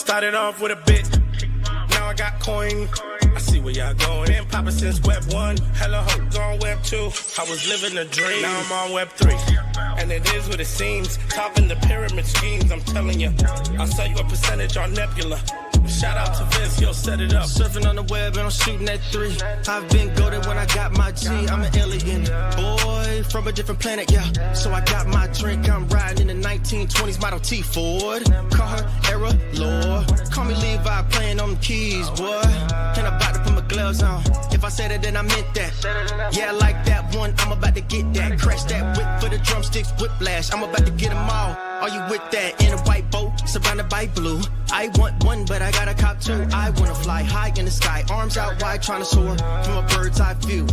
Started off with a bit, now I got coin. I see where y'all going. Been poppin' since Web 1, hella hoes on Web 2. I was living a dream, now I'm on Web 3. And it is what it seems, topping the pyramid schemes, I'm telling you. I'll sell you a percentage on Nebula. Shout out to Vince, yo, set it up. Surfing on the web and I'm shooting at 3. I've been golden when I got my G. I'm an alien boy from a different planet, yeah. So I got my drink, I'm riding in the 1920s Model T Ford. Call her Era Lord. Call me Levi, playing on the keys, boy. And I'm about to put my gloves on. If I said it, then I meant that. Yeah, I like that one, I'm about to get that. Crash that whip for the drumsticks, whiplash. I'm about to get them all. Are you with that? In a white boat, surrounded by blue. I want one, but I got a cop too. I wanna fly high in the sky, arms out wide, trying to soar from a bird's eye view.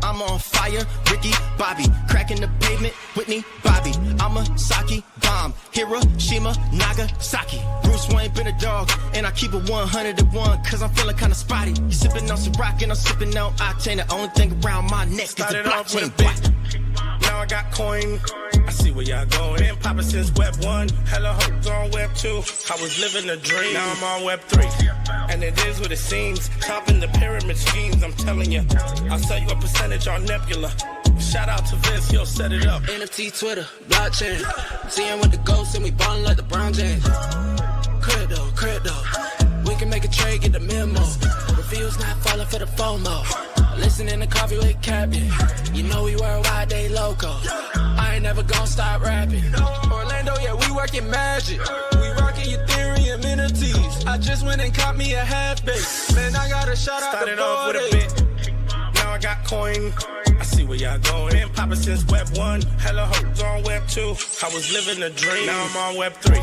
I'm on fire, Ricky, Bobby, cracking the pavement, Whitney, Bobby. I'm a Saki bomb, Hiroshima, Nagasaki. Bruce Wayne been a dog, and I keep it 101, cause I'm feeling kinda spotty. You sipping on some rock, and I'm sipping on octane. The only thing around my neck Started is the off with a blockchain. bit, now I got coin. I see where y'all going. Been poppin' since Web 1, hella hoes on Web 2. I was living a dream, now I'm on Web 3. And it is what it seems, topping the pyramid schemes, I'm telling you. I'll sell you a percentage on Nebula. Shout out to Vince, yo, set it up. NFT, Twitter, blockchain. Seeing with the ghosts and we ballin' like the Brown James. Crypto. We can make a trade, get the memo. Reviews not falling for the FOMO. Listening to coffee with Captain. You know we worldwide, they loco. I ain't never gonna stop rapping. Orlando, yeah, we working magic. We rocking Ethereum entities. I just went and caught me a half base. Man, I gotta shout out Started the off with a board. bit, now I got coin. I see where y'all going. Been poppin' since Web 1, hella hoes on Web 2. I was living a dream, now I'm on Web 3.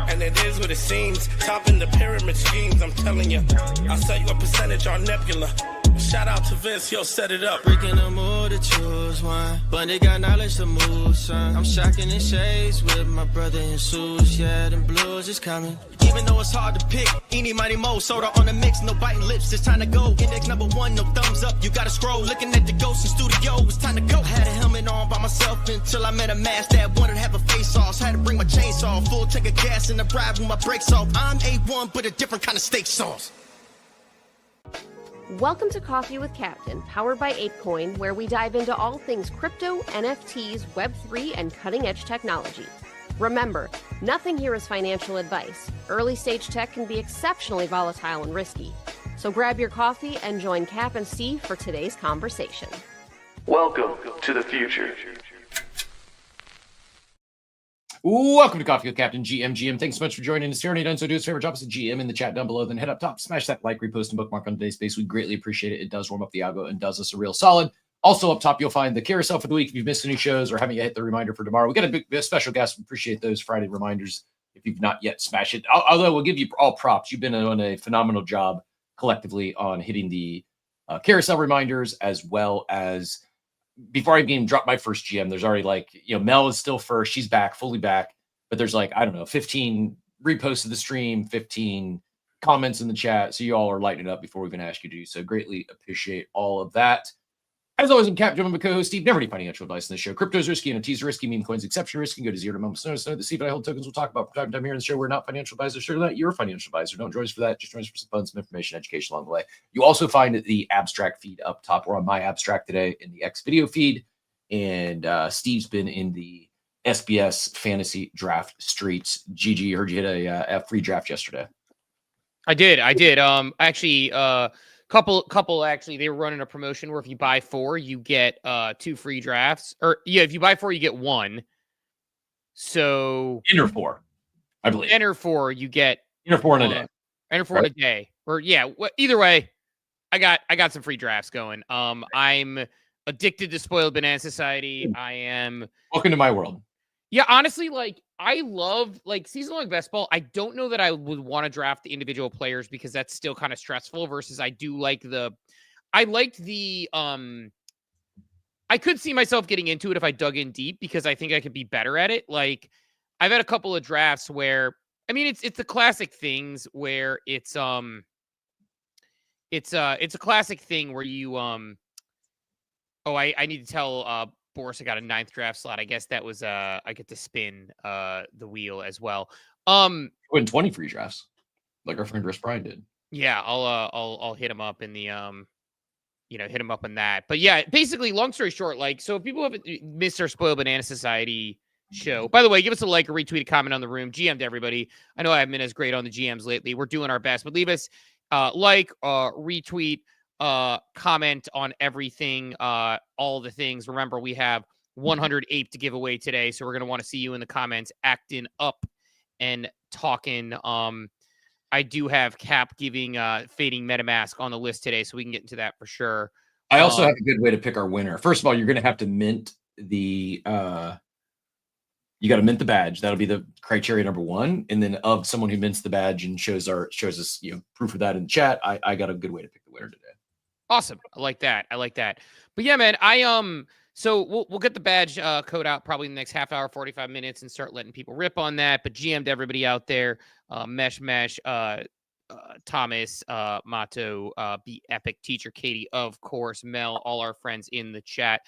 And it is what it seems, topping the pyramid schemes, I'm telling you. I'll sell you a percentage on Nebula. Shout out to Vince, yo, set it up. Breaking the mood to choose one, but they got knowledge to move, son. I'm shocking in shades with my brother in shoes. Yeah, them blues is coming. Even though it's hard to pick, eeny, mighty, mo, soda on the mix, no biting lips, it's time to go. Index number 1, no thumbs up, you gotta scroll. Looking at the ghost in studio, it's time to go. Had a helmet on by myself until I met a mask that wanted to have a face off. So had to bring my chainsaw, full tank of gas in the ride with my brakes off. I'm A1, but a different kind of steak sauce. Welcome to Coffee with Captain, powered by ApeCoin, where we dive into all things crypto, NFTs, Web3, and cutting-edge technology. Remember, nothing here is financial advice. Early-stage tech can be exceptionally volatile and risky. So grab your coffee and join Cap and Steve for today's conversation. Welcome to the future. Welcome to Coffee with Captain GM. Thanks so much for joining us here. And done so, do us a favor, drop us a GM in the chat down below. Then head up top, smash that like, repost, and bookmark on today's space. We greatly appreciate it. It does warm up the algo and does us a real solid. Also up top, you'll find the carousel for the week. If you've missed any shows or haven't yet hit the reminder for tomorrow, we got a special guest. We appreciate those Friday reminders. If you've not yet smashed it, although we'll give you all props. You've been doing a phenomenal job collectively on hitting the carousel reminders, as well as before I even dropped my first GM. There's already Mel is still first. She's back, fully back. But there's 15 reposts of the stream, 15 comments in the chat. So you all are lighting it up before we even ask you to do so. Greatly appreciate all of that. As always, I'm Cap, my co-host Steve. Never any financial advice in this show. Crypto is risky, NFTs are risky, meme coins exception risky. Go to zero to moments notice. The Steve and I hold tokens we'll talk about from time to time here in the show. We're not financial advisors. Sure that you're a financial advisor. Don't join us for that. Just join us for some fun, some information, education along the way. You also find the abstract feed up top. We're on my abstract today in the X video feed. And Steve's been in the SBS fantasy draft streets. GG, heard you hit a free draft yesterday. I did. Actually, couple actually, they were running a promotion where if you buy 4, you get 2 free drafts. Or yeah, if you buy 4, you get 1. So Enter 4, I believe. Enter 4, you get Enter 4 in a day. Enter 4 in a day. Or yeah, either way, I got some free drafts going. I'm addicted to Spoiled Banana Society. I am. Welcome to my world. Yeah, honestly, I love season-long best ball. I don't know that I would want to draft the individual players because that's still kind of stressful versus I could see myself getting into it if I dug in deep because I think I could be better at it. I've had a couple of drafts where, it's the classic things where it's a classic thing where you, I need to tell, Boris, I got a 9th draft slot. I guess that was I get to spin the wheel as well. Win 20 free drafts. like our friend Chris Bryan did. Yeah, I'll hit him up in the hit him up on that. But yeah, basically, long story short, like, so if people haven't missed our Spoiled Banana Society show, by the way, give us a like, a retweet, a comment on the room. GM to everybody. I know I haven't been as great on the GMs lately. We're doing our best, but leave us retweet, comment on everything, all the things. Remember, we have 100 ape to give away today, so we're gonna want to see you in the comments acting up and talking. I do have Cap giving Fading MetaMask on the list today, so we can get into that for sure. I also have a good way to pick our winner. First of all, you're going to have to mint the you got to mint the badge. That'll be the criteria number one. And then of someone who mints the badge and shows us proof of that in the chat, I got a good way to pick the winner today. Awesome. I like that. But yeah, man, so we'll get the badge code out probably in the next half hour, 45 minutes, and start letting people rip on that. But GM to everybody out there, Mesh, Thomas, Mato, Be Epic, Teacher Katie, of course, Mel, all our friends in the chat,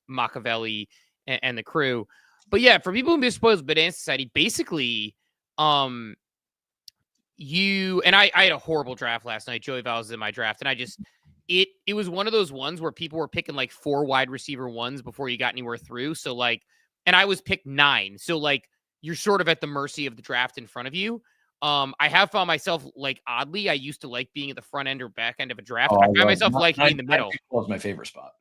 Machiavelli, and the crew. But yeah, for people who miss Spoiled Banana Society, basically, I had a horrible draft last night. Joey Val was in my draft, and it was one of those ones where people were picking like 4 wide receiver ones before you got anywhere through. So like, and I was picked 9. So like, you're sort of at the mercy of the draft in front of you. I have found myself, like, oddly, I used to like being at the front end or back end of a draft. I found myself liking in the middle. Was my favorite spot.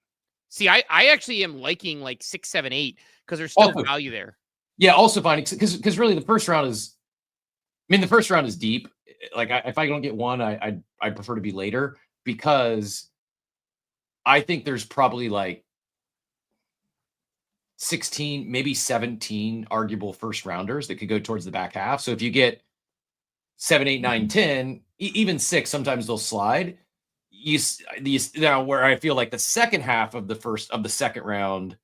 See, I actually am liking like 6, 7, 8 because there's still value there. Yeah, also finding because really the first round is deep. Like if I don't get one, I prefer to be later because I think there's probably like 16, maybe 17 arguable first rounders that could go towards the back half. So if you get 7, 8, 9, 10, even 6, sometimes they'll slide. Now where I feel like the second half of the second round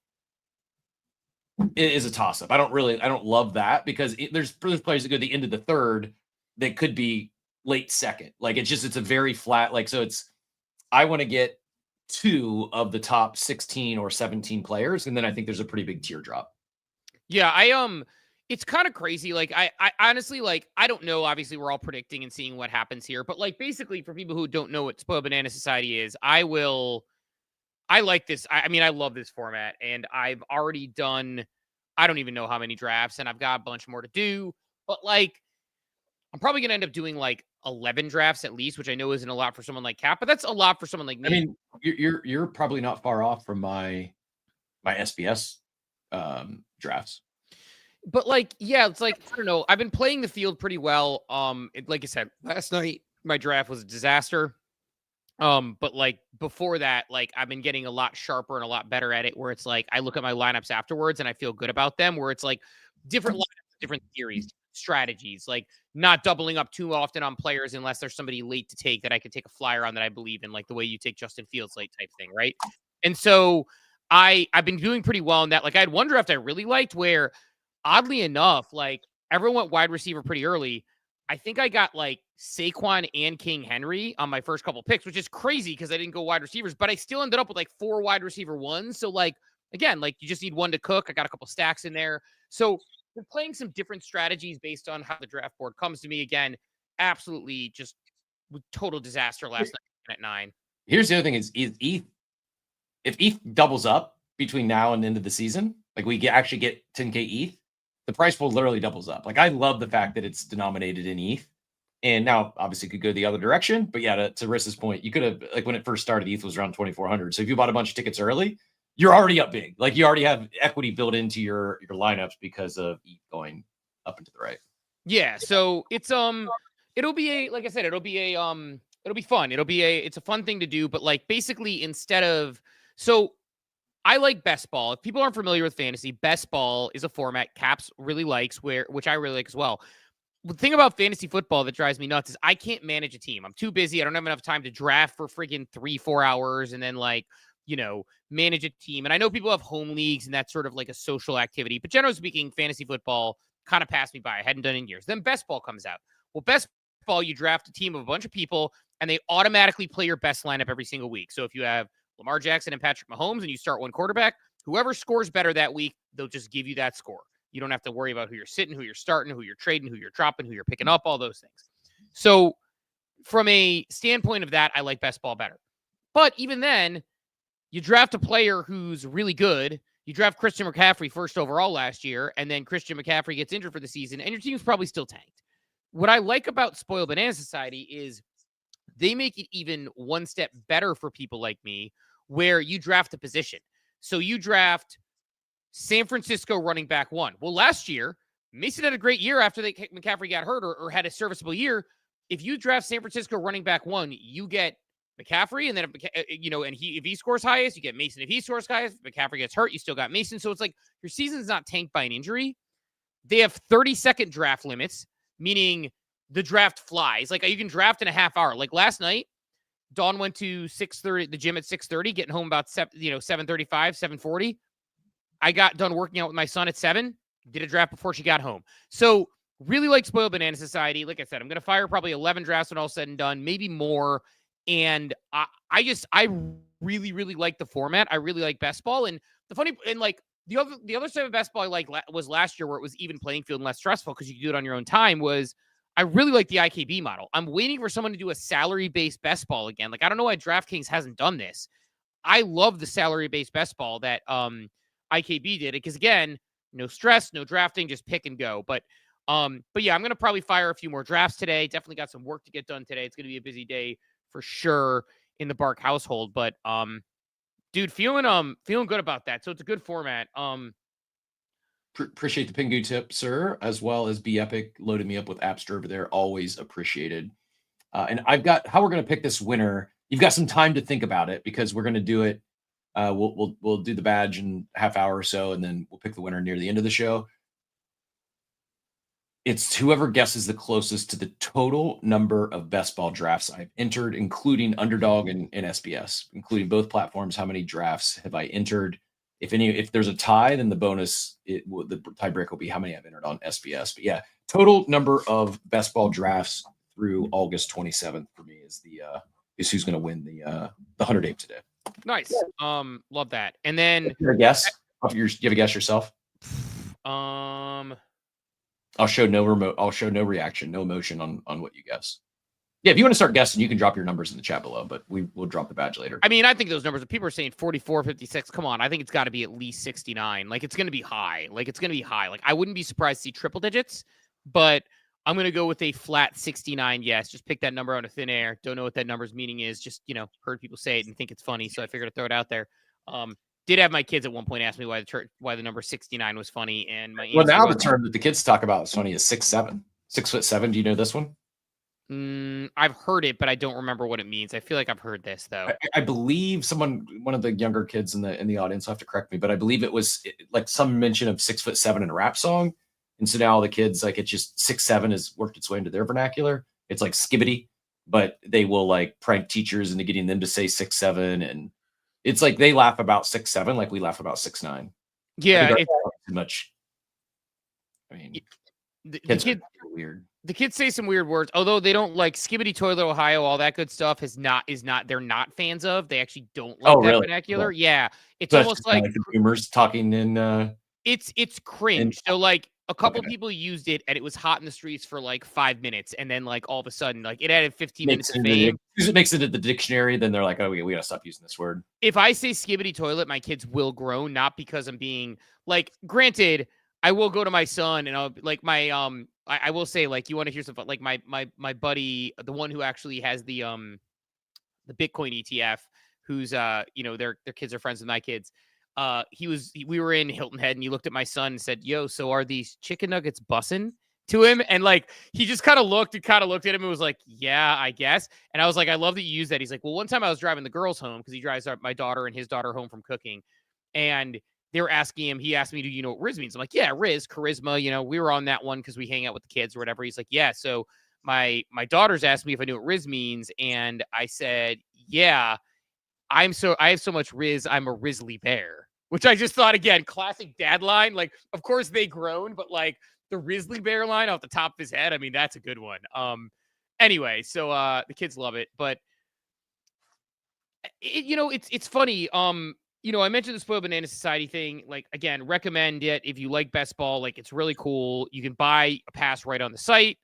is a toss up. I don't love that because there's players that go to the end of the third that could be late second. Like it's a very flat, like, so I want to get 2 of the top 16 or 17 players. And then I think there's a pretty big teardrop. Yeah. It's kind of crazy. Like I honestly, like, I don't know. Obviously we're all predicting and seeing what happens here, but like, basically for people who don't know what Spoiled Banana Society is, I like this. I mean, I love this format, and I've already done, I don't even know how many drafts, and I've got a bunch more to do, but like, I'm probably going to end up doing like 11 drafts at least, which I know isn't a lot for someone like Cap, but that's a lot for someone like me. I mean, you're probably not far off from my SBS drafts. But like, yeah, it's like, I don't know. I've been playing the field pretty well. Like I said, last night, my draft was a disaster. But like before that, like I've been getting a lot sharper and a lot better at it, where it's like, I look at my lineups afterwards and I feel good about them, where it's like different lineups, different theories, strategies, like not doubling up too often on players unless there's somebody late to take that I could take a flyer on that I believe in, like the way you take Justin Fields late type thing. Right. And so I've been doing pretty well in that. Like I had one draft I really liked where, oddly enough, like everyone went wide receiver pretty early. I think I got like Saquon and King Henry on my first couple picks, which is crazy because I didn't go wide receivers, but I still ended up with like 4 wide receiver ones. So like, again, like you just need one to cook. I got a couple stacks in there. So we're playing some different strategies based on how the draft board comes to me. Again, absolutely just total disaster last night at 9. Here's the other thing is ETH. If ETH doubles up between now and the end of the season, like we actually get 10K ETH, the price pool literally doubles up. Like I love the fact that it's denominated in ETH. And now obviously it could go the other direction. But yeah, to Rissa's point, you could have, like when it first started, ETH was around 2,400. So if you bought a bunch of tickets early, you're already up big. Like you already have equity built into your lineups because of ETH going up and to the right. Yeah. So it's it'll be like I said, it'll be fun. It's a fun thing to do. But like basically so I like Best Ball. If people aren't familiar with fantasy, Best Ball is a format Caps really likes, which I really like as well. The thing about fantasy football that drives me nuts is I can't manage a team. I'm too busy. I don't have enough time to draft for freaking 3-4 hours and then like, manage a team. And I know people have home leagues and that's sort of like a social activity, but generally speaking, fantasy football kind of passed me by. I hadn't done it in years. Then Best Ball comes out. Well, Best Ball, you draft a team of a bunch of people and they automatically play your best lineup every single week. So if you have Lamar Jackson and Patrick Mahomes and you start one quarterback, whoever scores better that week, they'll just give you that score. You don't have to worry about who you're sitting, who you're starting, who you're trading, who you're dropping, who you're picking up, all those things. So from a standpoint of that, I like best ball better. But even then, you draft a player who's really good. You draft Christian McCaffrey first overall last year, and then Christian McCaffrey gets injured for the season, and your team's probably still tanked. What I like about Spoil Banana Society is they make it even one step better for people like me, where you draft a position. So you draft San Francisco running back 1. Well, last year, Mason had a great year after McCaffrey got hurt or had a serviceable year. If you draft San Francisco running back 1, you get McCaffrey, and then if he scores highest, you get Mason. If he scores highest, if McCaffrey gets hurt, you still got Mason. So it's like your season's not tanked by an injury. They have 30-second draft limits, meaning the draft flies. Like you can draft in a half hour. Like last night, Dawn went to 6:30, the gym at 6:30, getting home about 7:35, 7:40. I got done working out with my son at 7. Did a draft before she got home. So really like Spoiled Banana Society. Like I said, I'm going to fire probably 11 drafts when all said and done, maybe more. And I really, really like the format. I really like best ball. And the other side of best ball I like was last year, where it was even playing field and less stressful because you could do it on your own time. Was I really like the IKB model. I'm waiting for someone to do a salary-based best ball again. Like I don't know why DraftKings hasn't done this. I love the salary-based best ball that IKB did it because again, no stress, no drafting, just pick and go. But yeah, I'm gonna probably fire a few more drafts today. Definitely got some work to get done today. It's gonna be a busy day for sure in the Bark household. But dude, feeling good about that. So it's a good format. Appreciate the Pingu tip, sir, as well as Be Epic loaded me up with Appster over there. Always appreciated. And I've got how we're gonna pick this winner. You've got some time to think about it because we're gonna do it. We'll do the badge in a half hour or so, and then we'll pick the winner near the end of the show. It's whoever guesses the closest to the total number of best ball drafts I've entered, including Underdog and SBS, including both platforms. How many drafts have I entered? If there's a tie, then the tiebreak will be how many I've entered on SBS. But yeah, total number of best ball drafts through August 27th for me is who's going to win the 100 ape today. Nice. Love that. And then a guess. Do you have a guess yourself? I'll show no reaction, no emotion on what you guess. Yeah, if you want to start guessing, you can drop your numbers in the chat below, but we'll drop the badge later. I mean, I think those numbers, people are saying 44, 56. Come on, I think it's got to be at least 69. Like, it's going to be high. Like, I wouldn't be surprised to see triple digits, but I'm going to go with a flat 69. Yes, just pick that number out of thin air. Don't know what that number's meaning is. Just, heard people say it and think it's funny, so I figured to throw it out there. Did have my kids at one point ask me why the number 69 was funny, and my well, now the term that the kids talk about is funny is 6'7". 6'7". Do you know this one? I've heard it, but I don't remember what it means. I feel like I've heard this though. I believe one of the younger kids in the audience will have to correct me, but I believe it was like some mention of 6'7" in a rap song, and so now the kids like it's just 6'7" has worked its way into their vernacular. It's like skibbity, but they will like prank teachers into getting them to say 6'7", and it's like they laugh about 6'7", like we laugh about 6'9". Yeah, it's too much. I mean, the kids are weird. The kids say some weird words, although they don't like Skibbity Toilet Ohio, all that good stuff they're not fans of. They actually don't like that vernacular. Yeah. It's almost like consumers talking in it's cringe. So like a couple people used it and it was hot in the streets for like 5 minutes, and then like all of a sudden, like it added 15 minutes of fame. It makes it at the dictionary, then they're like, oh, we gotta stop using this word. If I say Skibbity Toilet, my kids will groan, not because I'm being like, granted, I will go to my son and I'll like my I will say, like, you want to hear something like my buddy, the one who actually has the Bitcoin ETF, who's their kids are friends with my kids. We were in Hilton Head and he looked at my son and said, "Yo, so are these chicken nuggets bussin'?" to him? And like he just kind of looked at him and was like, "Yeah, I guess." And I was like, "I love that you use that." He's like, "Well, one time I was driving the girls home because he drives my daughter and his daughter home from cooking, and they were asking him, he asked me, do you know what Riz means?" I'm like, "Yeah, Riz, charisma. We were on that one because we hang out with the kids or whatever." He's like, "Yeah, so my daughter's asked me if I knew what Riz means." And I said, "Yeah, I have so much Riz, I'm a Rizzly bear," which I just thought, again, classic dad line. Like, of course they groan, but like the Rizzly bear line off the top of his head, I mean, that's a good one. Anyway, so the kids love it, but it's funny. I mentioned the Spoiled Banana Society thing. Like, again, recommend it if you like best ball. Like, it's really cool. You can buy a pass right on the site.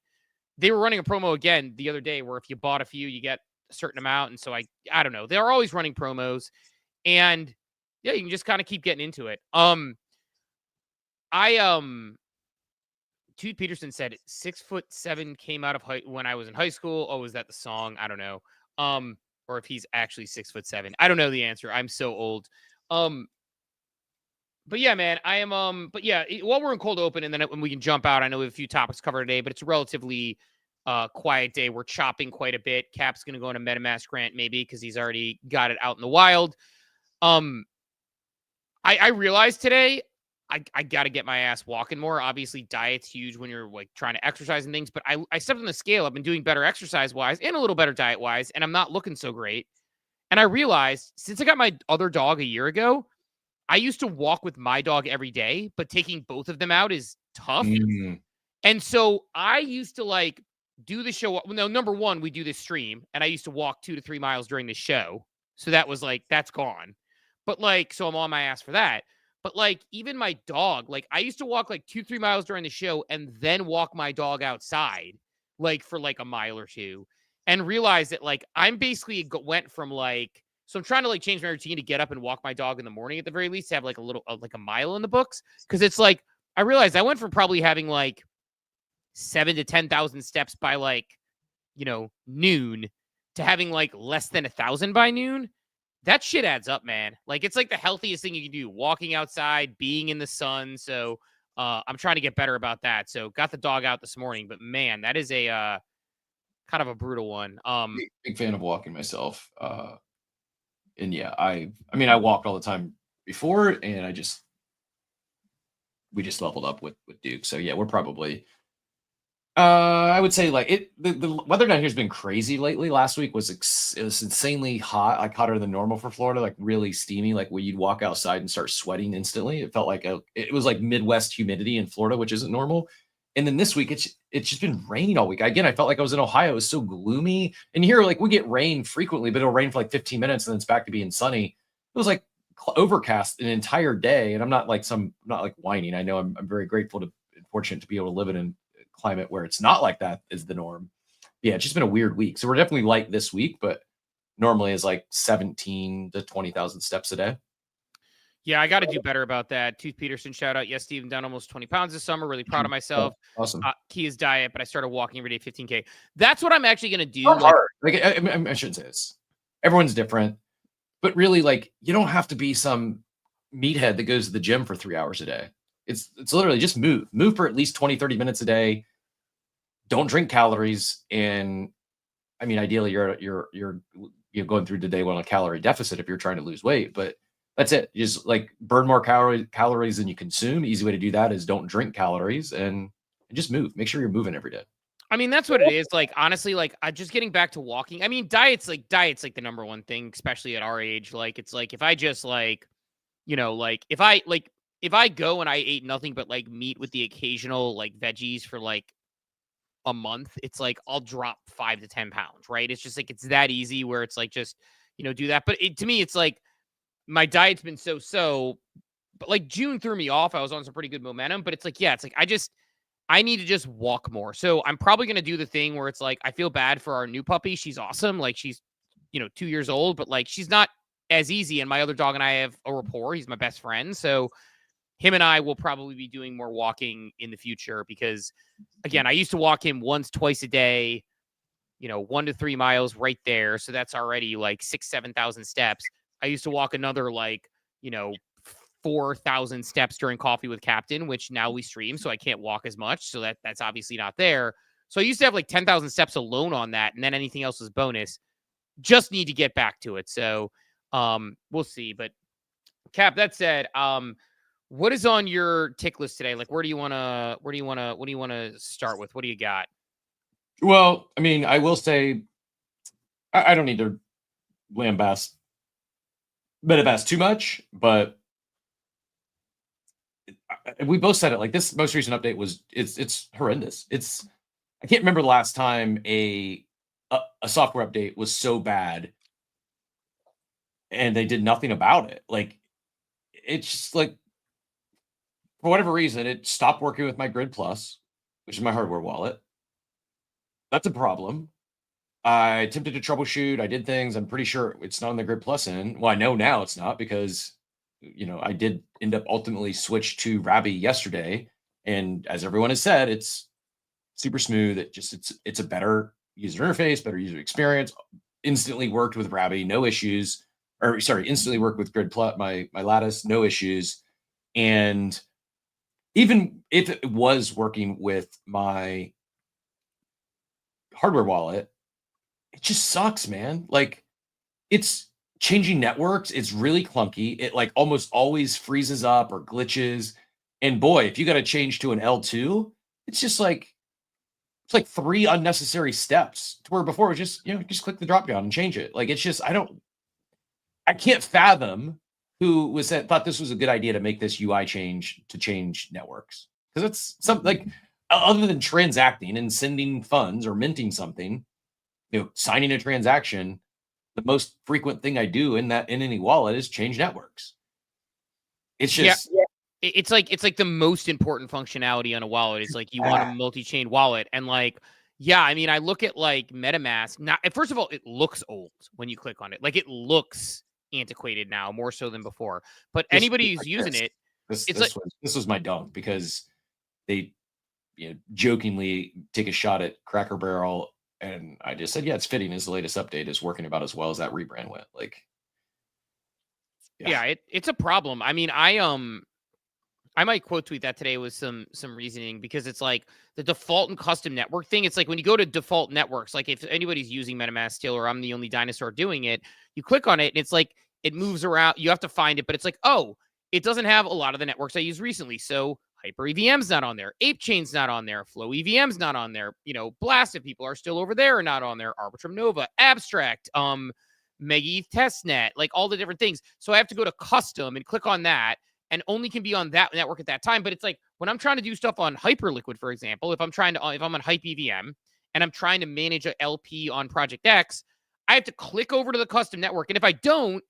they were running a promo again the other day where if you bought a few, you get a certain amount. And so I don't know. They're always running promos, and yeah, you can just kind of keep getting into it. Tooth Peterson said 6'7" came out of when I was in high school. Oh, was that the song? I don't know. Or if he's actually 6'7". I don't know the answer. I'm so old. But yeah, man, I am. But yeah, while we're in cold open, and then when we can jump out, I know we have a few topics covered today, but it's a relatively quiet day. We're chopping quite a bit. Cap's going to go on a MetaMask rant maybe because he's already got it out in the wild. I realized today I got to get my ass walking more. Obviously, diet's huge when you're like trying to exercise and things, but I stepped on the scale. I've been doing better exercise-wise and a little better diet-wise, and I'm not looking so great. And I realized since I got my other dog a year ago, I used to walk with my dog every day, but taking both of them out is tough. And so I used to like do the show. Well, no, number one, we do this stream, and I used to walk 2 to 3 miles during the show. So that was like, that's gone. But like, so I'm on my ass for that. But like, even my dog, like I used to walk like 2, 3 miles during the show and then walk my dog outside, like for like a mile or two, and realize that like I'm basically went from like, so I'm trying to like change my routine to get up and walk my dog in the morning at the very least, to have like a little, like a mile in the books. Cause it's like, I realized I went from probably having like 7,000 to 10,000 steps by like, noon to having like less than 1,000 by noon. That shit adds up, man. Like, it's like the healthiest thing you can do, walking outside, being in the sun. So I'm trying to get better about that. So got the dog out this morning, but man, that is a kind of a brutal one. Big fan of walking myself. And yeah, I mean, I walked all the time before, and we just leveled up with Duke. So yeah, we're probably, I would say like the weather down here has been crazy lately. Last week was it was insanely hot, like hotter than normal for Florida, like really steamy, like where you'd walk outside and start sweating instantly. It felt like it was like Midwest humidity in Florida, which isn't normal. And then this week, it's just been raining all week. Again, I felt like I was in Ohio. It was so gloomy. And here, like we get rain frequently, but it'll rain for like 15 minutes and then it's back to being sunny. It was like overcast an entire day. And I'm not like whining. I know I'm very grateful and fortunate to be able to live in a climate where it's not like that is the norm. Yeah, it's just been a weird week. So we're definitely light this week, but normally is like 17 to 20,000 steps a day. Yeah, I got to do better about that. Tooth Peterson, shout out. Yes, Steve, done almost 20 pounds this summer. Really proud of myself. Awesome. Key is diet, but I started walking every day, 15K. That's what I'm actually going to do. Not hard. Like I shouldn't say this. Everyone's different, but really, like you don't have to be some meathead that goes to the gym for 3 hours a day. It's literally just move for at least 20, 30 minutes a day. Don't drink calories. And I mean, ideally you're going through the day on a calorie deficit if you're trying to lose weight, but that's it. You just like burn more calories than you consume. Easy way to do that is don't drink calories and just move. Make sure you're moving every day. I mean, that's what it is. Like, honestly, like just getting back to walking. I mean, diet's like the number one thing, especially at our age. Like, it's like, if I just like, like if I go and I ate nothing but like meat with the occasional like veggies for like a month, it's like, I'll drop 5 to 10 pounds, right? It's just like, it's that easy where it's like, just, do that. But to me, it's like, my diet's been so, but like June threw me off. I was on some pretty good momentum, but it's like, yeah, it's like, I need to just walk more. So I'm probably going to do the thing where it's like, I feel bad for our new puppy. She's awesome. Like she's, 2 years old, but like, she's not as easy. And my other dog and I have a rapport. He's my best friend. So him and I will probably be doing more walking in the future because again, I used to walk him once, twice a day, 1 to 3 miles right there. So that's already like 6,000, 7,000 steps. I used to walk another 4,000 steps during Coffee with Captain, which now we stream, so I can't walk as much. So that's obviously not there. So I used to have like 10,000 steps alone on that, and then anything else is bonus. Just need to get back to it. So we'll see. But Cap, that said, what is on your tick list today? Like, what do you want to start with? What do you got? Well, I mean, I will say I don't need to lambast MetaMask too much, but we both said it. Like this most recent update it's horrendous. I can't remember the last time a software update was so bad and they did nothing about it. Like it's just like for whatever reason it stopped working with my Grid Plus, which is my hardware wallet. That's a problem. I attempted to troubleshoot. I did things. I'm pretty sure it's not on the Grid Plus end. Well, I know now it's not because, I did end up ultimately switch to Rabby yesterday. And as everyone has said, it's super smooth. It's a better user interface, better user experience. Instantly worked with Rabby, no issues. Or sorry, instantly worked with Grid Plus, my Lattice, no issues. And even if it was working with my hardware wallet, it just sucks, man. Like it's changing networks. It's really clunky. It like almost always freezes up or glitches. And boy, if you got to change to an L2, it's just like it's like 3 unnecessary steps to where before it was just, just click the drop down and change it. Like it's just I can't fathom who thought this was a good idea to make this UI change to change networks. Because it's something like other than transacting and sending funds or minting something, signing a transaction, the most frequent thing I do in any wallet is change networks. It's just it's like the most important functionality on a wallet. It's like you want a multi-chain wallet. And like, yeah, I mean, I look at like MetaMask. Now, first of all, it looks old when you click on it. Like it looks antiquated now, more so than before. But anybody who's using it, this was my dunk because they jokingly take a shot at Cracker Barrel. And I just said, yeah, it's fitting as the latest update is working about as well as that rebrand went. Like, yeah, it's a problem. I mean, I might quote tweet that today with some reasoning because it's like the default and custom network thing. It's like when you go to default networks, like if anybody's using MetaMask still, or I'm the only dinosaur doing it, you click on it and it's like it moves around. You have to find it, but it's like, oh, it doesn't have a lot of the networks I used recently. So Hyper EVM's not on there. Ape Chain's not on there. Flow EVM's not on there. Blast, if people are still over there, are not on there. Arbitrum Nova, Abstract, Mega ETH Testnet, like all the different things. So I have to go to custom and click on that and only can be on that network at that time. But it's like when I'm trying to do stuff on Hyperliquid, for example, if I'm on Hype EVM and I'm trying to manage a LP on Project X, I have to click over to the custom network. And if I don't,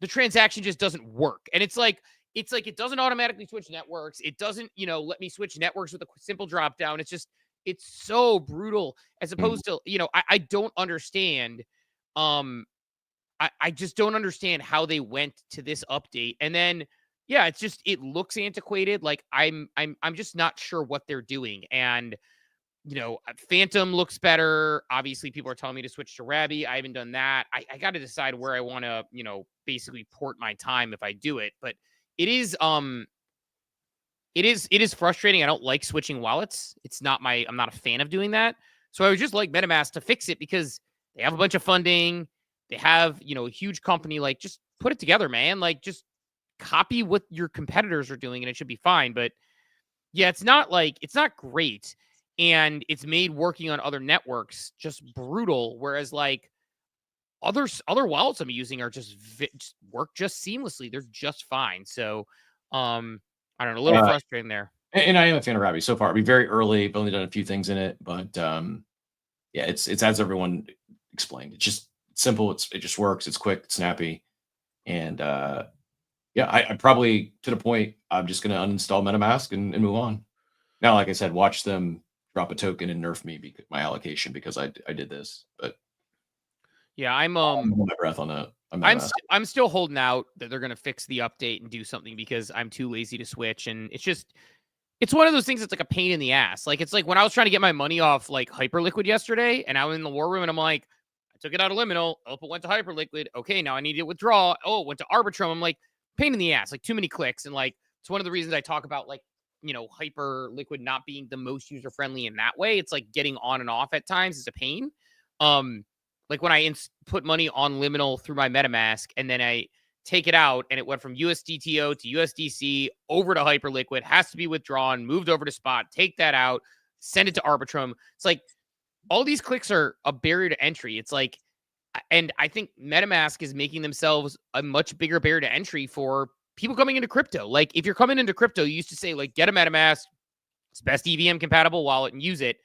the transaction just doesn't work. And it's like it doesn't automatically switch networks. It doesn't, let me switch networks with a simple drop down. It's so brutal as opposed to, I don't understand. I just don't understand how they went to this update. And then, yeah, it looks antiquated. Like I'm just not sure what they're doing. And, Phantom looks better. Obviously people are telling me to switch to Rabby. I haven't done that. I got to decide where I want to, basically port my time if I do it. But it is frustrating. I don't like switching wallets. I'm not a fan of doing that. So I would just like MetaMask to fix it because they have a bunch of funding. They have, a huge company. Like just put it together, man. Like just copy what your competitors are doing and it should be fine. But yeah, it's not great. And it's made working on other networks just brutal. Whereas like other wallets I'm using are just work just seamlessly. They're just fine. So, I don't know, a little frustrating there. And I am a fan of Rabby so far. I'll be very early. I've only done a few things in it, but yeah, it's as everyone explained. It's just simple. It just works. It's quick, it's snappy, and yeah, I probably to the point I'm just going to uninstall MetaMask and move on. Now, like I said, watch them drop a token and nerf me because my allocation because I did this. But yeah, I'm my breath on that. I'm still holding out that they're going to fix the update and do something because I'm too lazy to switch. And it's one of those things that's like a pain in the ass. Like it's like when I was trying to get my money off like Hyperliquid yesterday and I was in the war room and I'm like, I took it out of Liminal. Oh, it went to Hyperliquid. Okay, now I need to withdraw. Oh, it went to Arbitrum. I'm like, pain in the ass, like too many clicks. And like, it's one of the reasons I talk about like, Hyperliquid not being the most user-friendly in that way. It's like getting on and off at times is a pain. Like when I put money on Liminal through my MetaMask and then I take it out and it went from USDTO to USDC over to Hyperliquid, has to be withdrawn, moved over to Spot, take that out, send it to Arbitrum. It's like all these clicks are a barrier to entry. It's like, and I think MetaMask is making themselves a much bigger barrier to entry for people coming into crypto. Like if you're coming into crypto, you used to say like, get a MetaMask, it's best EVM compatible wallet and use it.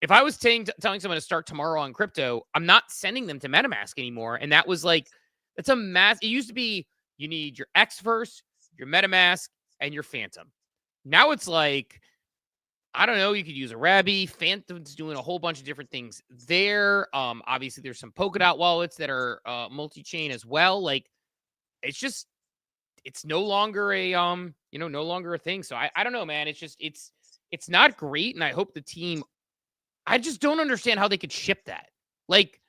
If I was telling someone to start tomorrow on crypto, I'm not sending them to MetaMask anymore. And that was like, it's a mass. It used to be you need your X first, your MetaMask, and your Phantom. Now it's like I don't know. You could use a Rabby. Phantom's doing a whole bunch of different things there. Obviously, there's some Polkadot wallets that are multi-chain as well. Like, it's no longer a no longer a thing. So I don't know, man. It's not great, and I hope the team. I just don't understand how they could ship that. Like,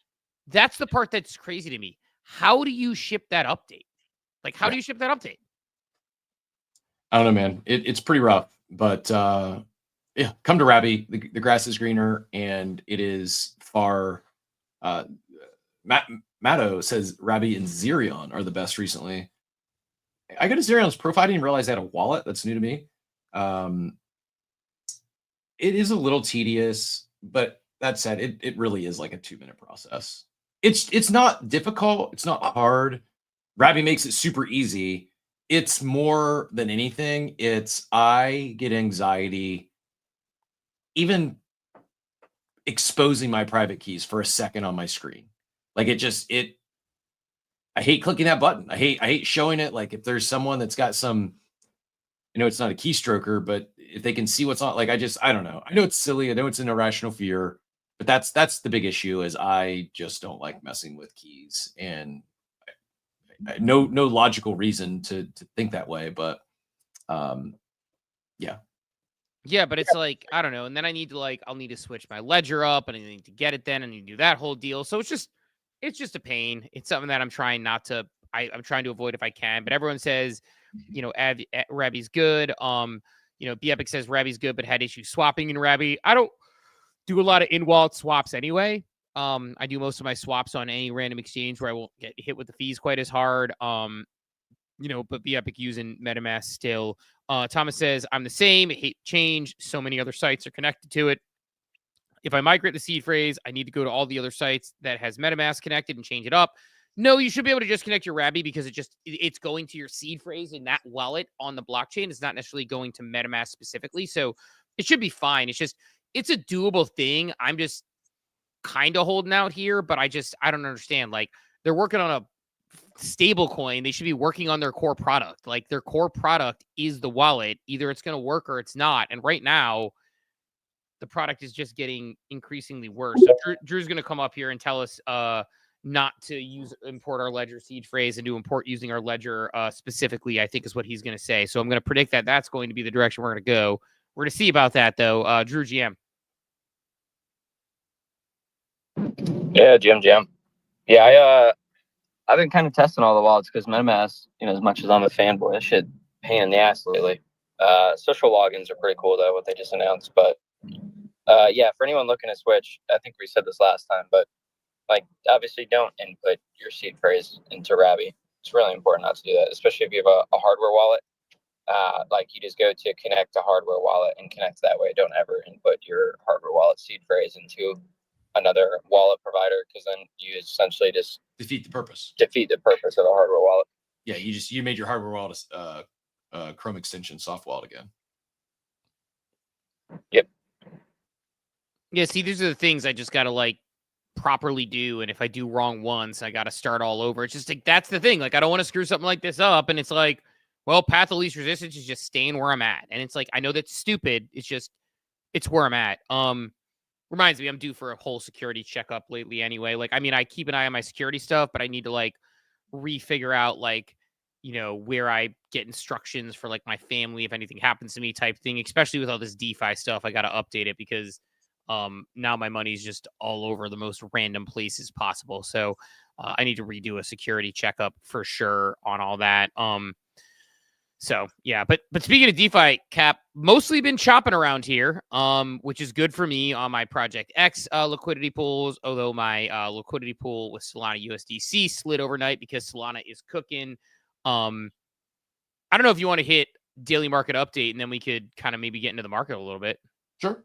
that's the part that's crazy to me. How do you ship that update? Like, how do you ship that update? I don't know, man. It's pretty rough, but yeah, come to Rabby. The grass is greener, and it is far. Matto says Rabby and Xerion are the best recently. I got a Xerion's profile. I didn't realize they had a wallet. That's new to me. It is a little tedious, but that said, it really is like a 2-minute process. It's not difficult. It's not hard. Rabby makes it super easy. It's more than anything. I get anxiety even exposing my private keys for a second on my screen. Like I hate clicking that button. I hate showing it. Like, if there's someone that's got some, it's not a keystroker, but if they can see what's on, like, I don't know. I know it's silly. I know it's an irrational fear, but that's the big issue is I just don't like messing with keys, and no logical reason to think that way. But yeah. Yeah, but it's like, I don't know. And then I'll need to switch my ledger up, and I need to get it then, and you do that whole deal. So it's just a pain. It's something that I'm trying not to, I'm trying to avoid if I can, but everyone says, Rabby's good. B Epic says Rabby's good, but had issues swapping in Rabby. I don't do a lot of in-wallet swaps anyway. I do most of my swaps on any random exchange where I won't get hit with the fees quite as hard. But B Epic using MetaMask still. Thomas says, I'm the same. I hate change. So many other sites are connected to it. If I migrate the seed phrase, I need to go to all the other sites that has MetaMask connected and change it up. No, you should be able to just connect your Rabby because it's going to your seed phrase in that wallet on the blockchain. It's not necessarily going to MetaMask specifically. So it should be fine. It's a doable thing. I'm just kind of holding out here, but I don't understand. Like, they're working on a stable coin. They should be working on their core product. Like, their core product is the wallet. Either it's going to work or it's not. And right now, the product is just getting increasingly worse. So Drew's going to come up here and tell us not to import our ledger seed phrase and to import using our ledger specifically, I think is what he's going to say. So I'm going to predict that that's going to be the direction we're going to go. We're going to see about that, though. Drew GM. Yeah, GM. Yeah, I've been kind of testing all the wallets because MetaMask, as much as I'm a fanboy, that shit pain in the ass lately. Social logins are pretty cool, though, what they just announced. But yeah, for anyone looking to switch, I think we said this last time, but obviously don't input your seed phrase into Rabby. It's really important not to do that, especially if you have a hardware wallet. You just go to connect a hardware wallet and connect that way. Don't ever input your hardware wallet seed phrase into another wallet provider, because then you essentially just defeat the purpose of a hardware wallet. Yeah, you made your hardware wallet a Chrome extension soft wallet again. Yep. Yeah, see, these are the things I just gotta properly do, and if I do wrong once, I gotta start all over. It's just that's the thing. I don't want to screw something like this up, and it's path of least resistance is just staying where I'm at. And it's I know that's stupid. It's where I'm at. Reminds me, I'm due for a whole security checkup lately anyway. I keep an eye on my security stuff, but I need to refigure out where I get instructions for my family if anything happens to me type thing, especially with all this DeFi stuff. I got to update it because now my money's just all over the most random places possible. So I need to redo a security checkup for sure on all that. So yeah, but speaking of DeFi, Cap, mostly been chopping around here, which is good for me on my Project X liquidity pools. Although my liquidity pool with Solana USDC slid overnight because Solana is cooking. I don't know if you want to hit daily market update, and then we could kind of maybe get into the market a little bit. Sure.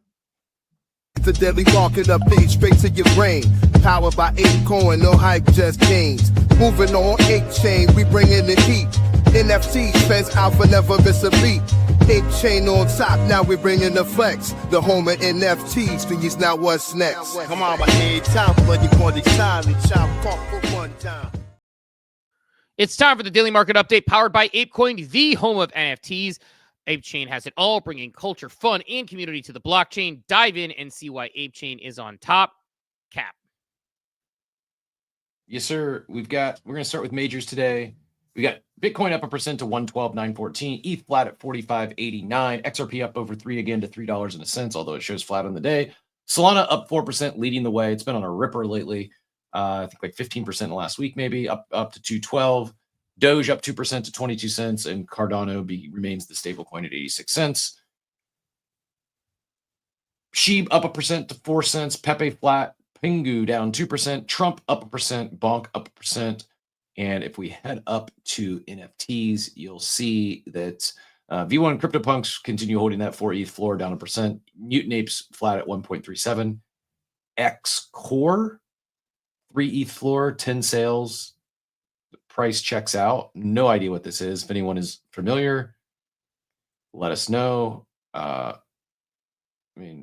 The daily market update straight to your brain. Powered by ApeCoin, no hype, just gains. Moving on 8chain, we bringing the heat. NFTs, fence alpha, never miss a beat. 8chain on top, now we bringing the flex. The home of NFTs, figures now what's next. Come on, my head top, but you want the time to chop for one time. It's time for the daily market update powered by ApeCoin, the home of NFTs. Ape Chain has it all, bringing culture, fun, and community to the blockchain. Dive in and see why Ape Chain is on top. Cap. Yes, sir. We're going to start with majors today. We got Bitcoin up 1% to 112,914, ETH flat at 45.89, XRP up over 3 again to $3.01, although it shows flat on the day. Solana up 4%, leading the way. It's been on a ripper lately. I think like 15% in the last week, maybe up to 212. Doge up 2% to 22 cents, and Cardano remains the stable coin at 86 cents. Sheeb up 1% to 4 cents, Pepe flat, Pingu down 2%, Trump up 1%, Bonk up 1%. And if we head up to NFTs, you'll see that V1 CryptoPunks continue holding that 4 ETH floor down 1%. Mutant Apes flat at 1.37. X Core 3 ETH floor, 10 sales. The price checks out. No idea what this is. If anyone is familiar, let us know.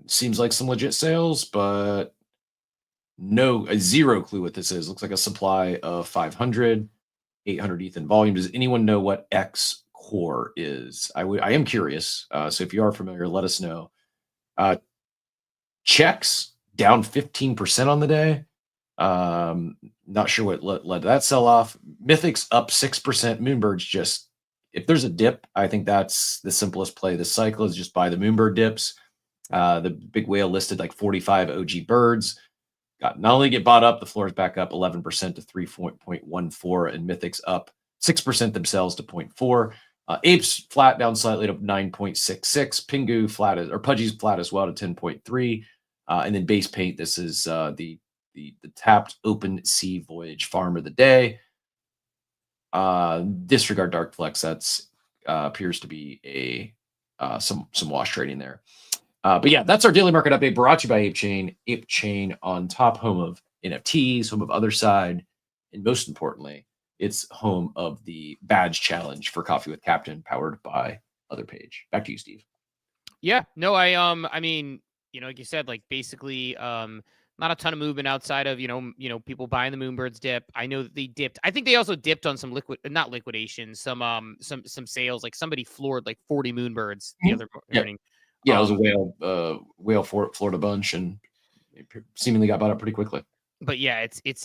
Seems like some legit sales, but zero clue what this is. Looks like a supply of 500, 800 ETH in volume. Does anyone know what X Core is? I am curious. So if you are familiar, let us know. Checks down 15% on the day. Not sure what led to that sell off. Mythics up 6%. Moonbird's if there's a dip, I think that's the simplest play this cycle is just buy the Moonbird dips. The big whale listed like 45 OG birds. Not only get bought up, the floor is back up 11% to 3.14, and Mythics up 6% themselves to 0.4. Apes flat down slightly to 9.66. Pingu flat or Pudgy's flat as well to 10.3. And then Base Paint, this is the tapped open sea voyage farm of the day. Disregard Dark Flex. That's appears to be some wash trading there. But yeah, that's our daily market update brought to you by Ape Chain. Ape Chain on top, home of NFTs, home of Other Side, and most importantly, it's home of the badge challenge for Coffee with Captain, powered by Other Page. Back to you, Steve. Yeah, no, I mean, like you said, like basically, not a ton of movement outside of people buying the Moonbirds dip. I know that they dipped. I think they also dipped on some not liquidation, some sales. Like somebody floored like 40 Moonbirds the other morning. Yeah, it was a whale Florida bunch, and it seemingly got bought up pretty quickly. But yeah, it's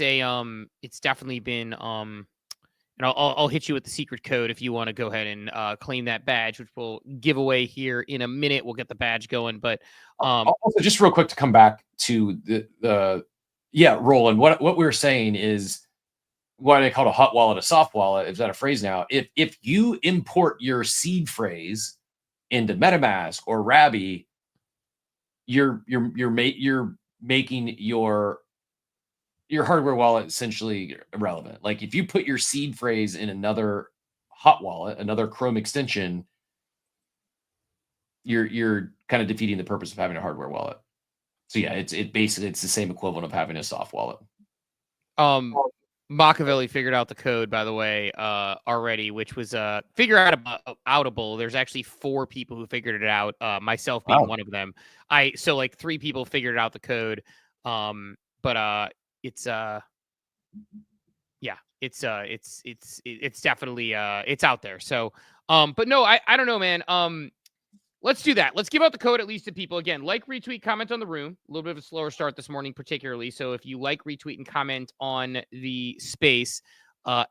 definitely been and I'll hit you with the secret code if you want to go ahead and claim that badge, which we'll give away here in a minute. We'll get the badge going, but also just real quick to come back to the Roland. What we were saying is what I call a hot wallet, a soft wallet. Is that a phrase now? If you import your seed phrase into MetaMask or Rabby, you're making your hardware wallet essentially irrelevant. Like if you put your seed phrase in another hot wallet, another Chrome extension, you're kind of defeating the purpose of having a hardware wallet. So yeah, it's the same equivalent of having a soft wallet. Machiavelli figured out the code, by the way, already, which was figure outable. There's actually 4 people who figured it out, myself being one of them. So like 3 people figured out the code. But it's definitely it's out there. So but no, I don't know, man. Let's do that. Let's give out the code at least to people. Again, like, retweet, comment on the room. A little bit of a slower start this morning, particularly. So if you like, retweet, and comment on the space,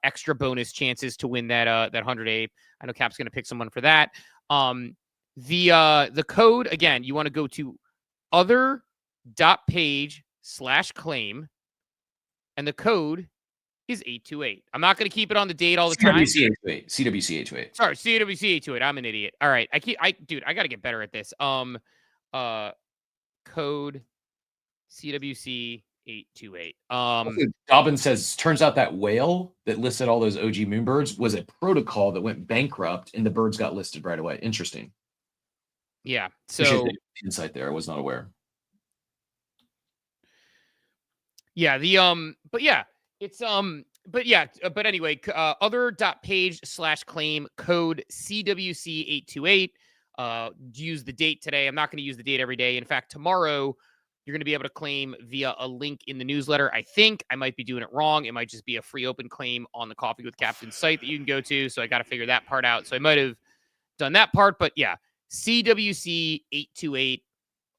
extra bonus chances to win that 100 ape. I know Cap's going to pick someone for that. The code, again, you want to go to other.page/claim, and the code is 828. I'm not going to keep it on the date all the time. CWC 828. Sorry, CWC 828. I'm an idiot. All right. I got to get better at this. Code CWC 828. Dobbin says, turns out that whale that listed all those OG Moonbirds was a protocol that went bankrupt and the birds got listed right away. Interesting. Yeah. So the insight there. I was not aware. Yeah. But anyway, other.page/claim code CWC 828. Use the date today. I'm not going to use the date every day. In fact, tomorrow you're going to be able to claim via a link in the newsletter. I think I might be doing it wrong. It might just be a free open claim on the Coffee with Captain site that you can go to. So I got to figure that part out. So I might have done that part. But yeah, CWC 828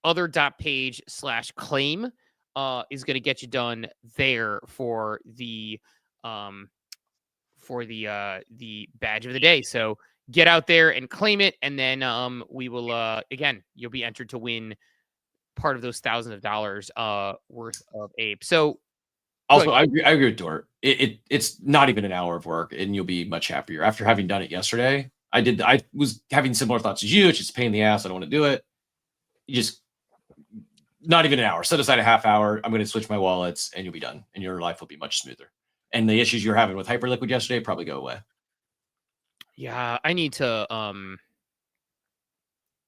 other.page/claim is going to get you done there for the badge of the day. So get out there and claim it, and then we will again, you'll be entered to win part of those thousands of dollars worth of ape. So also, I agree with Dort. It's not even an hour of work, and you'll be much happier after having done it yesterday. I was having similar thoughts as you. It's just a pain in the ass. I don't want to do it. You just not even an hour. Set aside a half hour. I'm going to switch my wallets, and you'll be done, and your life will be much smoother. And the issues you're having with Hyperliquid yesterday probably go away. Yeah, I need to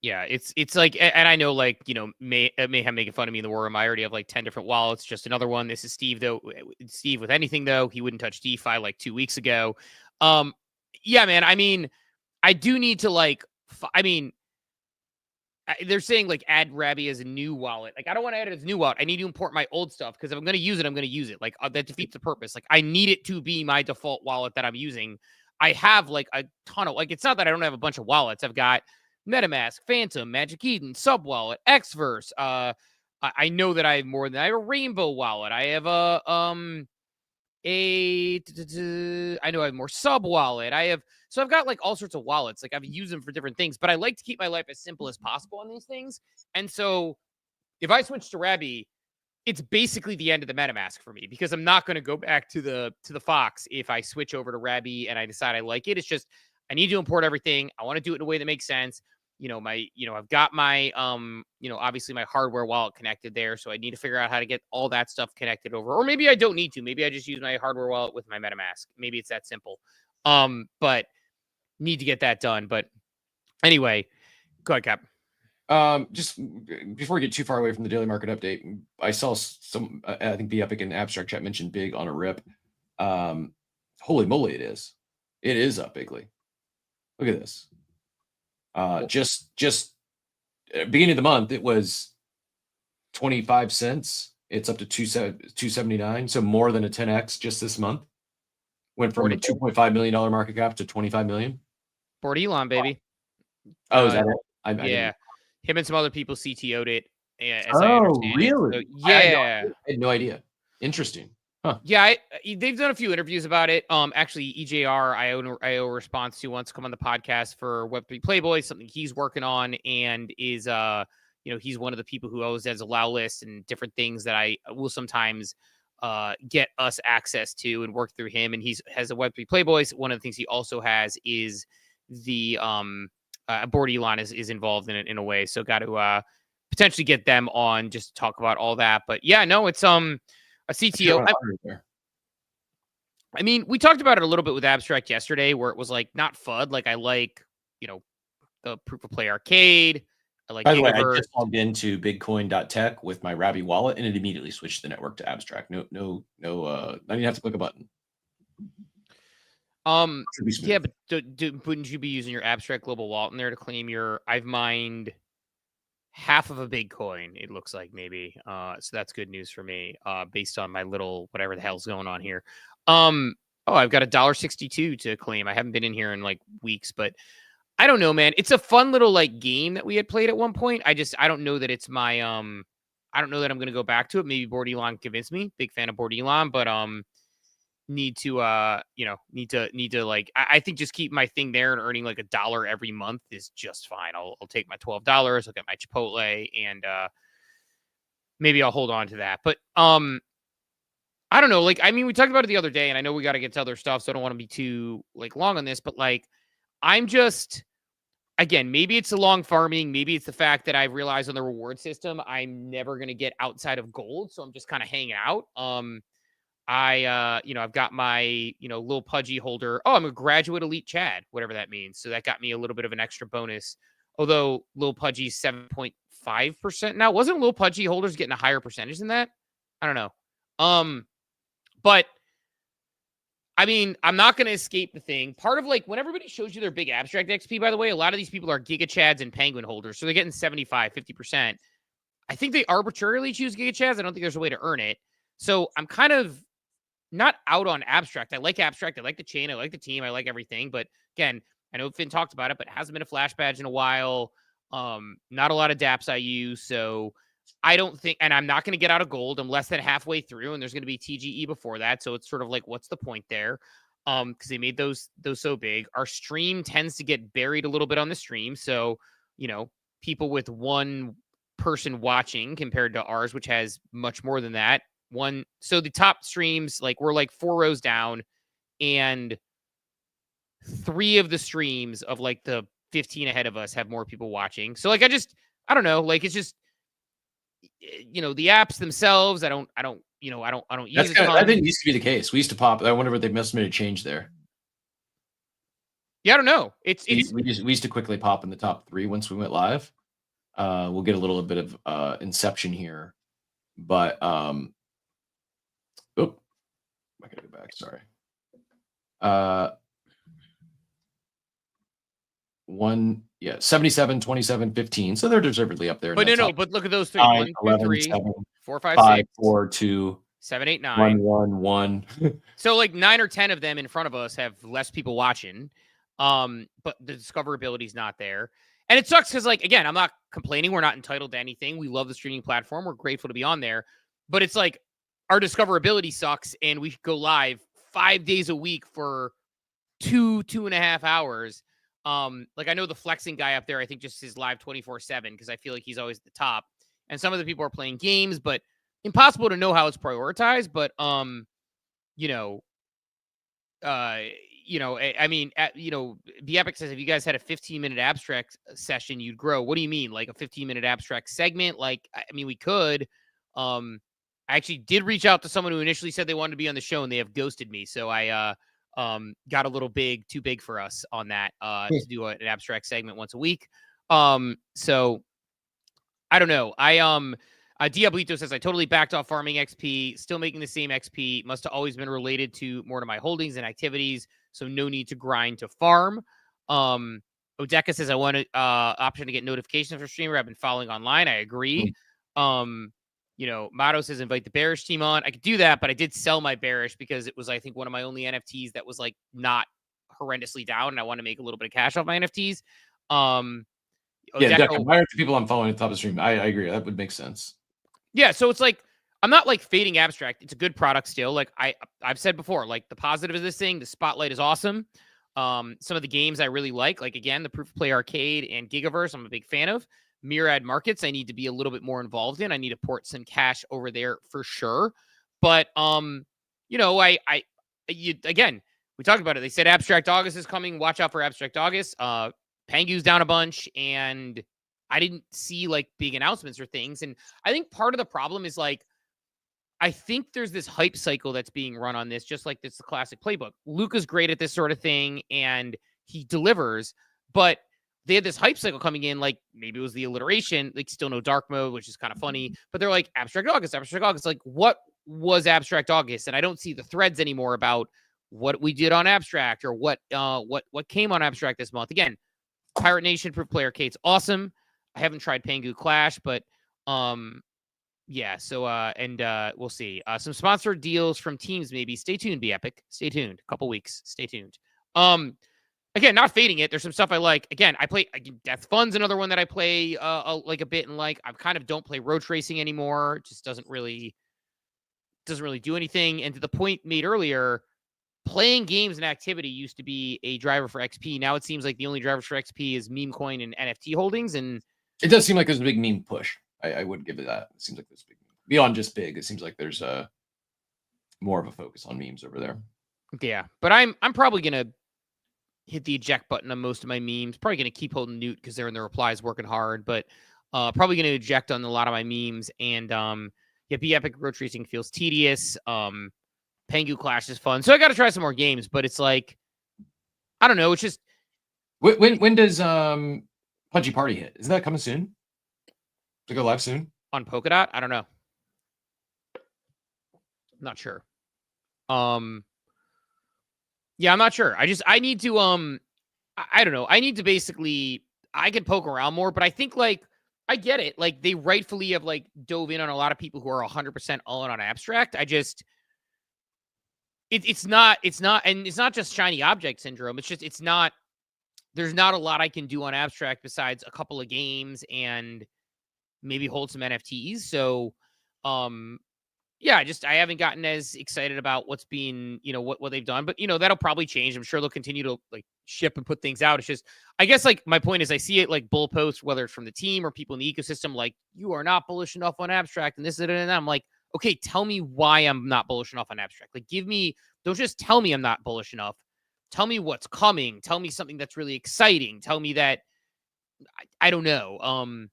yeah, it's like, and I know, like, you know, Mayhem making fun of me in the war room. I already have like 10 different wallets. Just another one. This is Steve, though. Steve with anything, though. He wouldn't touch DeFi like 2 weeks ago. Yeah, man. I mean, I do need to like, they're saying like add Rabby as a new wallet. Like, I don't want to add it as a new wallet. I need to import my old stuff because if I'm going to use it, I'm going to use it. Like, that defeats the purpose. Like, I need it to be my default wallet that I'm using. I have like a ton of, like, it's not that I don't have a bunch of wallets. I've got MetaMask, Phantom, Magic Eden, Subwallet, Xverse. I know that I have more than I have a Rainbow wallet. I have I know I have more Subwallet. So I've got like all sorts of wallets. Like, I've used them for different things, but I like to keep my life as simple as possible on these things. And so if I switch to Rabby, it's basically the end of the MetaMask for me because I'm not going to go back to the Fox if I switch over to Rabby and I decide I like it. It's just, I need to import everything. I want to do it in a way that makes sense. I've got my, obviously my hardware wallet connected there. So I need to figure out how to get all that stuff connected over. Or maybe I don't need to. Maybe I just use my hardware wallet with my MetaMask. Maybe it's that simple. But need to get that done. But anyway, go ahead, Cap. Just before we get too far away from the daily market update, I saw some, I think the Epic and Abstract chat mentioned big on a rip. Holy moly, it is. It is up bigly. Look at this. Just beginning of the month, it was 25 cents. It's up to 279. So more than a 10x just this month. Went from a $2.5 million market cap to 25 million. Board Elon, baby. Oh, is that it? Yeah. Him and some other people CTO'd it. As I understand really? So, yeah. I had no idea. Interesting. Huh. Yeah, they've done a few interviews about it. Actually, EJR, IO response to wants to come on the podcast for Web3 Playboy, something he's working on, and is he's one of the people who always has a allow list and different things that I will sometimes get us access to and work through him. And he has a Web3 Playboy. So one of the things he also has is the Board Elon is involved in it in a way. So got to potentially get them on just to talk about all that. But yeah, no, it's a CTO. I mean, we talked about it a little bit with Abstract yesterday, where it was like not FUD. Like, I like, the proof of play arcade. I like. By the way, I just logged into Bitcoin.tech with my Rabby wallet, and it immediately switched the network to Abstract. No. I didn't have to click a button. Yeah, but wouldn't you be using your Abstract global wallet in there to claim your? I've mined half of a Bitcoin, it looks like, maybe. So that's good news for me, based on my little whatever the hell's going on here. I've got $1.62 to claim. I haven't been in here in like weeks, but I don't know, man. It's a fun little like game that we had played at one point. I don't know that it's my I don't know that I'm gonna go back to it. Maybe Board Elon convinced me. Big fan of Board Elon, but need to like, I think just keep my thing there and earning like $1 every month is just fine. I'll take my $12. I'll get my Chipotle, and maybe I'll hold on to that. But I don't know. Like, I mean, we talked about it the other day, and I know we got to get to other stuff, so I don't want to be too like long on this. But like, I'm just, again, maybe it's the long farming, maybe it's the fact that I've realized on the reward system I'm never gonna get outside of gold, so I'm just kind of hanging out. I've got my, Lil Pudgy holder. Oh, I'm a graduate elite Chad, whatever that means. So that got me a little bit of an extra bonus. Although Lil Pudgy's 7.5% now. Wasn't Lil Pudgy holders getting a higher percentage than that? I don't know. But I mean, I'm not going to escape the thing. Part of like when everybody shows you their big Abstract XP, by the way, a lot of these people are Giga Chads and Penguin holders. So they're getting 75, 50%. I think they arbitrarily choose Giga Chads. I don't think there's a way to earn it. So I'm kind of not out on Abstract. I like Abstract. I like the chain. I like the team. I like everything. But again, I know Finn talked about it, but it hasn't been a flash badge in a while. Not a lot of DApps I use, so I don't think, and I'm not going to get out of gold. I'm less than halfway through, and there's going to be TGE before that, so it's sort of like, what's the point there? Because they made those so big. Our stream tends to get buried a little bit on the stream, so people with one person watching compared to ours, which has much more than that. So the top streams, like, we're like 4 rows down, and 3 of the streams of like the 15 ahead of us have more people watching. So like, I don't know, like, it's just, the apps themselves, I don't use it. I think it used to be the case. We used to pop. I wonder what they must have made a change there. Yeah, I don't know. We used to quickly pop in the top 3 once we went live. We'll get a little bit of inception here, but I gotta go back. Sorry. 77, 27, 15. So they're deservedly up there. But but look at those 3. 9, 1, 2, 11, 3, 7, 4, 5, 5, 6, 4, 2, 7, 8, 9. 1, 1. So like 9 or 10 of them in front of us have less people watching. But the discoverability is not there. And it sucks because, like, again, I'm not complaining. We're not entitled to anything. We love the streaming platform. We're grateful to be on there. But it's like our discoverability sucks, and we go live 5 days a week for 2.5 hours. Like, I know the flexing guy up there, I think, just is live 24/7 because I feel like he's always at the top. And some of the people are playing games, but impossible to know how it's prioritized. But the Epic says, if you guys had a 15-minute abstract session, you'd grow. What do you mean? Like a 15-minute abstract segment? Like, I mean, we could. I actually did reach out to someone who initially said they wanted to be on the show, and they have ghosted me. So I got a little too big for us on that to do an abstract segment once a week. So I don't know. Diablito says, I totally backed off farming XP, still making the same XP. Must have always been related more to my holdings and activities, so no need to grind to farm. Odeka says, I want an option to get notifications for streamer. I've been following online. I agree. Mato says, invite the bearish team on. I could do that, but I did sell my bearish because it was, I think, one of my only NFTs that was like not horrendously down, and I want to make a little bit of cash off my NFTs. Definitely. Why aren't the people I'm following at the top of the stream? I agree. That would make sense. Yeah, so it's like, I'm not like fading abstract. It's a good product still. Like I've said before, like the positive of this thing, the Spotlight is awesome. Some of the games I really like again, the Proof of Play Arcade and Gigaverse, I'm a big fan of. Myriad Markets, I need to be a little bit more involved in. I need to port some cash over there for sure. But again, we talked about it. They said Abstract August is coming. Watch out for Abstract August. Pangu's down a bunch, and I didn't see like big announcements or things. And I think part of the problem is like, I think there's this hype cycle that's being run on this, just like it's the classic playbook. Luca's great at this sort of thing, and he delivers, but they had this hype cycle coming in, like maybe it was the alliteration, like still no dark mode, which is kind of funny, but they're like Abstract August. Like, what was Abstract August? And I don't see the threads anymore about what we did on Abstract or what came on Abstract this month. Again, Pirate Nation Proof Player Kate's awesome. I haven't tried Pangu Clash, but yeah. So we'll see. Some sponsored deals from teams maybe. Stay tuned, Be Epic. Stay tuned. A couple weeks. Stay tuned. Again, not fading it. There's some stuff I like. Again, I play Death Fun's another one that I play like a bit, and like I kind of don't play road tracing anymore. It just doesn't really do anything. And to the point made earlier, playing games and activity used to be a driver for XP. Now it seems like the only drivers for XP is meme coin and NFT holdings. And it does seem like there's a big meme push. I would give it that. It seems like there's big beyond just big. It seems like there's more of a focus on memes over there. Yeah, but I'm probably gonna hit the eject button on most of my memes. Probably gonna keep holding Newt because they're in the replies working hard. But probably gonna eject on a lot of my memes. And yeah, Be Epic road tracing feels tedious. Pangu Clash is fun, so I got to try some more games. But it's like, I don't know. It's just when does Pudgy Party hit? Isn't that coming soon? To go live soon on Polkadot? I don't know. Not sure. Yeah, I'm not sure. I need to I don't know. I need to basically, I could poke around more, but I think like I get it. Like they rightfully have like dove in on a lot of people who are 100% all in on abstract. I just it's not, and it's not just shiny object syndrome. It's just, it's not there's not a lot I can do on abstract besides a couple of games and maybe hold some NFTs. So, yeah, I haven't gotten as excited about what's being, what they've done, but that'll probably change. I'm sure they'll continue to like ship and put things out. It's just, I guess like my point is I see it like bull posts, whether it's from the team or people in the ecosystem, like you are not bullish enough on abstract and this and that. I'm like, okay, tell me why I'm not bullish enough on abstract. Like don't just tell me I'm not bullish enough. Tell me what's coming. Tell me something that's really exciting. Tell me that I don't know.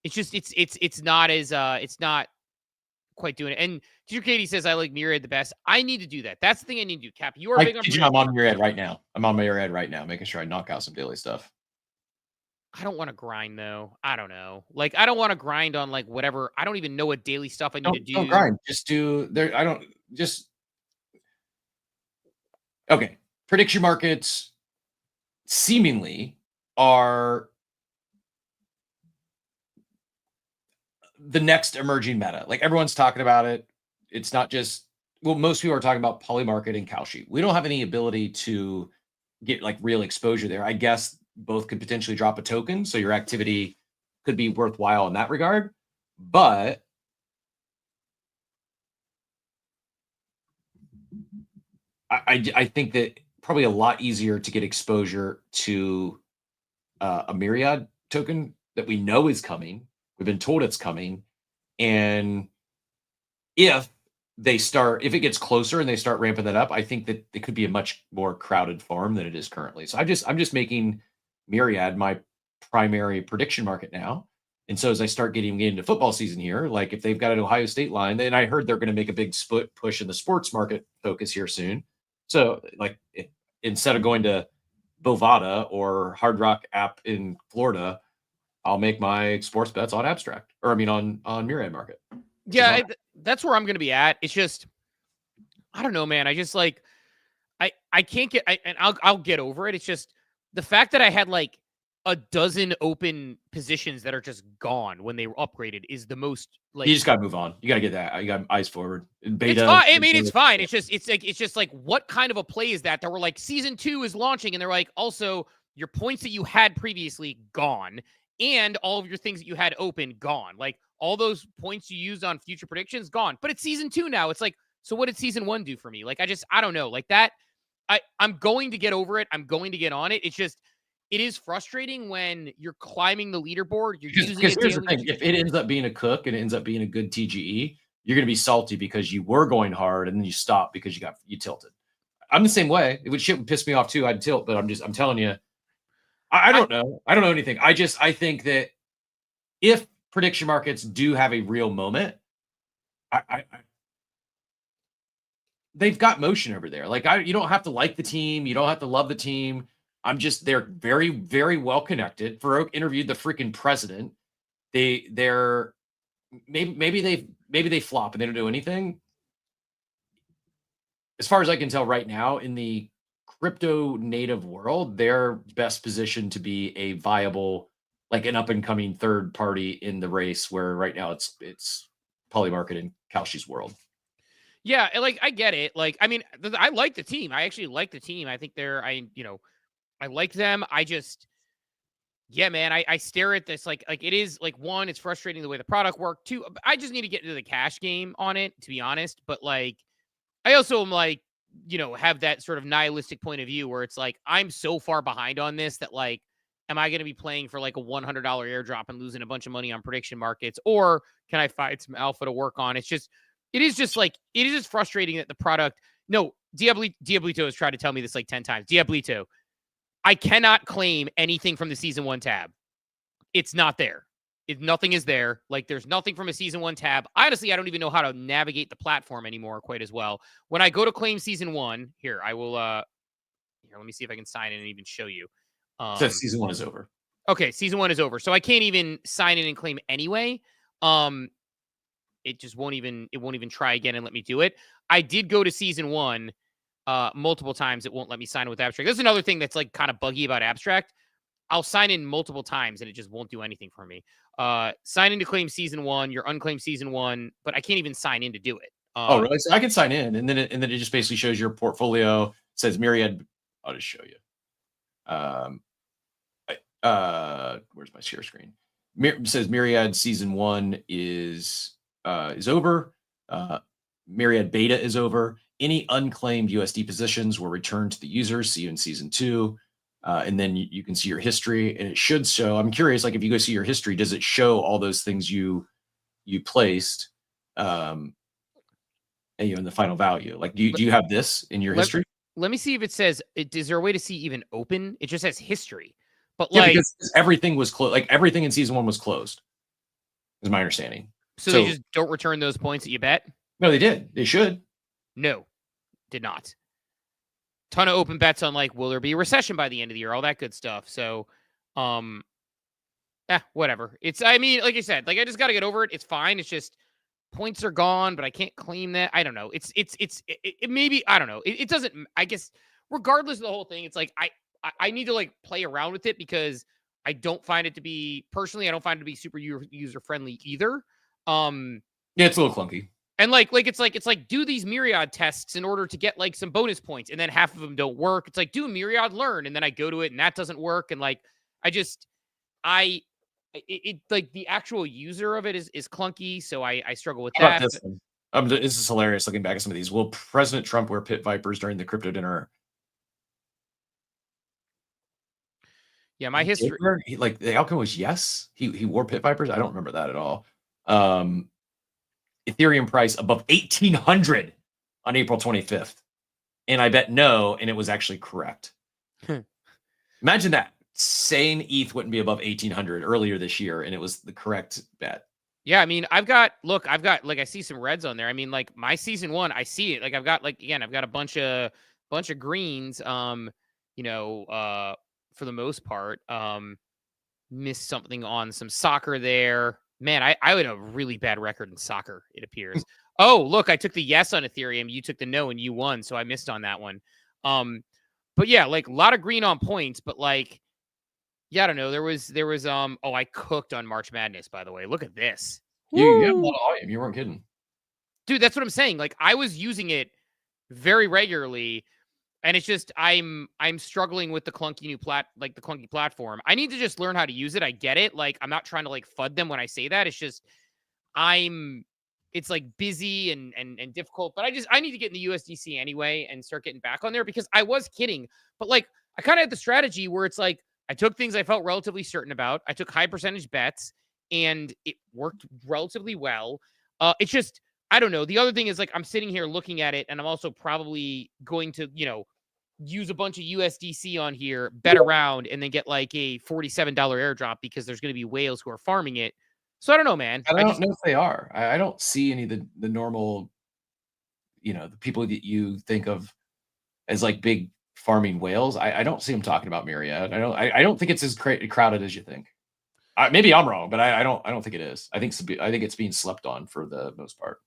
It's just, it's not as, it's not quite doing it. And Teacher Katie says, I like Myriad the best. I need to do that. That's the thing I need to do, Cap. You are big on I'm on Myriad right now. I'm on Myriad right now, making sure I knock out some daily stuff. I don't want to grind though. I don't know. Like, I don't want to grind on like whatever. I don't even know what daily stuff I need to do. Don't grind. Just do there. Okay. Prediction markets seemingly are the next emerging meta. Like everyone's talking about it. It's not just, most people are talking about Polymarket and Kalshi. We don't have any ability to get like real exposure there. I guess both could potentially drop a token, so your activity could be worthwhile in that regard. But I think that probably a lot easier to get exposure to a Myriad token that we know is coming. We've been told it's coming. And if it gets closer and they start ramping that up, I think that it could be a much more crowded farm than it is currently. So I'm just making Myriad my primary prediction market now. And so as I start getting into football season here, like if they've got an Ohio State line, then I heard they're going to make a big split push in the sports market focus here soon. So like instead of going to Bovada or Hard Rock app in Florida, I'll make my sports bets on abstract, or I mean on Myriad market. Yeah, that's where I'm going to be at. It's just, I don't know, man. I just like, I can't get, and I'll get over it. It's just the fact that I had like a dozen open positions that are just gone when they were upgraded is the most like. You just got to move on. You got to get that. You got eyes forward. Beta, it's fine. I mean, it's fine. It's just like, what kind of a play is that? That were like season 2 is launching, and they're like, also your points that you had previously gone, and all of your things that you had open gone. Like all those points you used on future predictions gone. But it's season 2 now. It's like, so what did season 1 do for me? Like I don't know. Like that. I'm going to get over it. I'm going to get on it. It's just. It is frustrating when you're climbing the leaderboard. You're using it. Here's the thing: if it ends up being a cook and it ends up being a good TGE, you're going to be salty because you were going hard and then you stopped because you tilted. I'm the same way. Shit would piss me off too. I'd tilt, but I'm telling you, I don't know. I don't know anything. I think that if prediction markets do have a real moment, they've got motion over there. Like you don't have to like the team. You don't have to love the team. They're very, very well connected. Farouk interviewed the freaking president. They're maybe they flop and they don't do anything. As far as I can tell right now, in the crypto native world, they're best positioned to be a viable, like an up and coming third party in the race, where right now it's Polymarket and Kalshi's world. Yeah, like I get it. Like, I mean, I like the team. I actually like the team. I think I like them. Yeah, man, I stare at this like it is like, one, it's frustrating the way the product worked. 2, I just need to get into the cash game on it, to be honest. But like, I also am like, have that sort of nihilistic point of view where it's like, I'm so far behind on this that like, am I going to be playing for like a $100 airdrop and losing a bunch of money on prediction markets? Or can I find some alpha to work on? It is just frustrating that the product, no, Diablito has tried to tell me this like 10 times. Diablito, I cannot claim anything from the season 1 tab. It's not there. Nothing is there. Like there's nothing from a season 1 tab. Honestly, I don't even know how to navigate the platform anymore quite as well. When I go to claim season 1, here, I will, here, let me see if I can sign in and even show you. So season 1 is over. Okay. Season 1 is over. So I can't even sign in and claim anyway. It just won't even try again and let me do it. I did go to season 1 multiple times. It won't let me sign in with abstract. That's another thing that's like kind of buggy about abstract. I'll sign in multiple times and it just won't do anything for me. Sign in to claim season 1, your unclaimed season 1, but I can't even sign in to do it. Oh, really? So I can sign in and then it just basically shows your portfolio. It says Myriad. I'll just show you. Um, where's my share screen? Says Myriad season 1 is over. Myriad beta is over. Any unclaimed USD positions were returned to the users. See you in season 2. And then you can see your history, and it should show. I'm curious, like if you go see your history, does it show all those things you placed, and, in the final value? Like, do you have this in your history? Let me see if it says. Is there a way to see even open? It just says history, but Yeah, like because everything was closed. Like everything in season 1 was closed, is my understanding. So they just don't return those points that you bet. No, they did. They should. No, did not. Ton of open bets on like, will there be a recession by the end of the year? All that good stuff. So, whatever. I mean, like I said, like I just got to get over it. It's fine. It's just points are gone, but I can't claim that. I don't know. It maybe, I don't know. It doesn't, I guess, regardless of the whole thing, it's like, I need to like play around with it because I don't find it to be, personally, I don't find it to be super user friendly either. Yeah, it's a little clunky. And it's like do these Myriad tests in order to get like some bonus points, and then half of them don't work. It's like do Myriad learn, and then I go to it and that doesn't work. And like like the actual user of it is clunky, so I struggle with that. This this is hilarious looking back at some of these. Will President Trump wear pit vipers during the crypto dinner? Yeah, my history. Like the outcome was yes. He wore pit vipers. I don't remember that at all. Ethereum price above 1,800 on April 25th, and I bet no, and it was actually correct. Imagine that. Saying ETH wouldn't be above 1,800 earlier this year, and it was the correct bet. Yeah, I mean, I've got like I see some reds on there. I mean, like my season 1, I see it. Like I've got a bunch of greens. For the most part, missed something on some soccer there. Man, I had a really bad record in soccer, it appears. Oh, look, I took the yes on Ethereum. You took the no, and you won, so I missed on that one. But yeah, like a lot of green on points, but like, yeah, I don't know. There was I cooked on March Madness, by the way. Look at this. You had a lot of volume. You weren't kidding. Dude, that's what I'm saying. Like I was using it very regularly, and it's just I'm struggling with the clunky the clunky platform. I need to just learn how to use it. I get it. Like I'm not trying to like FUD them when I say that. It's just it's like busy and difficult. But I need to get in the USDC anyway and start getting back on there, because I was kidding. But like I kind of had the strategy where it's like I took things I felt relatively certain about. I took high percentage bets, and it worked relatively well. It's just I don't know. The other thing is like I'm sitting here looking at it, and I'm also probably going to use a bunch of USDC on here, bet around, and then get like a $47 airdrop because there's going to be whales who are farming it. So I don't know, man. I don't know if they are. I don't see any of the normal, the people that you think of as like big farming whales. I don't see them talking about Myriad. I don't think it's as crowded as you think. Maybe I'm wrong, but I don't think it is. I think it's being slept on for the most part.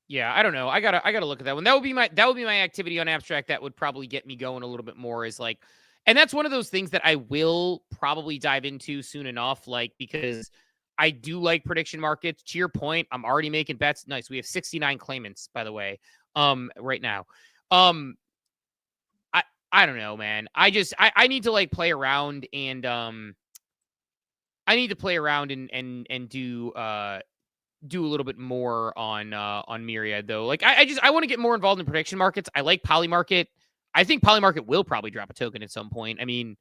Yeah, I don't know. I gotta look at that one. That would be my activity on Abstract. That would probably get me going a little bit more. Is like, and that's one of those things that I will probably dive into soon enough. Like because I do like prediction markets. To your point, I'm already making bets. Nice. We have 69 claimants, by the way. Right now. I don't know, man. I need to like play around and I need to play around and do a little bit more on Myriad though. Like I want to get more involved in prediction markets. I like Polymarket. I think Polymarket will probably drop a token at some point. I mean,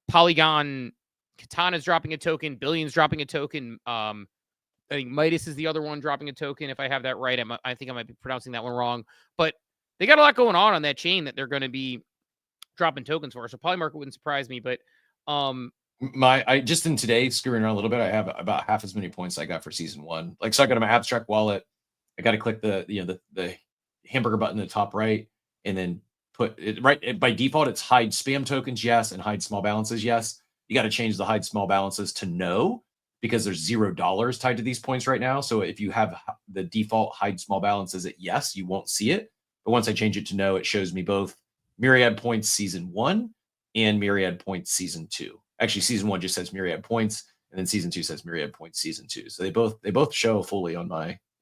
Polygon Katana's dropping a token, Billion's dropping a token. I think Midas is the other one dropping a token. If I have that right, I think I might be pronouncing that one wrong. But they got a lot going on that chain that they're going to be dropping tokens for. So Polymarket wouldn't surprise me. But I just in today screwing around a little bit, I have about half as many points I got for season 1. Like so, I got my Abstract wallet. I got to click the hamburger button in the top right, and then put it right by default. It's hide spam tokens, yes, and hide small balances, yes. You got to change the hide small balances to no, because there's $0 tied to these points right now. So if you have the default hide small balances at yes, you won't see it. But once I change it to no, it shows me both Myriad points season 1 and Myriad points season 2. Actually, season 1 just says Myriad points, and then season 2 says Myriad points season 2. So they both show fully on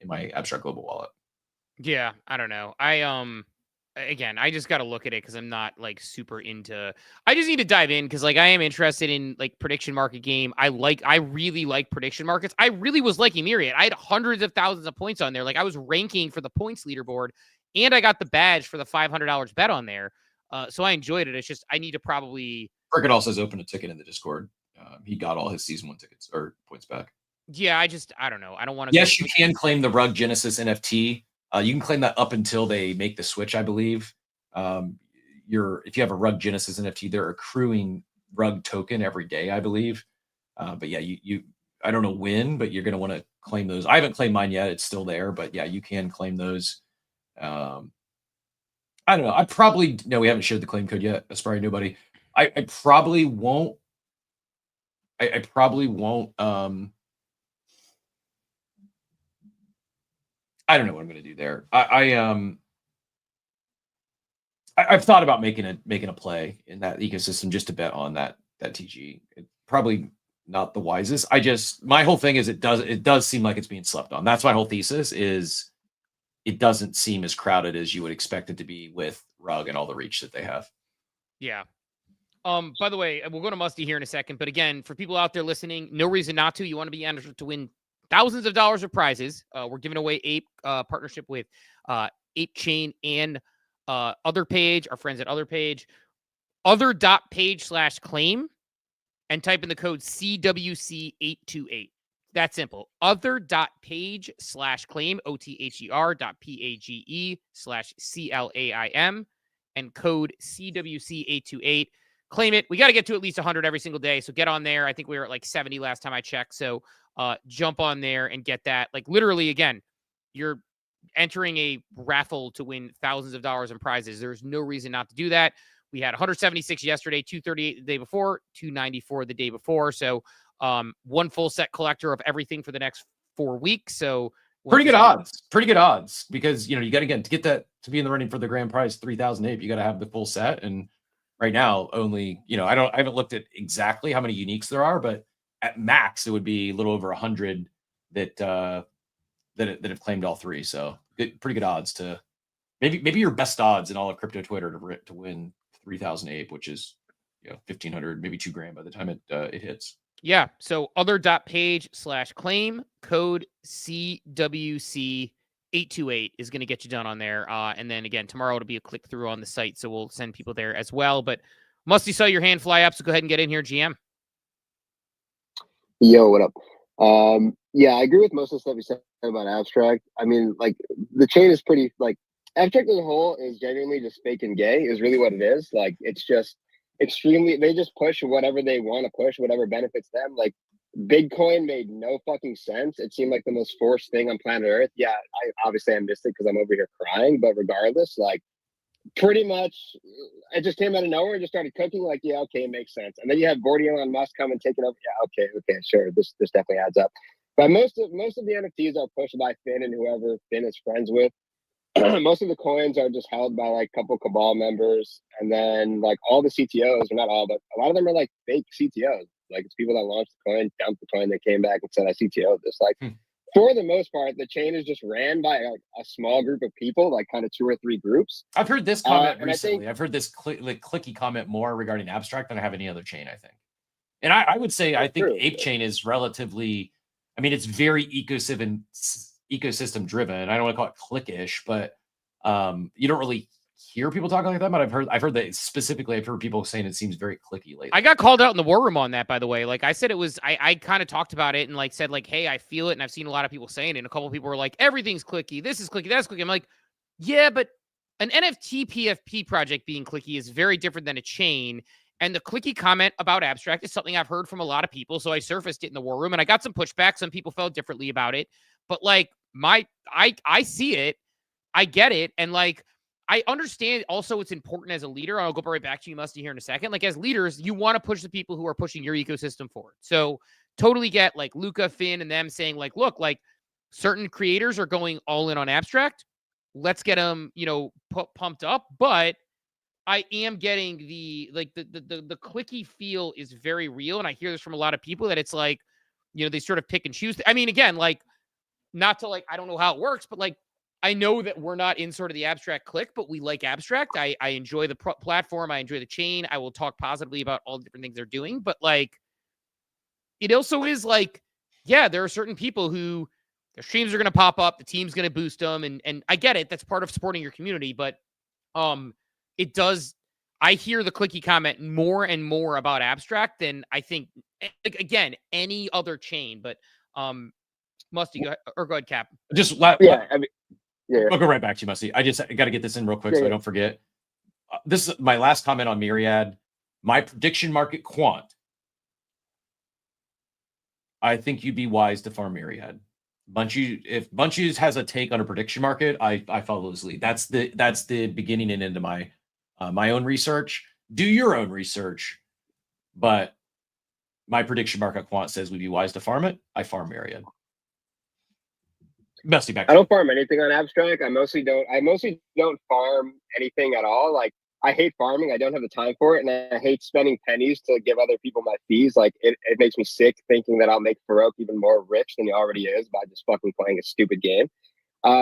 in my Abstract Global wallet. Yeah, I don't know. again, I just got to look at it because I'm not like super into. I just need to dive in because like I am interested in like prediction market game. I really like prediction markets. I really was liking Myriad. I had hundreds of thousands of points on there. Like I was ranking for the points leaderboard, and I got the badge for the $500 bet on there. So I enjoyed it. It's just I need to probably. Cricket also has opened a ticket in the Discord. He got all his season 1 tickets or points back. Yeah, I don't know. I don't want to. Yes, you can claim the Rug Genesis NFT. You can claim that up until they make the switch, I believe. If you have a Rug Genesis NFT, they're accruing Rug token every day, I believe. But yeah, I don't know when, but you're going to want to claim those. I haven't claimed mine yet; it's still there. But yeah, you can claim those. I don't know. We haven't shared the claim code yet. That's probably nobody. I probably won't. I probably won't. I don't know what I'm going to do there. I've thought about making a play in that ecosystem just to bet on that TG. It's probably not the wisest. My whole thing is it does seem like it's being slept on. That's my whole thesis is it doesn't seem as crowded as you would expect it to be with Rug and all the reach that they have. Yeah. By the way, we'll go to Musty here in a second, but again, for people out there listening, no reason not to. You want to be entered to win thousands of dollars of prizes. We're giving away Ape partnership with Ape Chain and Other Page, our friends at Other Page. Other.page/claim and type in the code CWC828. That's simple. Other.page/claim, OTHER.PAGE/CLAIM and code CWC828. Claim it. We got to get to at least 100 every single day. So get on there. I think we were at like 70 last time I checked. So jump on there and get that. Like literally, again, you're entering a raffle to win thousands of dollars in prizes. There's no reason not to do that. We had 176 yesterday, 238 the day before, 294 the day before. So one full set collector of everything for the next 4 weeks. So pretty good odds because you got to get that to be in the running for the grand prize 3,000 Ape. You got to have the full set. And right now only, I haven't looked at exactly how many uniques there are, but at max, it would be a little over 100 that have claimed all three. So pretty good odds to maybe your best odds in all of crypto Twitter to win 3,000 Ape, which is 1,500, maybe $2,000 by the time it hits. Yeah. So other.page/claim code CWC828 is going to get you done on there. And then again, tomorrow it'll be a click through on the site. So we'll send people there as well. But Musty saw your hand fly up. So go ahead and get in here, GM. Yo, what up? Yeah, I agree with most of the stuff you said about Abstract. I mean, like the chain is pretty Abstract as a whole is genuinely just fake and gay is really what it is. Like it's just extremely, they just push whatever they want to push, whatever benefits them. Like Bitcoin made no fucking sense. It seemed like the most forced thing on planet Earth. Yeah, I missed it because I'm over here crying, but regardless, like pretty much it just came out of nowhere and just started cooking. Like, yeah, okay, it makes sense. And then you have Elon Musk come and take it over. Yeah, okay, sure. This definitely adds up. But most of the NFTs are pushed by Finn and whoever Finn is friends with. Most of the coins are just held by like a couple Cabal members, and then like all the CTOs, or not all, but a lot of them are like fake CTOs. Like it's people that launched the coin, dumped the coin, they came back and said I CTO'd this. Like for the most part, the chain is just ran by a small group of people, like kind of 2 or 3 groups. I've heard this comment recently. I've heard this clicky comment more regarding Abstract than I have any other chain, I think. And I would say I think Ape Chain is relatively, I mean, it's very ecosystem driven. I don't want to call it cliquish, but you don't really hear people talking like that. But I've heard that specifically. I've heard people saying it seems very clicky lately. I got called out in the war room on that, by the way. Like I said, it was I kind of talked about it and like said like, hey, I feel it, and I've seen a lot of people saying it. And a couple of people were like, everything's clicky. This is clicky. That's clicky. I'm like, yeah, but an NFT PFP project being clicky is very different than a chain. And the clicky comment about Abstract is something I've heard from a lot of people. So I surfaced it in the war room and I got some pushback. Some people felt differently about it. But like I see it. I get it. And like, I understand also it's important as a leader. I'll go right back to you, Musty, here in a second. Like as leaders, you want to push the people who are pushing your ecosystem forward. So totally get like Luca, Finn, and them saying like, look, like certain creators are going all in on Abstract. Let's get them, pumped up. But I am getting the clicky feel is very real. And I hear this from a lot of people that it's like, they sort of pick and choose. I mean, again, like not to like, I don't know how it works, but like, I know that we're not in sort of the abstract clique, but we like abstract. I enjoy the platform. I enjoy the chain. I will talk positively about all the different things they're doing. But like, it also is like, yeah, there are certain people who their streams are going to pop up. The team's going to boost them. And I get it. That's part of supporting your community. But it does. I hear the clicky comment more and more about abstract than I think, again, any other chain. But Musty, go ahead, or go ahead, Cap. Just Yeah, I mean, yeah. I'll go right back to you, Musty. I got to get this in real quick so I don't forget. This is my last comment on Myriad. My prediction market quant. I think you'd be wise to farm Myriad. If Bunches has a take on a prediction market, I follow his lead. That's the beginning and end of my my own research. Do your own research, but my prediction market quant says we'd be wise to farm it. I farm Myriad. Musty, back. I don't farm anything on abstract. I mostly don't farm anything at all. Like, I hate farming. I don't have the time for it, and I hate spending pennies to give other people my fees. Like, it makes me sick thinking that I'll make Farouk even more rich than he already is by just fucking playing a stupid game.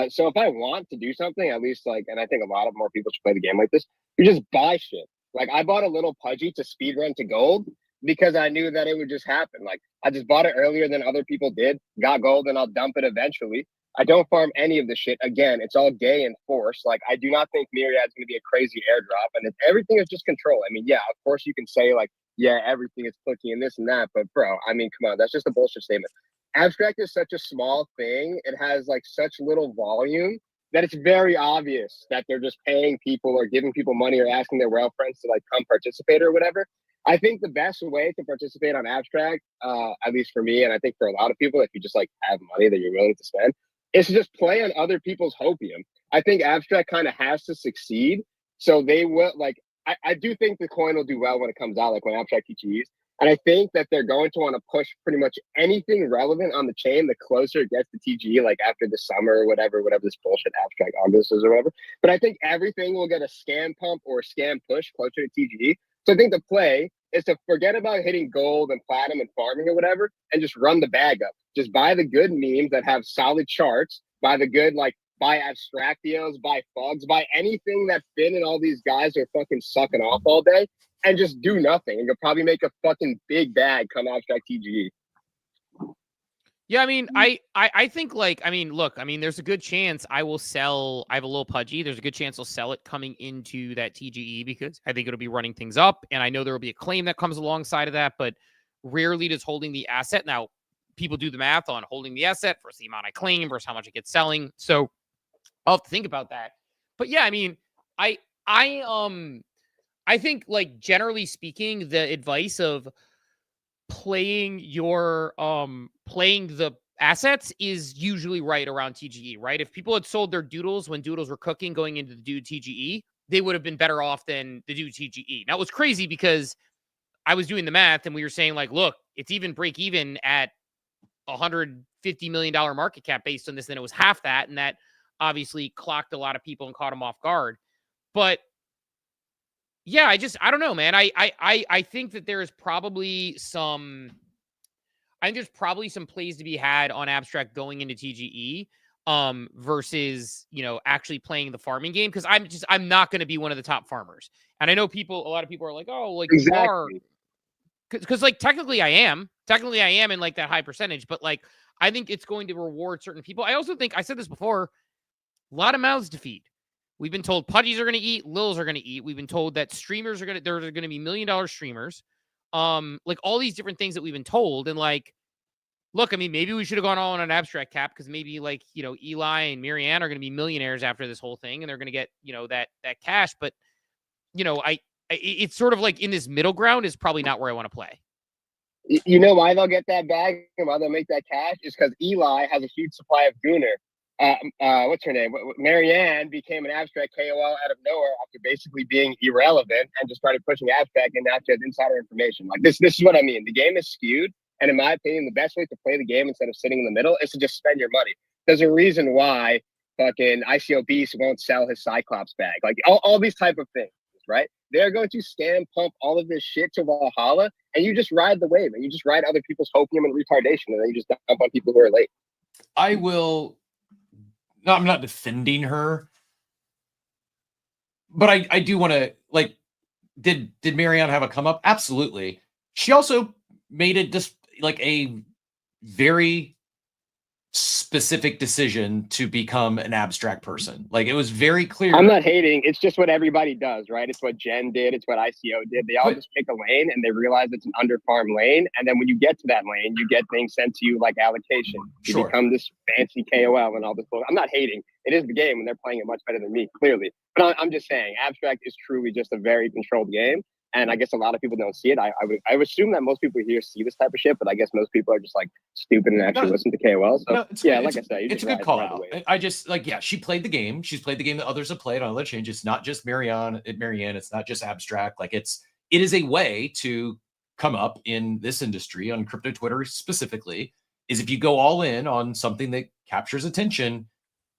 So if I want to do something, at least, like, and I think a lot of more people should play the game like this, you just buy shit. Like, I bought a little pudgy to speed run to gold because I knew that it would just happen. Like, I just bought it earlier than other people did, got gold, and I'll dump it eventually. I don't farm any of the shit. Again, it's all gay and force. Like, I do not think Myriad's going to be a crazy airdrop. And everything is just control. I mean, yeah, of course you can say, like, yeah, everything is clicky and this and that. But, bro, I mean, come on. That's just a bullshit statement. Abstract is such a small thing. It has, like, such little volume that it's very obvious that they're just paying people or giving people money or asking their rail friends to, like, come participate or whatever. I think the best way to participate on abstract, at least for me, and I think for a lot of people, if you just, like, have money that you're willing to spend, is to just play on other people's hopium. I think abstract kind of has to succeed. So they will, like, I do think the coin will do well when it comes out, like when abstract TGEs. And I think that they're going to want to push pretty much anything relevant on the chain the closer it gets to TGE, like after the summer or whatever this bullshit abstract August is or whatever. But I think everything will get a scam pump or a scam push closer to TGE. So I think the play is to forget about hitting gold and platinum and farming or whatever and just run the bag up. Just buy the good memes that have solid charts, buy the good, like, buy abstractios, buy fogs, buy anything that Finn and all these guys are fucking sucking off all day and just do nothing. And you'll probably make a fucking big bag come abstract TGE. Yeah, I mean, I think, like, I mean, look, I mean, there's a good chance I will sell. I have a little pudgy. There's a good chance I'll sell it coming into that TGE because I think it'll be running things up. And I know there will be a claim that comes alongside of that, but rarely does holding the asset. Now, people do the math on holding the asset versus the amount I claim versus how much it gets selling. So I'll have to think about that. But yeah, I mean, I think, like, generally speaking, the advice of playing the assets is usually right around TGE, right? If people had sold their doodles when doodles were cooking going into the dude TGE, they would have been better off than the dude TGE. Now, it was crazy because I was doing the math and we were saying, like, look, it's even break even at $150 million market cap based on this, then it was half that. And that obviously clocked a lot of people and caught them off guard. But yeah, I don't know, man. I think that there's probably some plays to be had on abstract going into TGE versus, you know, actually playing the farming game. Cause I'm not going to be one of the top farmers. And I know a lot of people are like, oh, like, exactly. You are. Cause like, technically I am in, like, that high percentage, but, like, I think it's going to reward certain people. I also think, I said this before, a lot of mouths to feed. We've been told pudgies are going to eat, lils are going to eat. We've been told that streamers are going to, there's going to be $1 million streamers. Like, all these different things that we've been told. And, like, look, I mean, maybe we should have gone all on an abstract cap because maybe, like, you know, Eli and Myriad are going to be millionaires after this whole thing and they're going to get, you know, that cash. But, you know, it's sort of like in this middle ground is probably not where I want to play. You know why they'll get that bag and why they'll make that cash is because Eli has a huge supply of Gooner. What's her name? Marianne became an abstract KOL out of nowhere after basically being irrelevant and just started pushing abstract and now she has insider information. Like, this is what I mean. The game is skewed. And in my opinion, the best way to play the game instead of sitting in the middle is to just spend your money. There's a reason why fucking ICO Beast won't sell his Cyclops bag. Like, all these type of things, right? They're going to scam pump all of this shit to Valhalla and you just ride the wave and you just ride other people's hopium and retardation and then you just dump on people who are late. I will no, I'm not defending her, but I do want to like, did Marianne have a come up? Absolutely. She also made it just like a very specific decision to become an abstract person. Like it was very clear. I'm not hating. It's just what everybody does, right? It's what Jen did. It's what ICO did. They all But- just pick a lane and they realize it's an underfarm lane. And then when you get to that lane, you get things sent to you like allocation. You Sure. become this fancy KOL and all this. I'm not hating. It is the game and they're playing it much better than me, clearly. But I'm just saying, abstract is truly just a very controlled game. And I guess a lot of people don't see it. I would assume that most people here see this type of shit, but I guess most people are just like stupid and actually listen to KOL. So No, yeah, like I said, it's a good call out. I just like, yeah, she played the game. She's played the game that others have played on other changes. It's not just Marianne. It's not just abstract. Like it is a way to come up in this industry on crypto Twitter specifically. Is if you go all in on something that captures attention,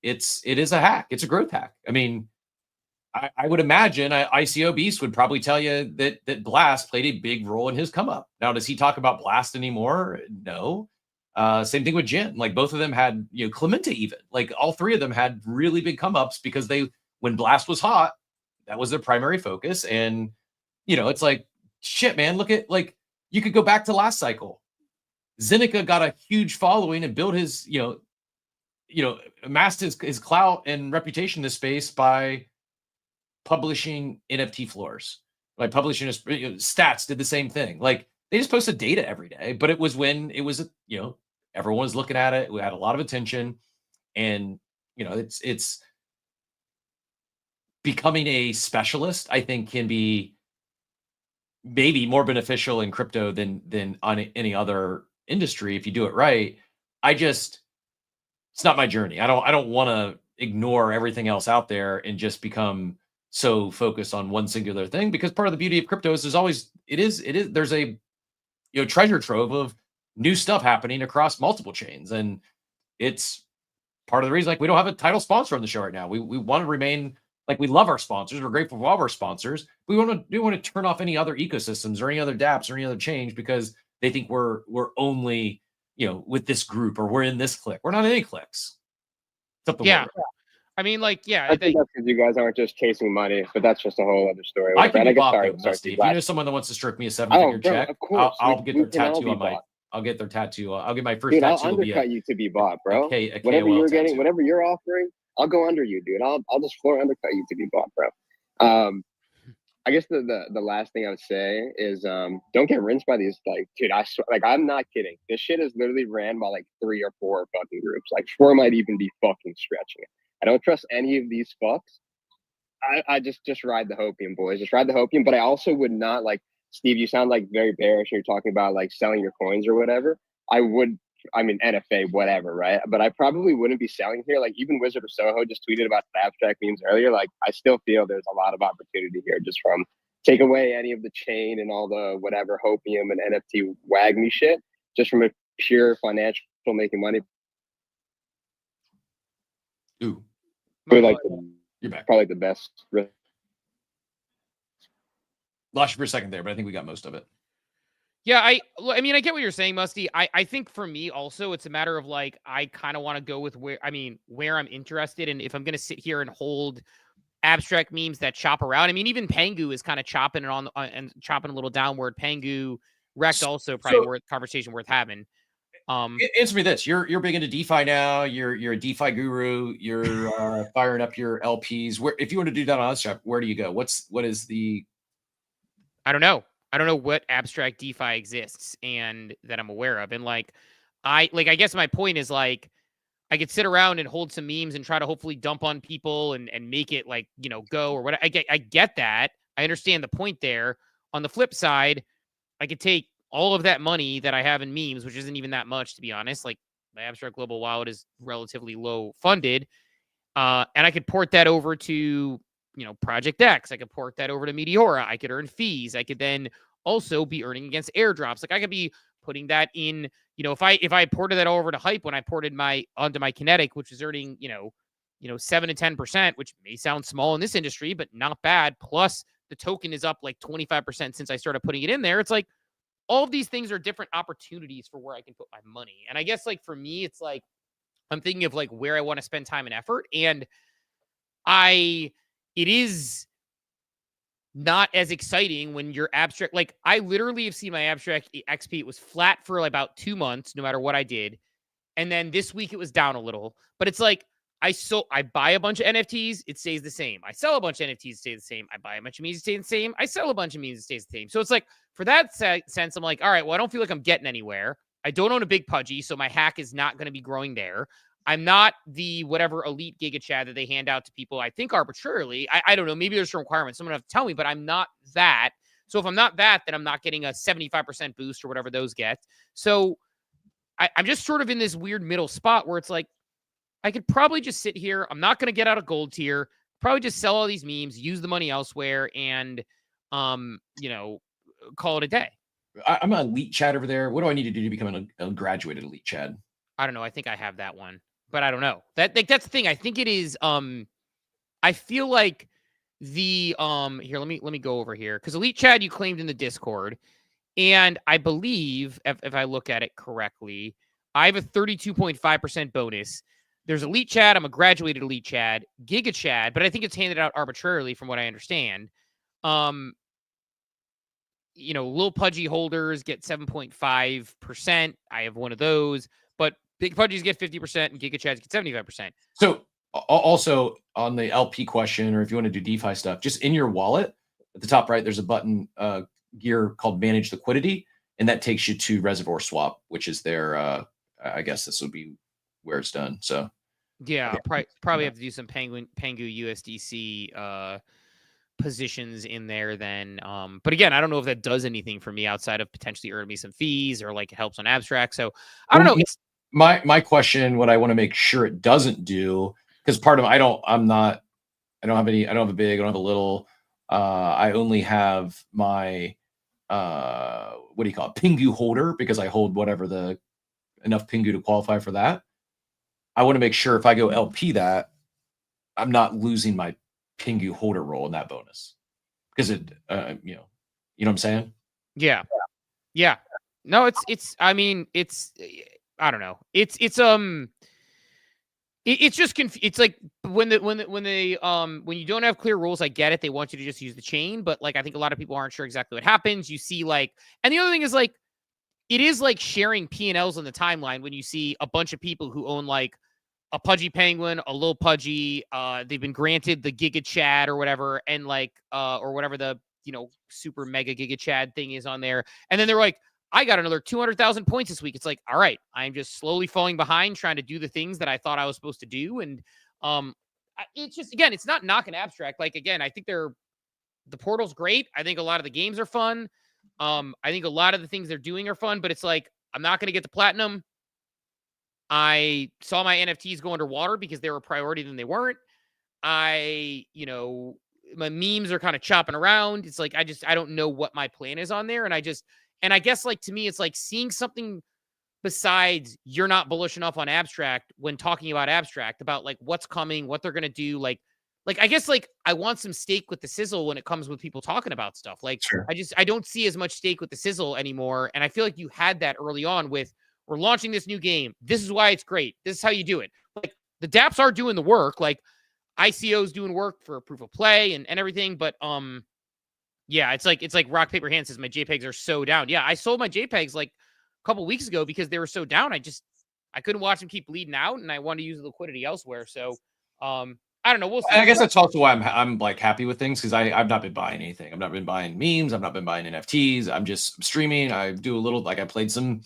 it is a hack. It's a growth hack. I mean, I would imagine ICO Beast would probably tell you that Blast played a big role in his come up. Now, does he talk about Blast anymore? No. Same thing with Jin. Like both of them had, Clemente even. Like all three of them had really big come ups because when Blast was hot, that was their primary focus. And, it's like, shit, man, look at like, you could go back to last cycle. Zeneca got a huge following and built his, amassed his clout and reputation in this space by publishing NFT floors, by publishing stats, did the same thing. Like they just posted data every day, but it was when it was, everyone was looking at it. We had a lot of attention, and it's becoming a specialist. I think can be maybe more beneficial in crypto than on any other industry if you do it right. It's not my journey. I don't want to ignore everything else out there and just become so focused on one singular thing, because part of the beauty of crypto is there's a treasure trove of new stuff happening across multiple chains, and it's part of the reason like we don't have a title sponsor on the show right now. We want to remain like, we love our sponsors, we're grateful for all of our sponsors. We want to turn off any other ecosystems or any other dApps or any other change because they think we're only with this group or we're in this clique. We're not in any cliques. Yeah. I mean, like, yeah. I think that's because you guys aren't just chasing money, but that's just a whole other story. I can be bought, sorry, Dusty. If you know someone that wants to stroke me a 7-figure check, of course. I'll get their tattoo on my. I'll get their tattoo. I'll get my first dude, tattoo. I'll undercut you to be bought, bro. A whatever KOL you're tattoo. getting, whatever you're offering, I'll go under you, dude. I'll just floor undercut you to be bought, bro. I guess the last thing I would say is don't get rinsed by these, like, dude, I swear, like, I'm not kidding. This shit is literally ran by like 3 or 4 fucking groups. Like 4 might even be fucking stretching it. I don't trust any of these fucks. I just ride the hopium, boys. Just ride the hopium. But I also would not, like, Steve, you sound like very bearish. You're talking about like selling your coins or whatever. I mean, NFA, whatever, right? But I probably wouldn't be selling here. Like even Wizard of Soho just tweeted about abstract memes earlier. Like I still feel there's a lot of opportunity here just from take away any of the chain and all the whatever hopium and NFT wag me shit, just from a pure financial making money. Ooh. Like You're back. Probably the best. Lost you for a second there, but I think we got most of it. Yeah, I mean, I get what you're saying, Musty. I think for me also, it's a matter of like, I kind of want to go with where I'm interested. And if I'm going to sit here and hold abstract memes that chop around, I mean, even Pengu is kind of chopping it on and chopping a little downward. Pengu, REKT also probably worth conversation worth having. Answer me this: You're big into DeFi now. You're a DeFi guru. You're firing up your LPs. Where, if you were to do that on Unstrap, where do you go? What is the? I don't know. I don't know what abstract DeFi exists and that I'm aware of. And I guess my point is like, I could sit around and hold some memes and try to hopefully dump on people and make it like, go or what. I get that. I understand the point there. On the flip side, I could take all of that money that I have in memes, which isn't even that much, to be honest. Like my abstract global wallet is relatively low funded. And I could port that over to, Project X. I could port that over to Meteora. I could earn fees. I could then also be earning against airdrops. Like I could be putting that in, if I ported that over to Hype when I ported onto my Kinetic, which is earning, 7 to 10%, which may sound small in this industry, but not bad. Plus the token is up like 25% since I started putting it in there. It's like all of these things are different opportunities for where I can put my money. And I guess like for me, it's like I'm thinking of like where I want to spend time and effort. And it is not as exciting when you're abstract. Like I literally have seen my abstract XP. It was flat for like about 2 months, no matter what I did. And then this week it was down a little, but it's like, I buy a bunch of NFTs, it stays the same. I sell a bunch of NFTs, it stays the same. I buy a bunch of memes, it stays the same. I sell a bunch of memes, it stays the same. So it's like, for that sense, I'm like, all right, well, I don't feel like I'm getting anywhere. I don't own a big pudgy, so my hack is not going to be growing there. I'm not the whatever elite Giga Chad that they hand out to people, I think arbitrarily. I don't know. Maybe there's some requirements. Someone have to tell me, but I'm not that. So if I'm not that, then I'm not getting a 75% boost or whatever those get. So I'm just sort of in this weird middle spot where it's like, I could probably just sit here. I'm not going to get out of gold tier. Probably just sell all these memes, use the money elsewhere, and, call it a day. I'm an elite Chad over there. What do I need to do to become a graduated elite Chad? I don't know. I think I have that one, but I don't know. That's the thing. I think it is. I feel like the here. Let me go over here because elite Chad you claimed in the Discord, and I believe if I look at it correctly, I have a 32.5% bonus. There's elite Chad. I'm a graduated elite Chad, Giga Chad, but I think it's handed out arbitrarily from what I understand. Little pudgy holders get 7.5%. I have one of those, but big pudgies get 50% and Giga Chads get 75%. So also on the LP question, or if you want to do DeFi stuff, just in your wallet at the top right, there's a button gear called Manage Liquidity, and that takes you to Reservoir Swap, which is their, I guess this would be where it's done. So yeah, probably have to do some Pengu USDC positions in there then. But again, I don't know if that does anything for me outside of potentially earning me some fees or like it helps on abstract. So I don't know. My question, what I want to make sure it doesn't do, because part of I don't have a big, I don't have a little. I only have my what do you call it, Pingu holder, because I hold whatever enough Pingu to qualify for that. I want to make sure if I go LP that I'm not losing my Pingu holder role in that bonus, because it you know what I'm saying? Yeah. No, it's I don't know. It's just it's like when you don't have clear rules, I get it. They want you to just use the chain, but like I think a lot of people aren't sure exactly what happens. You see and the other thing is like it is like sharing P&Ls on the timeline when you see a bunch of people who own like a pudgy penguin, a low pudgy, they've been granted the Giga Chad or whatever, and like or whatever the super mega Giga Chad thing is on there, and then they're like, I got another 200,000 points this week. It's like, all right, I'm just slowly falling behind trying to do the things that I thought I was supposed to do. And it's just, again, it's not knocking abstract. Like, again, I think the portal's great. I think a lot of the games are fun. I think a lot of the things they're doing are fun, but it's like, I'm not going to get the platinum. I saw my NFTs go underwater because they were a priority, then they weren't. My memes are kind of chopping around. It's like, I don't know what my plan is on there. And I guess like, to me, it's like seeing something besides you're not bullish enough on abstract when talking about abstract, about like what's coming, what they're going to do. Like, I guess like I want some stake with the sizzle when it comes with people talking about stuff. Like, sure. I don't see as much stake with the sizzle anymore. And I feel like you had that early on with, we're launching this new game. This is why it's great. This is how you do it. Like the dApps are doing the work. Like ICO's doing work for proof of play and everything. But, yeah, it's like rock, paper, hand says my JPEGs are so down. Yeah, I sold my JPEGs like a couple weeks ago because they were so down. I couldn't watch them keep bleeding out, and I wanted to use the liquidity elsewhere. So, I don't know. We'll see. I guess that's also why I'm like happy with things, because I've not been buying anything. I've not been buying memes. I've not been buying NFTs. I'm just streaming. I do a little, like I played some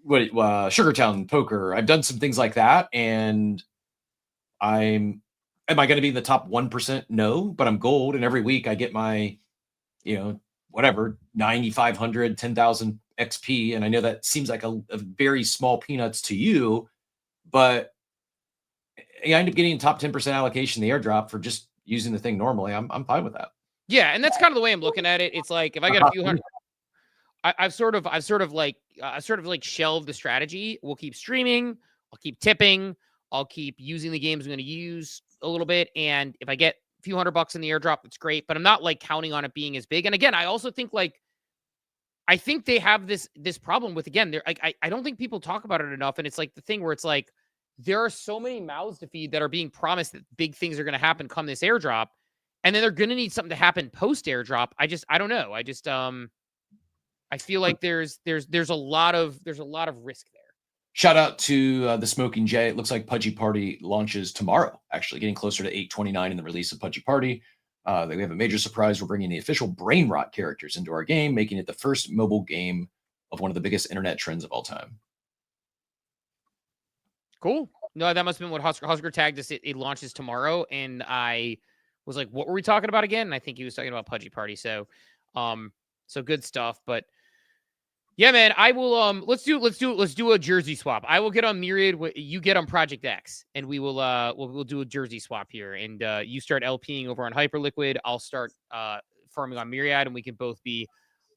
Sugartown poker. I've done some things like that, and am I going to be in the top 1%? No, but I'm gold. And every week I get my, whatever, 9,500, 10,000 XP. And I know that seems like a very small peanuts to you, but I end up getting top 10% allocation in the airdrop for just using the thing normally. I'm fine with that. Yeah. And that's kind of the way I'm looking at it. It's like, if I get a few hundred, I've sort of shelved the strategy. We'll keep streaming. I'll keep tipping. I'll keep using the games I'm going to use a little bit. And if I get a few $100 in the airdrop, that's great, but I'm not like counting on it being as big. And again, I also think I think they have this problem with, again, they're like, I don't think people talk about it enough. And it's like the thing where it's like, there are so many mouths to feed that are being promised that big things are going to happen come this airdrop. And then they're going to need something to happen post airdrop. I don't know. I feel like there's a lot of risk there. Shout out to the Smoking Jay. It looks like Pudgy Party launches tomorrow, actually getting closer to 8/29 in the release of Pudgy Party. We have a major surprise. We're bringing the official Brain Rot characters into our game, making it the first mobile game of one of the biggest internet trends of all time. Cool. No, that must have been what Husker tagged us. It launches tomorrow, and I was like, "What were we talking about again?" And I think he was talking about Pudgy Party. So good stuff. But yeah, man, I will. Let's do a jersey swap. I will get on Myriad. You get on Project X, and we will. We'll do a jersey swap here. And you start LPing over on Hyperliquid. I'll start farming on Myriad, and we can both be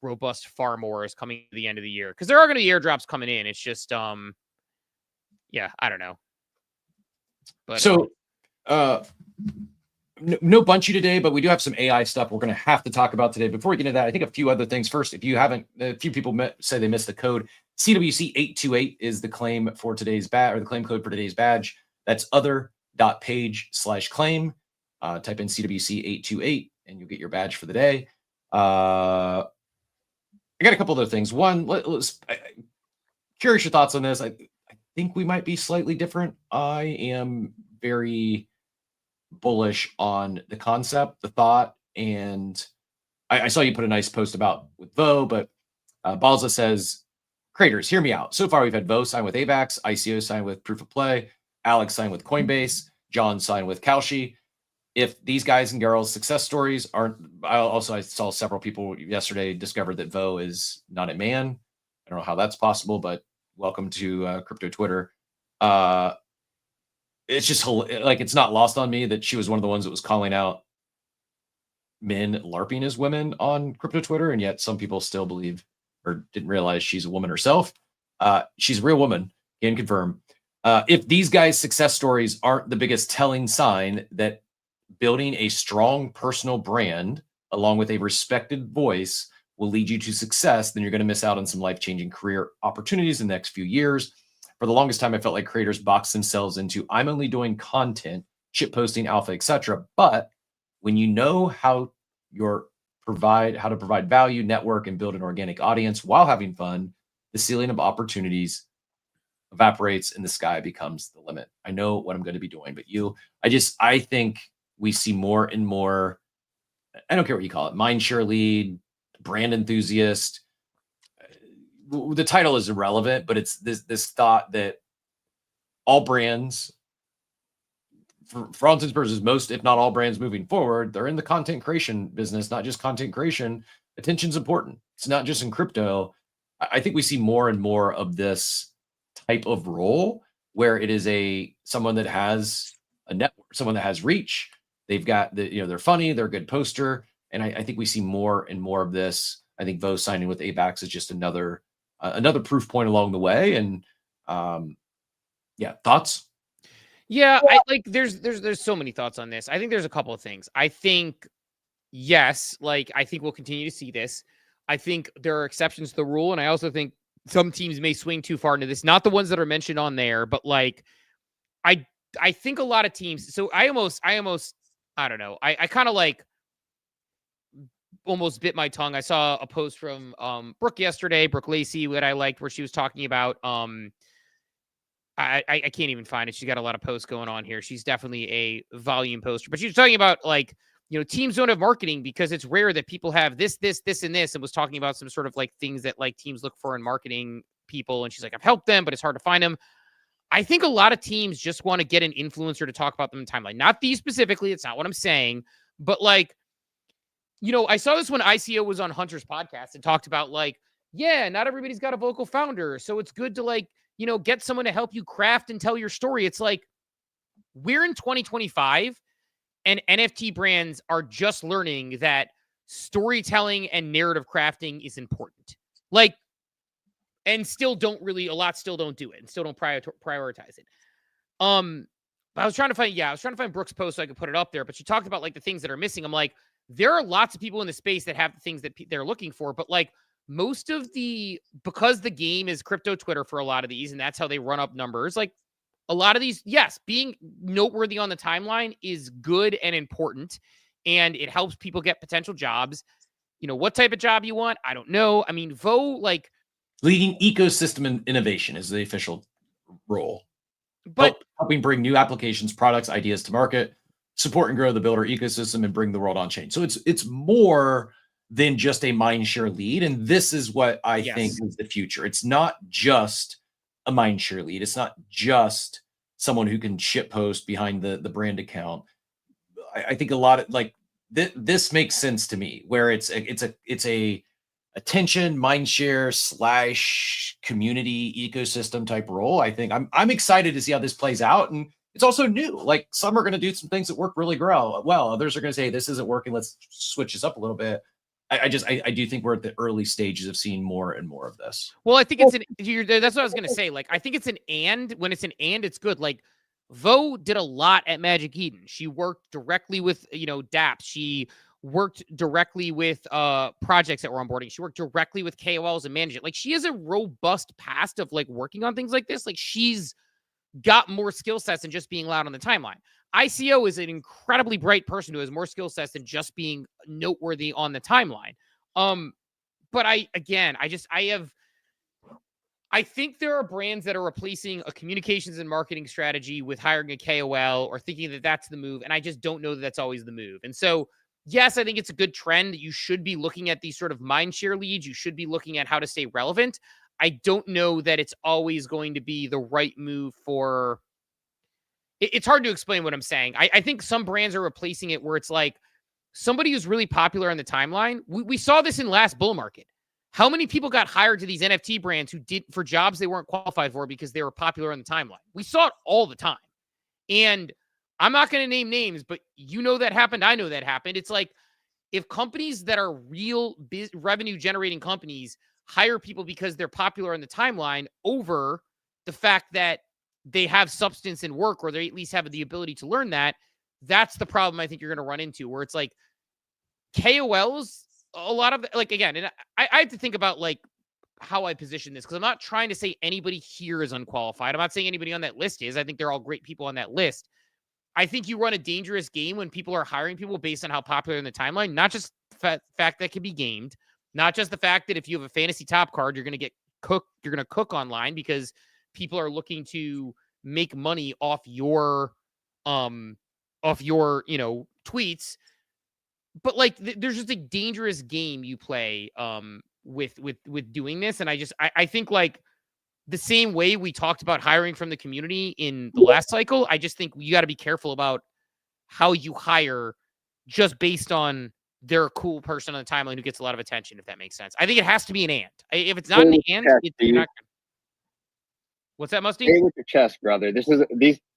robust farmers coming to the end of the year, because there are going to be airdrops coming in. It's just yeah, I don't know. But so no Bunchy today, but we do have some AI stuff we're going to have to talk about today. Before we get into that, I think a few other things. First, if you haven't, a few people say they missed the code. CWC828 is the claim for today's badge, or the claim code for today's badge. That's other.page/claim. Type in CWC828 and you'll get your badge for the day. I got a couple other things. One, let's curious your thoughts on this. I think we might be slightly different. I am very bullish on the concept, the thought, and I saw you put a nice post about with Vo, but Balza says, creators, hear me out. So far, we've had Vo sign with AVAX, ICO sign with Proof of Play, Alex sign with Coinbase, John sign with Kalshi. If these guys and girls' success stories aren't, I saw several people yesterday discovered that Vo is not a man. I don't know how that's possible, but welcome to crypto Twitter. It's just like, it's not lost on me that she was one of the ones that was calling out men LARPing as women on crypto Twitter, and yet some people still believe or didn't realize she's a woman herself. She's a real woman, can confirm. If these guys' success stories aren't the biggest telling sign that building a strong personal brand along with a respected voice will lead you to success, then you're going to miss out on some life-changing career opportunities in the next few years. For the longest time, I felt like creators box themselves into, I'm only doing content, shit posting, alpha, etc. But when you know how to provide value, network, and build an organic audience while having fun, the ceiling of opportunities evaporates and the sky becomes the limit. I know what I'm going to be doing, but I think we see more and more, I don't care what you call it, mindshare lead, brand enthusiast. The title is irrelevant, but it's this thought that all brands, for all intents and purposes, most, if not all brands moving forward, they're in the content creation business, not just content creation. Attention's important. It's not just in crypto. I think we see more and more of this type of role where it is someone that has a network, someone that has reach. They've got they're funny, they're a good poster. And I think we see more and more of this. I think Vo signing with AVAX is just another proof point along the way. And yeah, thoughts? Yeah, there's so many thoughts on this. I think there's a couple of things. I think, yes, I think we'll continue to see this. I think there are exceptions to the rule, and I also think some teams may swing too far into this. Not the ones that are mentioned on there, but I think a lot of teams. So I almost I don't know. I kind of almost bit my tongue. I saw a post from Brooke yesterday, Brooke Lacey, that I liked, where she was talking about I can't even find it. She's got a lot of posts going on here. She's definitely a volume poster, but she was talking about teams don't have marketing because it's rare that people have this, and this, and was talking about some sort of things that teams look for in marketing people. And she's like, I've helped them, but it's hard to find them. I think a lot of teams just want to get an influencer to talk about them in timeline. Not these specifically. It's not what I'm saying, but I saw this when ICO was on Hunter's podcast and talked about yeah, not everybody's got a vocal founder. So it's good to get someone to help you craft and tell your story. It's we're in 2025 and NFT brands are just learning that storytelling and narrative crafting is important. And still don't do it and still don't prioritize it. But I was trying to find Brooke's post so I could put it up there, but she talked about the things that are missing. I'm there are lots of people in the space that have the things that they're looking for, but because the game is crypto Twitter for a lot of these, and that's how they run up numbers. a lot of these, yes, being noteworthy on the timeline is good and important, and it helps people get potential jobs. You know, what type of job you want, I don't know. I mean, Vo, like, leading ecosystem innovation is the official role. but Helping bring new applications, products, ideas to market, support and grow the builder ecosystem, and bring the world on chain. So it's more than just a mindshare lead. And this is what I think is the future. It's not just a mindshare lead. It's not just someone who can ship post behind the brand account. I think a lot of like this makes sense to me, where it's a attention, mindshare / community ecosystem type role. I think I'm excited to see how this plays out. And it's also new. Like, some are going to do some things that work really well. Others are going to say, this isn't working, let's switch this up a little bit. I do think we're at the early stages of seeing more and more of this. Well, I think that's what I was going to say. Like, I think it's an and. When it's an and, it's good. Like, Vo did a lot at Magic Eden. She worked directly with, dApps. She worked directly with projects that were onboarding. She worked directly with KOLs and managed it. Like, she has a robust past of like working on things like this. Like, she's got more skill sets than just being loud on the timeline. ICO is an incredibly bright person who has more skill sets than just being noteworthy on the timeline. But I think there are brands that are replacing a communications and marketing strategy with hiring a KOL or thinking that that's the move. And I just don't know that that's always the move. And so, yes, I think it's a good trend. You should be looking at these sort of mindshare leads. You should be looking at how to stay relevant. I don't know that it's always going to be the right move for... It's hard to explain what I'm saying. I think some brands are replacing it where it's like somebody who's really popular on the timeline. We saw this in last bull market. How many people got hired to these NFT brands who did for jobs they weren't qualified for because they were popular on the timeline? We saw it all the time. And I'm not going to name names, but you know that happened. I know that happened. It's like, if companies that are real revenue generating companies hire people because they're popular on the timeline over the fact that they have substance in work, or they at least have the ability to learn that, that's the problem I think you're going to run into, where it's like KOLs, a lot of, like, again, and I have to think about like how I position this, because I'm not trying to say anybody here is unqualified. I'm not saying anybody on that list is. I think they're all great people on that list. I think you run a dangerous game when people are hiring people based on how popular in the timeline, not just the fact that can be gamed, not just the fact that if you have a fantasy top card, you're going to get cooked, you're going to cook online because people are looking to make money off your tweets. But like, there's just a dangerous game you play with doing this. And I think like the same way we talked about hiring from the community in the last cycle, I just think you got to be careful about how you hire just based on they're a cool person on the timeline who gets a lot of attention, if that makes sense. I think it has to be an and. If it's not an and, you're not. What's that, Musty? Stay with your chest, brother.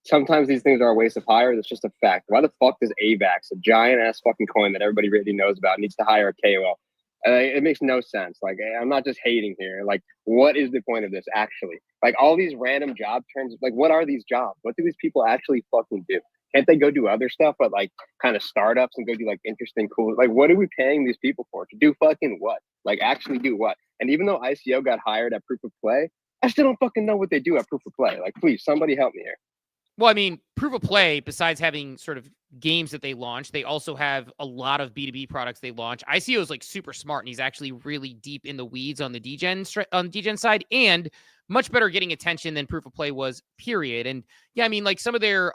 Sometimes these things are a waste of hire. That's just a fact. Why the fuck does AVAX, a giant ass fucking coin that everybody really knows about, needs to hire a KOL? It makes no sense. Like, I'm not just hating here. Like, what is the point of this actually? Like, all these random job terms, like, what are these jobs? What do these people actually fucking do? Can't they go do other stuff, but like kind of startups and go do like interesting, cool, like, what are we paying these people for? To do fucking what? Like, actually do what? And even though ICO got hired at Proof of Play, I still don't fucking know what they do at Proof of Play. Like, please, somebody help me here. Well, I mean, Proof of Play, besides having sort of games that they launch, they also have a lot of B2B products they launch. ICO is like super smart, and he's actually really deep in the weeds on the degen side, and much better getting attention than Proof of Play was, period. And yeah, I mean, like some of their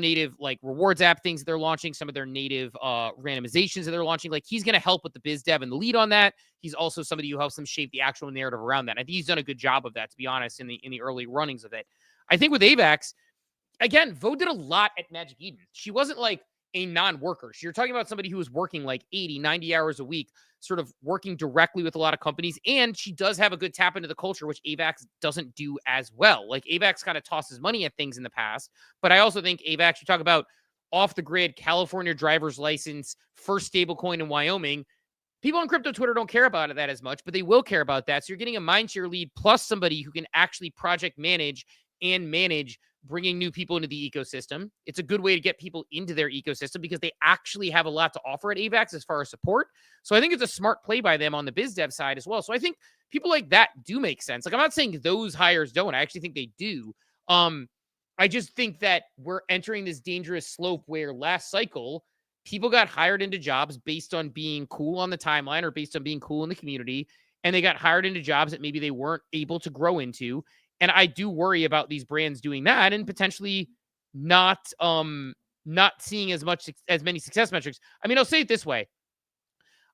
native like rewards app things that they're launching, some of their native randomizations that they're launching, like he's going to help with the biz dev and the lead on that. He's also somebody who helps them shape the actual narrative around that. I think he's done a good job of that, to be honest, in the early runnings of it. I think with AVAX, again, Vo did a lot at Magic Eden. She wasn't like a non-worker. You're talking about somebody who was working like 80, 90 hours a week, sort of working directly with a lot of companies. And she does have a good tap into the culture, which AVAX doesn't do as well. Like, AVAX kind of tosses money at things in the past. But I also think AVAX, you talk about off the grid, California driver's license, first stablecoin in Wyoming. People on crypto Twitter don't care about that as much, but they will care about that. So you're getting a mindshare lead plus somebody who can actually project manage and manage bringing new people into the ecosystem. It's a good way to get people into their ecosystem because they actually have a lot to offer at AVAX as far as support. So I think it's a smart play by them on the biz dev side as well. So I think people like that do make sense. Like, I'm not saying those hires don't. I actually think they do. I just think that we're entering this dangerous slope where last cycle, people got hired into jobs based on being cool on the timeline or based on being cool in the community. And they got hired into jobs that maybe they weren't able to grow into. And I do worry about these brands doing that and potentially not seeing as many success metrics. I mean, I'll say it this way.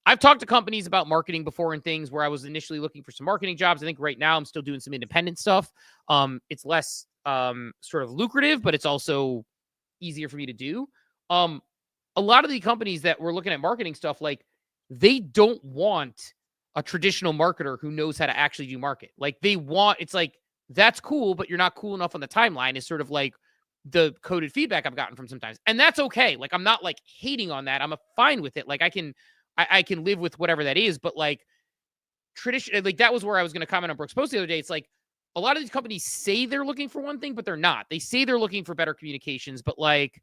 I've talked to companies about marketing before and things where I was initially looking for some marketing jobs. I think right now I'm still doing some independent stuff. It's less sort of lucrative, but it's also easier for me to do. A lot of the companies that we're looking at marketing stuff, like they don't want a traditional marketer who knows how to actually do market. Like it's like, that's cool, but you're not cool enough on the timeline is sort of like the coded feedback I've gotten from sometimes. And that's okay. Like, I'm not like hating on that. I'm fine with it. Like I can live with whatever that is, but like tradition, like that was where I was going to comment on Brooks' post the other day. It's like a lot of these companies say they're looking for one thing, but they're not. They say they're looking for better communications, but like,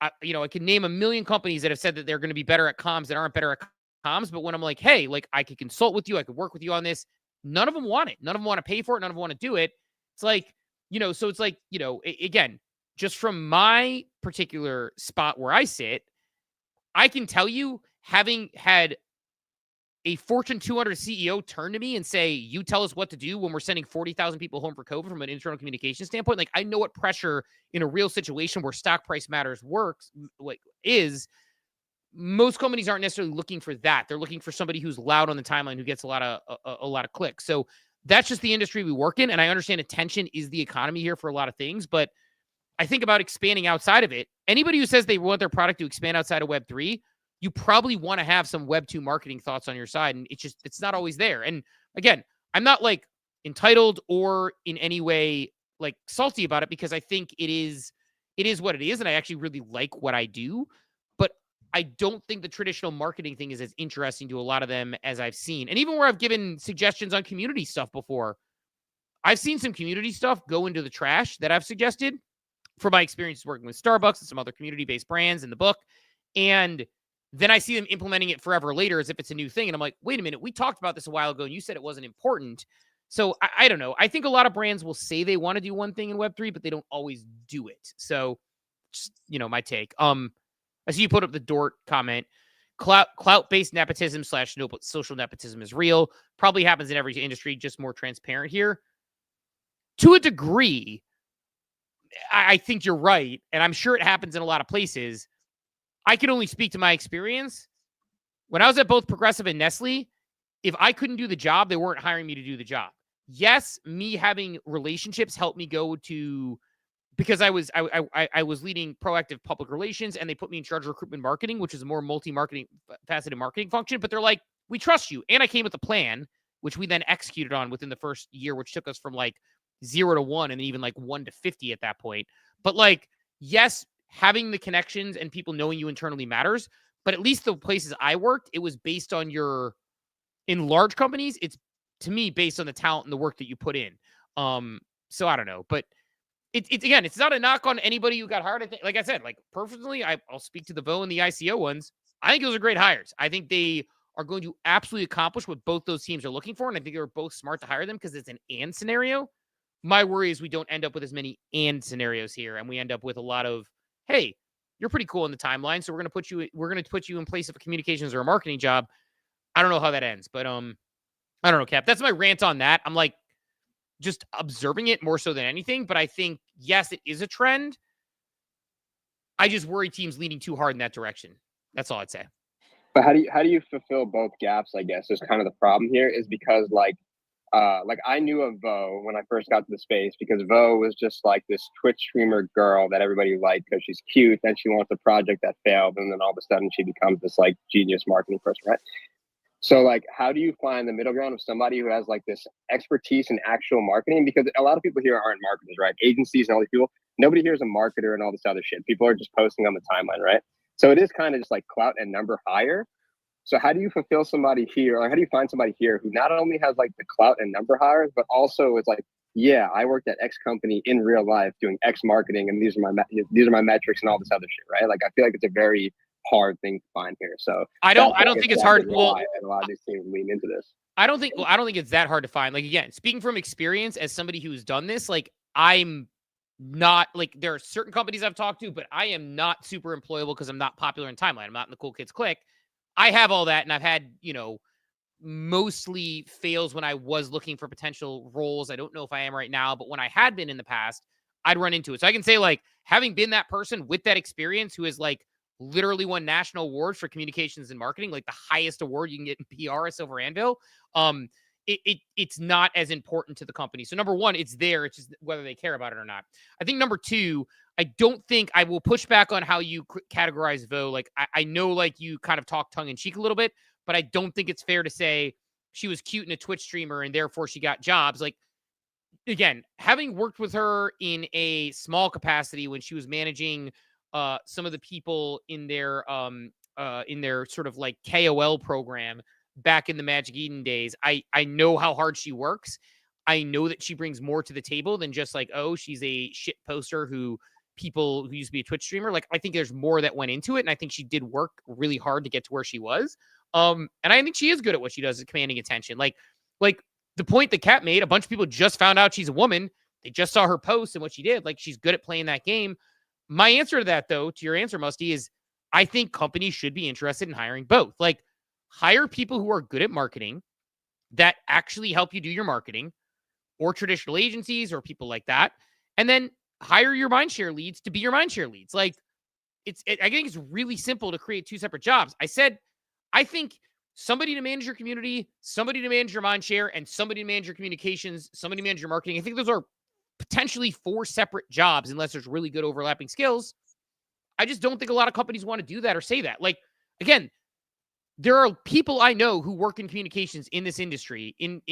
I can name a million companies that have said that they're going to be better at comms that aren't better at comms. But when I'm like, hey, like I could consult with you, I could work with you on this. None of them want it. None of them want to pay for it. None of them want to do it. It's like, so it's like, again, just from my particular spot where I sit, I can tell you, having had a Fortune 200 CEO turn to me and say, you tell us what to do when we're sending 40,000 people home for COVID from an internal communication standpoint. Like, I know what pressure in a real situation where stock price matters is. Most companies aren't necessarily looking for that. They're looking for somebody who's loud on the timeline, who gets a lot of clicks. So that's just the industry we work in. And I understand attention is the economy here for a lot of things, but I think about expanding outside of it. Anybody who says they want their product to expand outside of Web3, you probably want to have some Web2 marketing thoughts on your side. And it's not always there. And again, I'm not like entitled or in any way like salty about it, because I think it is what it is. And I actually really like what I do, but I don't think the traditional marketing thing is as interesting to a lot of them as I've seen. And even where I've given suggestions on community stuff before, I've seen some community stuff go into the trash that I've suggested from my experience working with Starbucks and some other community-based brands in the book. And then I see them implementing it forever later as if it's a new thing. And I'm like, wait a minute, we talked about this a while ago and you said it wasn't important. So I don't know. I think a lot of brands will say they want to do one thing in Web3, but they don't always do it. So just, my take. I see you put up the Dort comment. Clout-based nepotism / social nepotism is real. Probably happens in every industry, just more transparent here. To a degree, I think you're right. And I'm sure it happens in a lot of places. I can only speak to my experience. When I was at both Progressive and Nestle, if I couldn't do the job, they weren't hiring me to do the job. Yes, me having relationships helped me go to, because I was leading proactive public relations, and they put me in charge of recruitment marketing, which is a more multi-marketing faceted marketing function. But they're like, we trust you. And I came with a plan, which we then executed on within the first year, which took us from like 0 to 1 and even like 1 to 50 at that point. But like, yes, having the connections and people knowing you internally matters, but at least the places I worked, it was based on in large companies, it's to me based on the talent and the work that you put in. So I don't know, but again, it's not a knock on anybody who got hired. I think, like I said, like personally, I'll speak to the VO and the ICO ones. I think those are great hires. I think they are going to absolutely accomplish what both those teams are looking for. And I think they were both smart to hire them because it's an and scenario. My worry is we don't end up with as many and scenarios here. And we end up with a lot of, hey, you're pretty cool in the timeline, so we're going to put you in place of a communications or a marketing job. I don't know how that ends, but I don't know, Cap. That's my rant on that. I'm like just observing it more so than anything, but I think yes, it is a trend. I just worry teams leaning too hard in that direction. That's all I'd say. But how do you fulfill both gaps? I guess is kind of the problem here, is because like I knew of Vo when I first got to the space, because Vo was just like this Twitch streamer girl that everybody liked because she's cute. Then she wants a project that failed, and then all of a sudden she becomes this like genius marketing person, right? So like, how do you find the middle ground of somebody who has like this expertise in actual marketing? Because a lot of people here aren't marketers, right? Agencies and all these people, nobody here is a marketer and all this other shit. People are just posting on the timeline, right? So it is kind of just like clout and number hire. So how do you fulfill somebody here, or how do you find somebody here who not only has like the clout and number hires, but also is like, yeah, I worked at X company in real life doing X marketing, and these are my metrics and all this other shit, right? Like I feel like it's a very hard thing to find here. So I don't think it's hard. Well, and a lot of these teams lean into this. I don't think it's that hard to find. Like again, speaking from experience as somebody who's done this, like I'm not like, there are certain companies I've talked to, but I am not super employable because I'm not popular in timeline. I'm not in the cool kids clique. I have all that, and I've had, mostly fails when I was looking for potential roles. I don't know if I am right now, but when I had been in the past, I'd run into it. So I can say, like, having been that person with that experience who has like literally won national awards for communications and marketing, like the highest award you can get in PR, a Silver Anvil, it's not as important to the company. So number one, it's there. It's just whether they care about it or not. I think number two, I don't think I will push back on how you categorize Vo. Like, I know, like, you kind of talk tongue in cheek a little bit, but I don't think it's fair to say she was cute in a Twitch streamer and therefore she got jobs. Like, again, having worked with her in a small capacity when she was managing some of the people in their sort of like KOL program back in the Magic Eden days, I know how hard she works. I know that she brings more to the table than just like, oh, she's a shit poster who used to be a Twitch streamer. Like, I think there's more that went into it, and I think she did work really hard to get to where she was. And I think she is good at what she does, at commanding attention. Like the point that Kat made, a bunch of people just found out she's a woman. They just saw her post and what she did. Like, she's good at playing that game. My answer to that, though, to your answer, Musty, is I think companies should be interested in hiring both. Like, hire people who are good at marketing that actually help you do your marketing, or traditional agencies or people like that. And then hire your mindshare leads to be your mindshare leads. Like, I think it's really simple to create two separate jobs. I think somebody to manage your community, somebody to manage your mindshare, and somebody to manage your communications, somebody to manage your marketing. I think those are potentially 4 separate jobs unless there's really good overlapping skills. I just don't think a lot of companies want to do that or say that. Like, again, there are people I know who work in communications in this industry in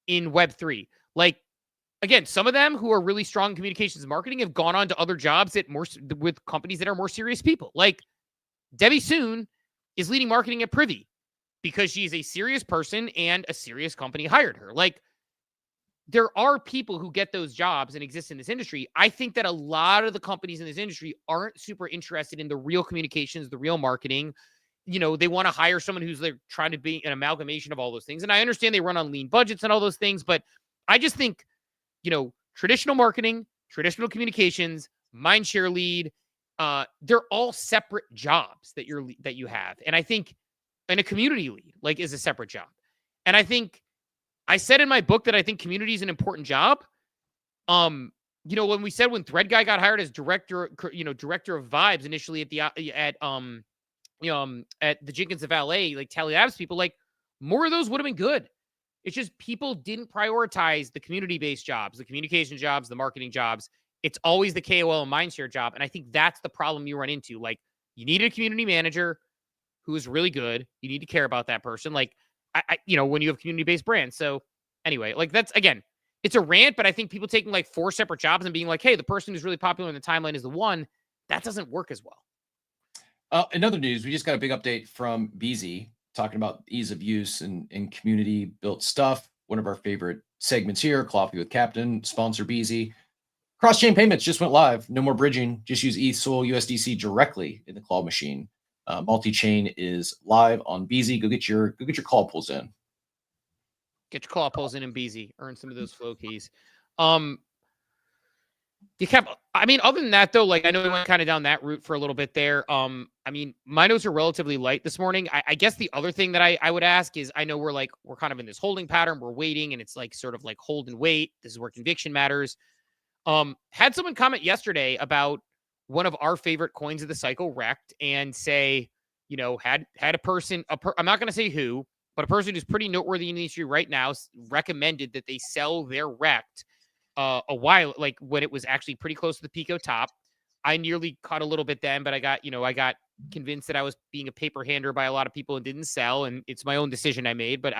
Web3. Like, again, some of them who are really strong in communications and marketing have gone on to other jobs with companies that are more serious people. Like, Debbie Soon is leading marketing at Privy because she's a serious person and a serious company hired her. Like, there are people who get those jobs and exist in this industry. I think that a lot of the companies in this industry aren't super interested in the real communications, the real marketing. They want to hire someone who's like trying to be an amalgamation of all those things. And I understand they run on lean budgets and all those things, but I just think, traditional marketing, traditional communications, mindshare lead, they're all separate jobs that you have. And I think, and a community lead, like, is a separate job. And I think I said in my book that I think community is an important job. When Thread Guy got hired as director of vibes initially at the Jenkins of LA, like Tally Labs people, like, more of those would have been good. It's just people didn't prioritize the community-based jobs, the communication jobs, the marketing jobs. It's always the KOL and mindshare job. And I think that's the problem you run into. Like, you need a community manager who is really good. You need to care about that person. Like, when you have community-based brands. So anyway, like, that's, again, it's a rant, but I think people taking like 4 separate jobs and being like, hey, the person who's really popular in the timeline is the one, that doesn't work as well. In other news, we just got a big update from BZ talking about ease of use and community built stuff. One of our favorite segments here, Coffee with Captain, sponsor BZ. Cross-chain payments just went live. No more bridging. Just use ETH, Sol, USDC directly in the claw machine. Multi-chain is live on BZ. Go get your call pulls in. Get your claw pulls in BZ. Earn some of those flow keys. Other than that, though, like, I know we went kind of down that route for a little bit there. My notes are relatively light this morning. I guess the other thing that I would ask is, I know we're kind of in this holding pattern. We're waiting, and it's like sort of like hold and wait. This is where conviction matters. Had someone comment yesterday about one of our favorite coins of the cycle, REKT, and say, had a person, I'm not going to say who, but a person who's pretty noteworthy in the industry right now recommended that they sell their REKT a while, like when it was actually pretty close to the Pico top. I nearly caught a little bit then, but I got convinced that I was being a paper hander by a lot of people and didn't sell. And it's my own decision I made, but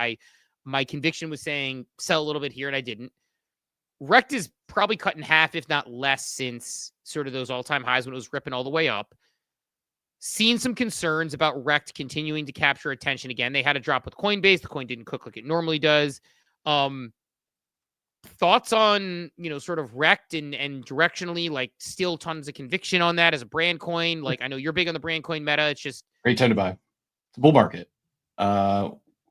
my conviction was saying sell a little bit here, and I didn't. REKT is probably cut in half, if not less, since sort of those all-time highs when it was ripping all the way up. Seen some concerns about REKT continuing to capture attention again. They had a drop with Coinbase. The coin didn't cook like it normally does. Thoughts on, sort of REKT and directionally, like, still tons of conviction on that as a brand coin. Like, I know you're big on the brand coin meta. It's just great time to buy. It's a bull market.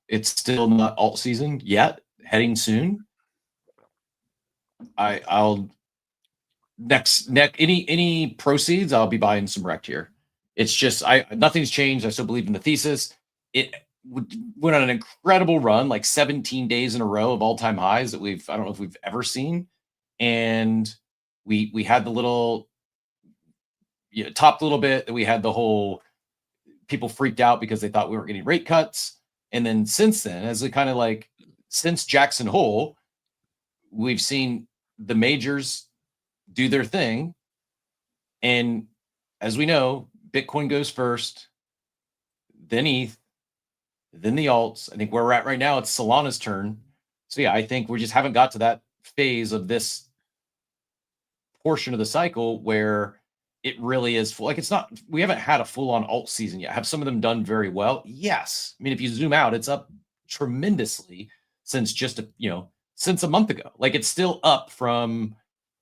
It's still not alt season yet, heading soon. I'll any proceeds, I'll be buying some REKT here. It's just nothing's changed. I still believe in the thesis. It went on an incredible run, like 17 days in a row of all-time highs that I don't know if we've ever seen. And we had the little topped a little bit. We had the whole people freaked out because they thought we weren't getting rate cuts. And then since then, as it kind of like since Jackson Hole, we've seen the majors do their thing. And as we know, Bitcoin goes first, then ETH, then the alts. I think where we're at right now, it's Solana's turn. So yeah, I think we just haven't got to that phase of this portion of the cycle where it really is full. Like it's not, we haven't had a full on alt season yet. Have some of them done very well? Yes. I mean, if you zoom out, it's up tremendously since since a month ago. Like it's still up from,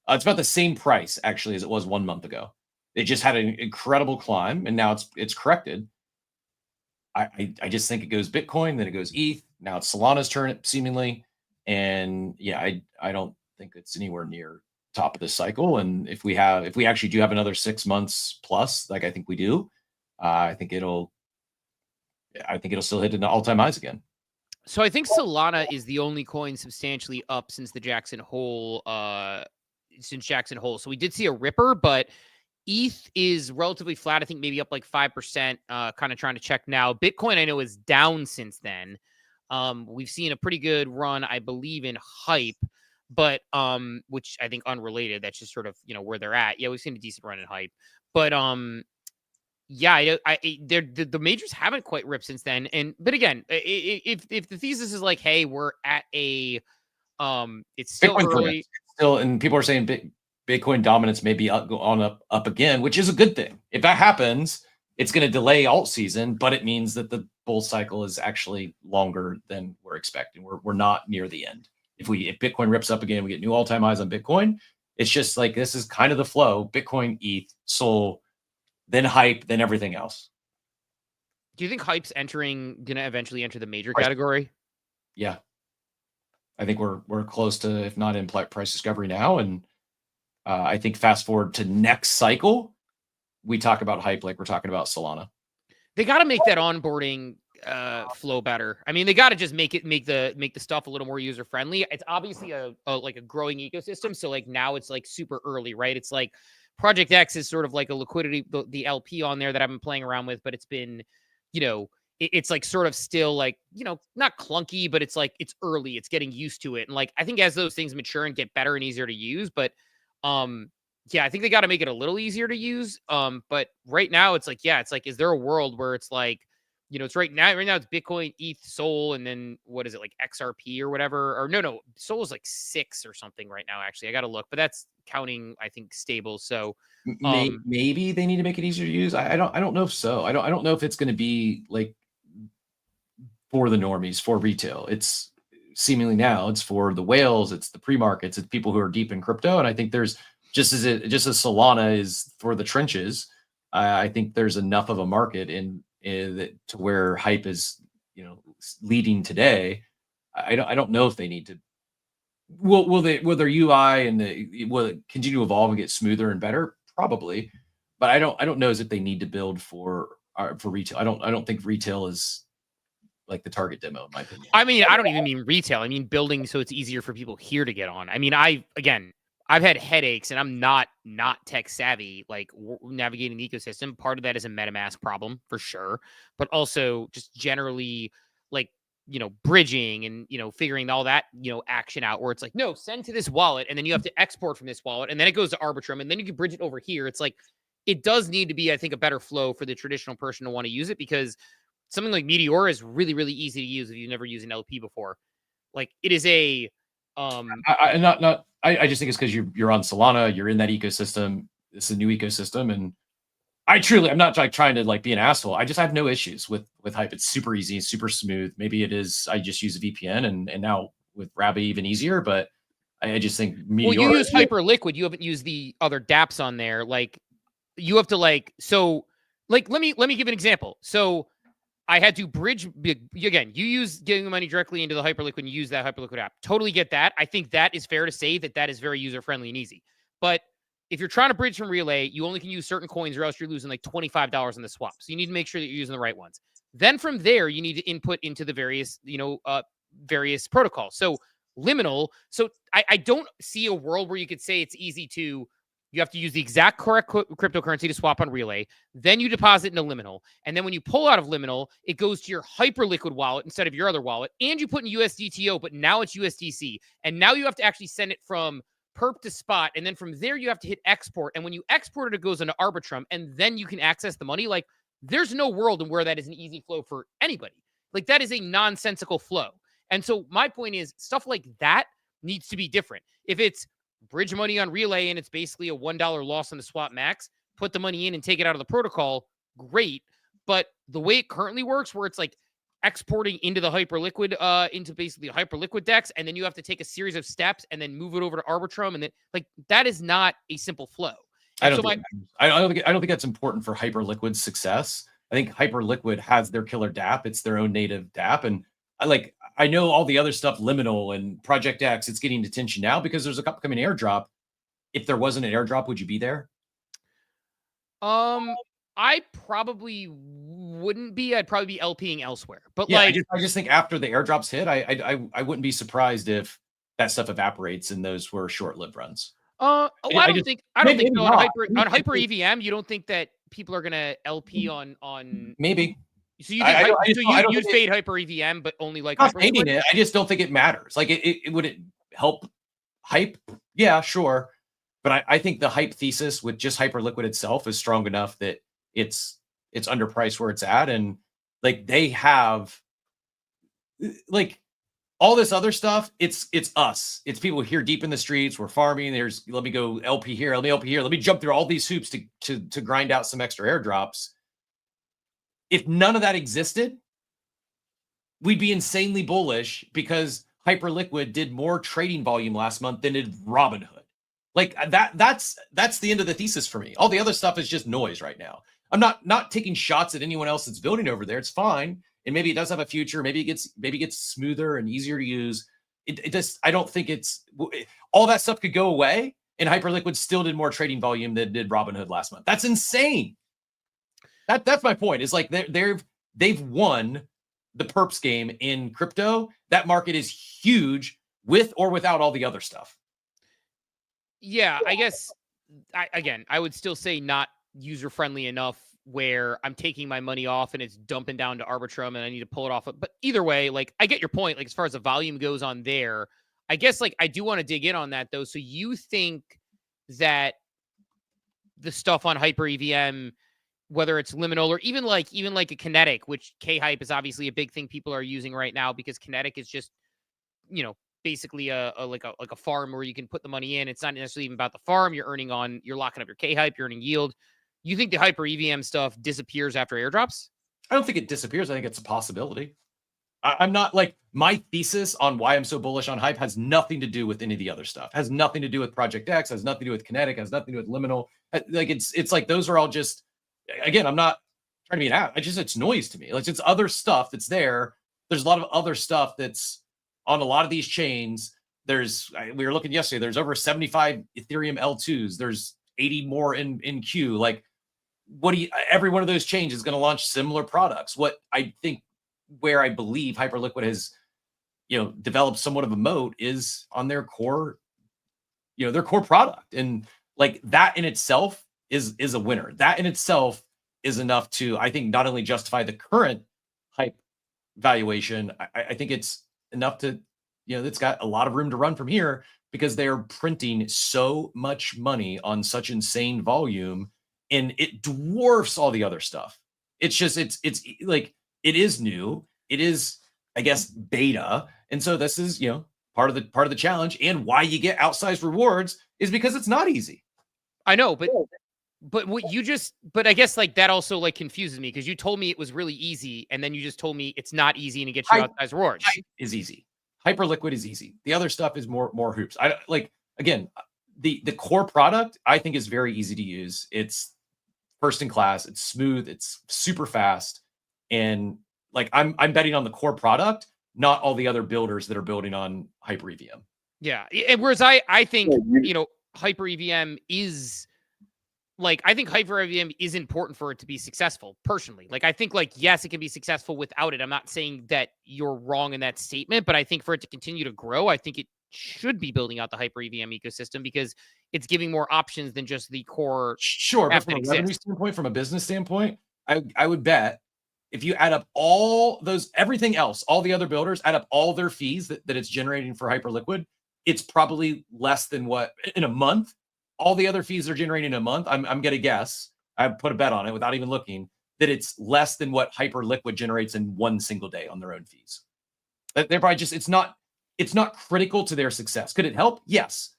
it's about the same price actually as it was 1 month ago. It just had an incredible climb and now it's corrected. I just think it goes Bitcoin, then it goes ETH. Now it's Solana's turn seemingly. And yeah, I don't think it's anywhere near top of this cycle. And if we actually do have another 6 months plus, like I think we do, I think it'll still hit an all-time highs again. So I think Solana is the only coin substantially up since the Jackson Hole. So we did see a ripper, but ETH is relatively flat. I think maybe up like 5%. Kind of trying to check now. Bitcoin I know is down since then. We've seen a pretty good run, I believe, in Hype, but which I think unrelated. That's just sort of where they're at. Yeah, we've seen a decent run in Hype, but yeah, the majors haven't quite ripped since then. But again, if the thesis is like, hey, we're at a it's still Bitcoin early, and people are saying Bitcoin dominance may be up again, which is a good thing. If that happens, it's going to delay alt season, but it means that the bull cycle is actually longer than we're expecting. We're not near the end. If Bitcoin rips up again, we get new all-time highs on Bitcoin. It's just like this is kind of the flow: Bitcoin, ETH, Sol, then Hype, then everything else. Do you think Hype's gonna eventually enter the major category? Yeah, I think we're close to, if not in price discovery now, and I think fast forward to next cycle, we talk about Hype like we're talking about Solana. They got to make that onboarding flow better. I mean, they got to just make the stuff a little more user friendly. It's obviously a growing ecosystem. So like now it's like super early, right? It's like Project X is sort of like a liquidity, the LP on there that I've been playing around with, but it's been, it's like sort of still like, not clunky, but it's like, it's early, it's getting used to it. And like, I think as those things mature and get better and easier to use, but yeah, I think they got to make it a little easier to use. But right now it's like, is there a world where it's like, it's right now it's Bitcoin, ETH, Sol, and then what is it, like XRP or whatever? Or no, Sol is like 6 or something right now. Actually, I got to look, but that's counting, I think, stable. So maybe they need to make it easier to use. I don't know if so. I don't know if it's going to be like for the normies, for retail. It's seemingly now it's for the whales, it's the pre-markets, it's people who are deep in crypto. And I think there's just as Solana is for the trenches, I think there's enough of a market to where Hype is, leading today. I don't know if they need to. Will their UI and will it continue to evolve and get smoother and better? Probably, but I don't know as if they need to build for retail. I don't think retail is like the target demo in my opinion. I mean, I don't even mean retail. I mean building so it's easier for people here to get on. I mean, I've had headaches and I'm not tech savvy, like navigating the ecosystem. Part of that is a MetaMask problem for sure, but also just generally like, bridging and, figuring all that, action out where it's like, no, send to this wallet. And then you have to export from this wallet. And then it goes to Arbitrum and then you can bridge it over here. It's like, it does need to be, I think, a better flow for the traditional person to want to use it, because something like Meteor is really, really easy to use if you've never used an LP before. Like it is a, I just think it's because you're on Solana, you're in that ecosystem. It's a new ecosystem, and I'm not like trying to like be an asshole. I have no issues with Hype. It's super easy, super smooth. Maybe it is. I just use a VPN, and now with Rabbit even easier. But I just think Meteor. Well, you use Hyperliquid. You haven't used the other dApps on there. Like you have to let me give an example. So I had to bridge again. You use getting the money directly into the Hyperliquid and use that Hyperliquid app. Totally get that. I think that is fair to say that is very user friendly and easy. But if you're trying to bridge from Relay, you only can use certain coins or else you're losing like $25 in the swap. So you need to make sure that you're using the right ones. Then from there, you need to input into the various, various protocols. So liminal. So I don't see a world where you could say it's easy to, you have to use the exact correct cryptocurrency to swap on Relay. Then you deposit into liminal. And then when you pull out of liminal, it goes to your Hyperliquid wallet instead of your other wallet. And you put in USDTO, but now it's USDC. And now you have to actually send it from perp to spot. And then from there, you have to hit export. And when you export it, it goes into Arbitrum. And then you can access the money. Like, there's no world in where that is an easy flow for anybody. Like, that is a nonsensical flow. And so my point is, stuff like that needs to be different. If it's bridge money on Relay and it's basically a $1 loss on the swap max, put the money in and take it out of the protocol, great. But the way it currently works, where it's like exporting into the Hyperliquid, into basically Hyperliquid DEX, and then you have to take a series of steps and then move it over to Arbitrum, and then like that is not a simple flow. I don't think that's important for Hyperliquid's success. I think Hyperliquid has their killer DApp. It's their own native DApp. And I know all the other stuff, Liminal and Project X, it's getting attention now because there's a upcoming airdrop. If there wasn't an airdrop, would you be there? I probably wouldn't be. I'd probably be LPing elsewhere. But yeah, I just think after the airdrops hit, I wouldn't be surprised if that stuff evaporates and those were short-lived runs. I don't think so. On Hyper EVM, you don't think that people are gonna LP on maybe. So you think you'd fade Hyper EVM, but only like not fading it. I just don't think it matters. Like it would it help hype? Yeah, sure. But I think the hype thesis with just Hyperliquid itself is strong enough that it's underpriced where it's at, and like they have like all this other stuff. It's us. It's people here deep in the streets. We're farming. Let me go LP here. Let me LP here. Let me jump through all these hoops to grind out some extra airdrops. If none of that existed, we'd be insanely bullish because Hyperliquid did more trading volume last month than did Robinhood. Like that's the end of the thesis for me. All the other stuff is just noise right now. I'm not taking shots at anyone else that's building over there. It's fine. And maybe it does have a future. Maybe it gets smoother and easier to use. It just, I don't think all that stuff could go away and Hyperliquid still did more trading volume than did Robinhood last month. That's insane. That's my point. It's like they've won the perps game in crypto. That market is huge with or without all the other stuff. Yeah, I guess I would still say not user friendly enough where I'm taking my money off and it's dumping down to Arbitrum and I need to pull it off. But either way, like I get your point. Like as far as the volume goes on there, I guess like I do want to dig in on that though. So you think that the stuff on Hyper EVM, whether it's liminal or even like a Kinetic, which K-Hype is obviously a big thing people are using right now because Kinetic is just, basically a farm where you can put the money in. It's not necessarily even about the farm. You're locking up your K-Hype, you're earning yield. You think the Hyper EVM stuff disappears after airdrops? I don't think it disappears. I think it's a possibility. I'm not like my thesis on why I'm so bullish on Hype has nothing to do with any of the other stuff. Has nothing to do with Project X, has nothing to do with Kinetic, has nothing to do with Liminal. Like it's like those are all just, again, I'm not trying to be an app. It's noise to me. Like it's other stuff that's there. There's a lot of other stuff that's on a lot of these chains. We were looking yesterday, there's over 75 Ethereum L2s. There's 80 more in queue. Like every one of those chains is going to launch similar products. What I think where I believe Hyperliquid has, developed somewhat of a moat is on their core, their core product. And like that in itself is a winner. That in itself is enough to, I think, not only justify the current Hype valuation, I think it's enough to, it's got a lot of room to run from here because they're printing so much money on such insane volume and it dwarfs all the other stuff. It's just, it's like, it is new. It is, I guess, beta. And so this is, part of the challenge, and why you get outsized rewards is because it's not easy. I know, but I guess like that also like confuses me because you told me it was really easy and then you just told me it's not easy and it gets you outsized rewards. Hype is easy. Hyperliquid is easy. The other stuff is more hoops. I like, again, the core product I think is very easy to use. It's first in class. It's smooth. It's super fast. And like I'm betting on the core product, not all the other builders that are building on Hyper EVM. Yeah. And whereas I think, Hyper EVM is like, I think Hyper EVM is important for it to be successful personally. Like, I think like, yes, it can be successful without it. I'm not saying that you're wrong in that statement, but I think for it to continue to grow, I think it should be building out the Hyper EVM ecosystem because it's giving more options than just the core. Sure. But from a revenue standpoint, from a business standpoint, I would bet if you add up all those, everything else, all the other builders, add up all their fees that it's generating for Hyperliquid, it's probably less than what in a month, all the other fees they're generating in a month. I'm going to guess, I put a bet on it without even looking, that it's less than what Hyperliquid generates in one single day on their own fees. They're probably just, it's not critical to their success. Could it help? Yes.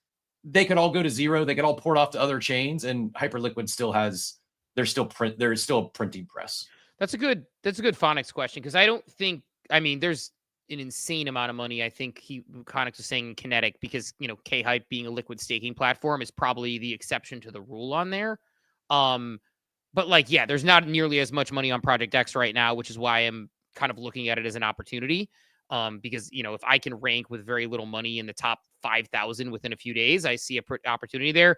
They could all go to zero. They could all port off to other chains, and Hyperliquid still has, there's still a printing press. That's a good Phonics question, because I don't think, I mean, there's an insane amount of money. I think Phonics was saying Kinetic, because, K-Hype being a liquid staking platform is probably the exception to the rule on there. But like, yeah, there's not nearly as much money on Project X right now, which is why I'm kind of looking at it as an opportunity. Because, if I can rank with very little money in the top 5,000 within a few days, I see a opportunity there.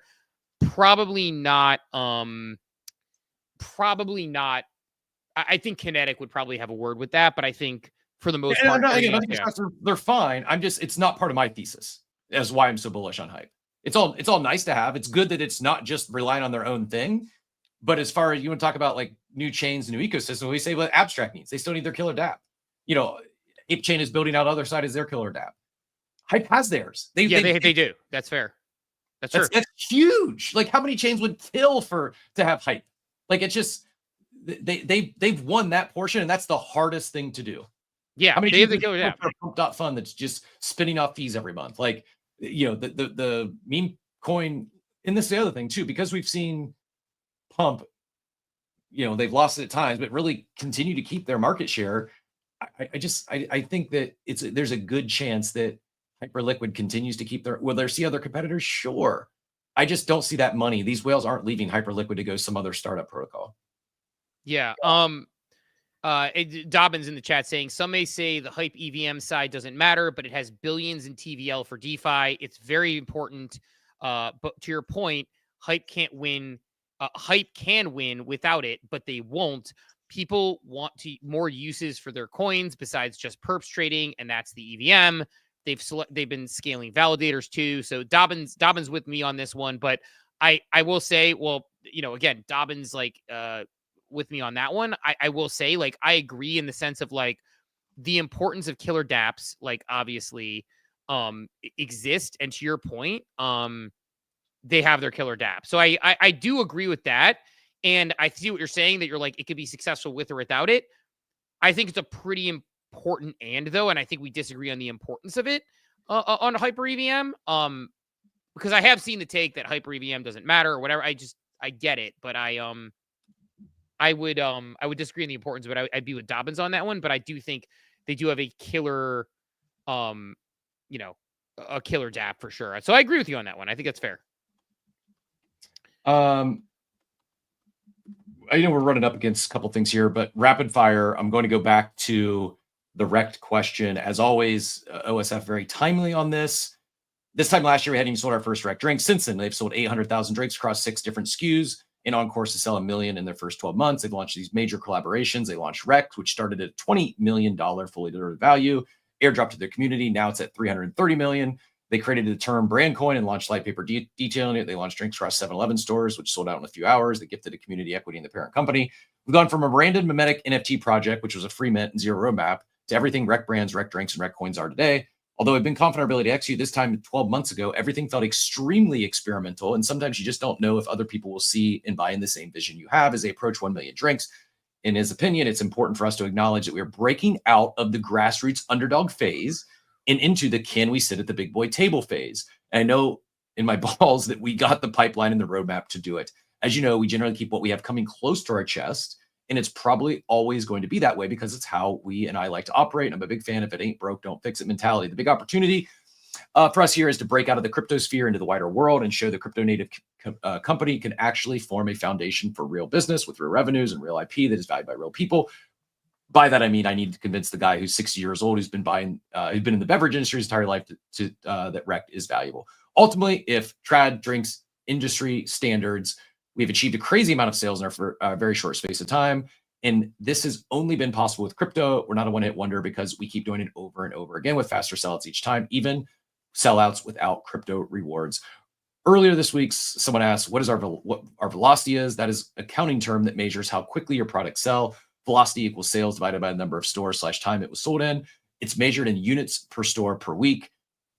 Probably not. I think Kinetic would probably have a word with that, but I think for the most part, they're fine. It's not part of my thesis. That's why I'm so bullish on Hype. It's all nice to have. It's good that it's not just relying on their own thing. But as far as you want to talk about like new chains, new ecosystem, we say what Abstract needs. They still need their killer dApp. Ape Chain is building out other side as their killer dApp. Hype has theirs. They do. That's fair. That's true. That's huge. Like, how many chains would kill to have Hype? Like, it's just they've won that portion, and that's the hardest thing to do. Yeah, how many they have the killer dApp. Pump fund that's just spinning off fees every month. Like, the meme coin, and this is the other thing too, because we've seen Pump, they've lost it at times, but really continue to keep their market share. I think that there's a good chance that Hyperliquid continues to keep will there see other competitors? Sure. I just don't see that money. These whales aren't leaving Hyperliquid to go some other startup protocol. Yeah. Dobbins in the chat saying, some may say the Hype EVM side doesn't matter, but it has billions in TVL for DeFi. It's very important. But to your point, Hype can't win. Hype can win without it, but they won't. People want more uses for their coins besides just perps trading, and that's the EVM. They've been scaling validators too. So Dobbins with me on this one, but I will say, well, again, Dobbins with me on that one. I will say, like, I agree in the sense of like the importance of killer dApps, like, obviously exist, and to your point, they have their killer dApp. So I do agree with that. And I see what you're saying, that you're like, it could be successful with or without it. I think it's a pretty important though. And I think we disagree on the importance of it on Hyper EVM. Because I have seen the take that Hyper EVM doesn't matter or whatever. I get it, but I would disagree on the importance of it. I'd be with Dobbins on that one, but I do think they do have a killer, a killer dApp for sure. So I agree with you on that one. I think that's fair. We're running up against a couple things here, but rapid fire, I'm going to go back to the REKT question. As always, OSF very timely on this. This time last year, we hadn't even sold our first REKT drink. Since then, they've sold 800,000 drinks across 6 different SKUs and on course to sell 1 million in their first 12 months. They've launched these major collaborations. They launched REKT, which started at $20 million fully delivered value, airdropped to their community. Now it's at $330 million. They created the term brand coin and launched light paper detailing it. They launched drinks across 7-Eleven stores, which sold out in a few hours. They gifted a community equity in the parent company. We've gone from a branded mimetic NFT project, which was a free mint and zero roadmap, to everything REKT brands, REKT drinks, and REKT coins are today. Although I've been confident in our ability to execute, this time 12 months ago, everything felt extremely experimental. And sometimes you just don't know if other people will see and buy in the same vision you have as they approach 1 million drinks. In his opinion, it's important for us to acknowledge that we are breaking out of the grassroots underdog phase and into the can we sit at the big boy table phase. And I know in my balls that we got the pipeline and the roadmap to do it. As you know, we generally keep what we have coming close to our chest, and it's probably always going to be that way because it's how we and I like to operate. And I'm a big fan of it ain't broke, don't fix it mentality. The big opportunity for us here is to break out of the crypto sphere into the wider world and show the crypto native company can actually form a foundation for real business with real revenues and real IP that is valued by real people. By that I mean I need to convince the guy who's 60 years old, who's been who's been in the beverage industry his entire life, that REKT is valuable. Ultimately, if trad drinks industry standards, we've achieved a crazy amount of sales in a very short space of time. And this has only been possible with crypto. We're not a one-hit wonder because we keep doing it over and over again with faster sellouts each time, even sellouts without crypto rewards. Earlier this week, someone asked, what our velocity is? That is an accounting term that measures how quickly your products sell. Velocity equals sales divided by the number of stores / time it was sold in. It's measured in units per store per week.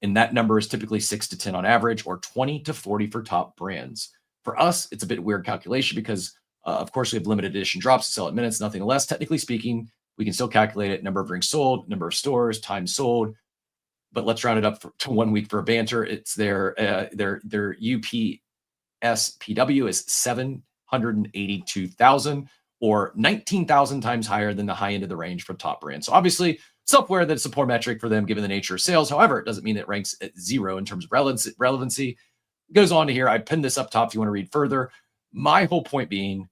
And that number is typically 6 to 10 on average, or 20 to 40 for top brands. For us, it's a bit weird calculation because, of course, we have limited edition drops to sell at minutes, nothing less. Technically speaking, we can still calculate it: number of drinks sold, number of stores, time sold. But let's round it up to 1 week for a banter. It's their UPSPW is 782,000, or 19,000 times higher than the high end of the range for top brands. So obviously, self-aware that it's a poor metric for them given the nature of sales. However, it doesn't mean it ranks at 0 in terms of relevancy. It goes on to here. I pinned this up top if you want to read further. My whole point being,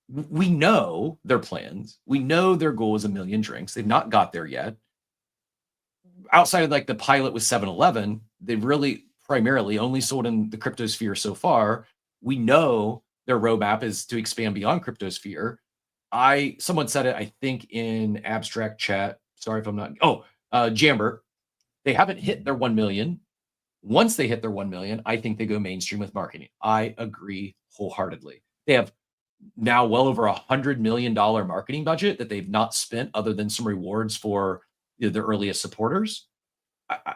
we know their plans. We know their goal is 1 million drinks. They've not got there yet. Outside of like the pilot with 7-Eleven, they've really primarily only sold in the cryptosphere so far. We know their roadmap is to expand beyond cryptosphere. Someone said it, I think, in abstract chat. Sorry if I'm not. Jamber. They haven't hit their 1 million. Once they hit their 1 million, I think they go mainstream with marketing. I agree wholeheartily. They have now well over $100 million marketing budget that they've not spent other than some rewards for their earliest supporters.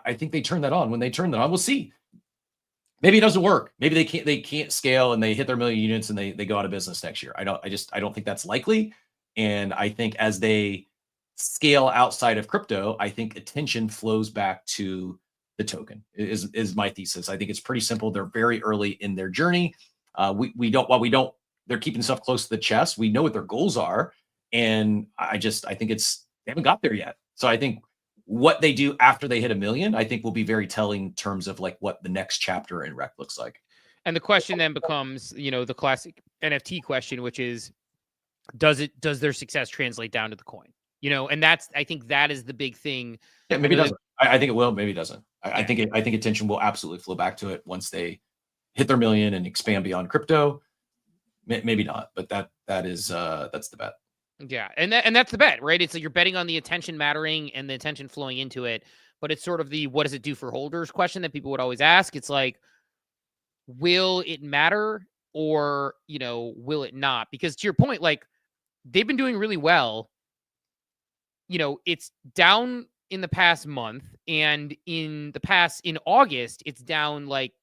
I think they turn that on. When they turn that on, we'll see. Maybe it doesn't work. Maybe they can't scale and they hit their 1 million units and they go out of business next year. I don't think that's likely. And I think as they scale outside of crypto, I think attention flows back to the token is my thesis. I think it's pretty simple. They're very early in their journey. They're keeping stuff close to the chest. We know what their goals are. And I think they haven't got there yet. So I think what they do after they hit 1 million, I think will be very telling in terms of like what the next chapter in REKT looks like. And the question then becomes, the classic NFT question, which is, does their success translate down to the coin? And I think that is the big thing. Yeah, maybe it doesn't. I think it will. Maybe it doesn't. I think attention will absolutely flow back to it once they hit their 1 million and expand beyond crypto. Maybe not, but that's the bet. Yeah, and that's the bet, right? It's like you're betting on the attention mattering and the attention flowing into it, but it's sort of the what does it do for holders question that people would always ask. It's like, will it matter or, will it not? Because to your point, like they've been doing really well. It's down in the past month, and in August, it's down like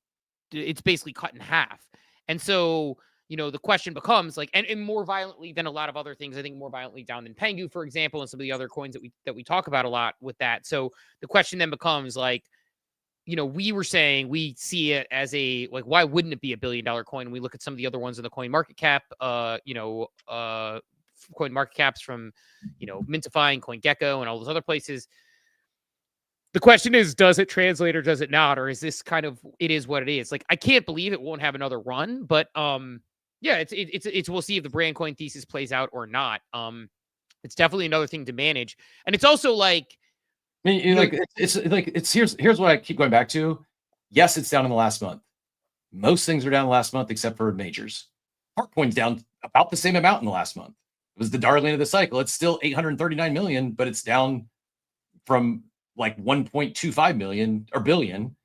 it's basically cut in half. And so the question becomes like, and more violently than a lot of other things, I think more violently down than Pengu, for example, and some of the other coins that we talk about a lot with that. So the question then becomes like, we were saying we see it as why wouldn't it be $1 billion coin? We look at some of the other ones in the coin market cap, coin market caps from, Mintify and CoinGecko and all those other places. The question is, does it translate or does it not? Or is this kind of, it is what it is? Like, I can't believe it won't have another run, but, yeah, it's we'll see if the brand coin thesis plays out or not. It's definitely another thing to manage. And it's also like, here's what I keep going back to. Yes, it's down in the last month. Most things are down last month except for majors. Partcoin's down about the same amount in the last month. It was the darling of the cycle. It's still 839 million, but it's down from like 1.25 million or billion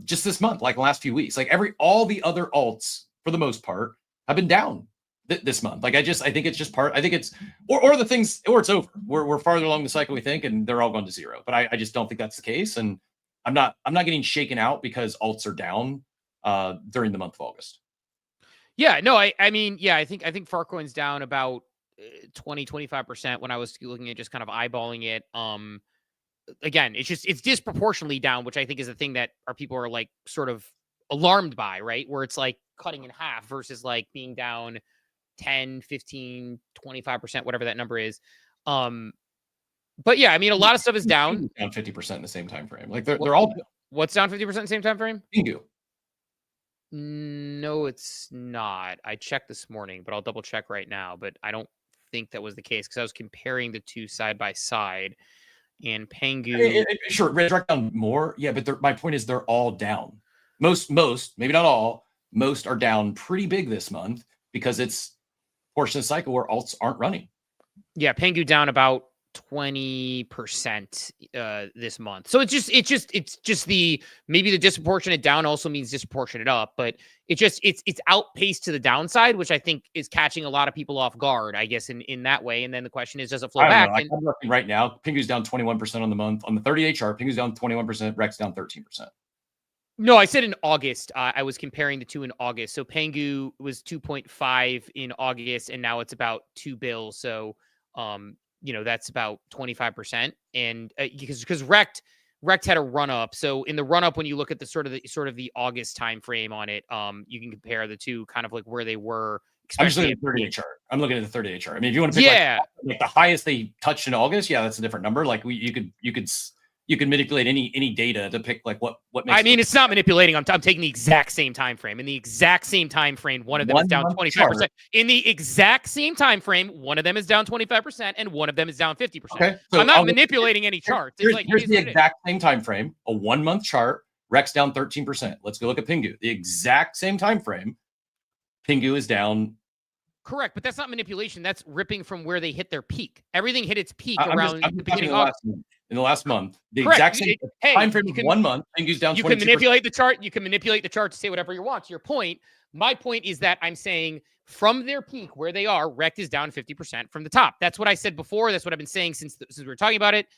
just this month, like the last few weeks. Like all the other alts for the most part have been down this month. Like I think it's just part. I think it's or the things or it's over. We're farther along the cycle we think, and they're all gone to zero. But I just don't think that's the case. And I'm not getting shaken out because alts are down during the month of August. Yeah, no, I think Farcoin's down about 20-25% when I was looking at just kind of eyeballing it. Again, it's disproportionately down, which I think is the thing that our people are like sort of alarmed by, right? Where it's like cutting in half versus like being down 10, 15, 25%, whatever that number is. But yeah, I mean, a lot of stuff is down 50% in the same time frame. Like they're all down. What's down 50% in the same time frame? Pengu. No, it's not. I checked this morning, but I'll double check right now. But I don't think that was the case because I was comparing the two side by side. And Pengu, sure, direct down more. Yeah, but my point is they're all down. Most, maybe not all. Most are down pretty big this month because it's portion of the cycle where alts aren't running. Yeah, Pengu down about 20% this month. So it's just the maybe the disproportionate down also means disproportionate up, but it's outpaced to the downside, which I think is catching a lot of people off guard, I guess, in that way. And then the question is, does it flow back? I'm looking right now. Pengu's down 21% on the month. On the 30-day chart, Pengu's down 21%, REKT's down 13%. No, I said in August. I was comparing the two in August. So Pengu was 2.5 in August, and now it's about 2 bills. So, that's about 25%. And because REKT had a run up. So in the run up, when you look at the sort of the August time frame on it, you can compare the two kind of like where they were. I'm just looking at the 30-day chart. I'm looking at the 30-day chart. I mean, if you want to pick like the highest they touched in August, yeah, that's a different number. Like you can manipulate any data to pick like what makes. I mean, it's not manipulating. I'm taking the exact same time frame. In the exact same time frame, one of them is down 25%. In the exact same time frame, one of them is down 25%, and one of them is down 50%. Okay, so I'm not manipulating any charts. Here's the exact same time frame. A 1 month chart. REKT's down 13%. Let's go look at Pengu. The exact same time frame. Pengu is down. Correct, but that's not manipulation. That's ripping from where they hit their peak. Everything hit its peak around the beginning of August. In the last month, the Correct. exact same time frame of 1 month, Pengu's down 22%. You can manipulate the chart. You can manipulate the chart to say whatever you want. To your point, my point is that I'm saying from their peak where they are, REKT is down 50% from the top. That's what I said before. That's what I've been saying since we were talking about it.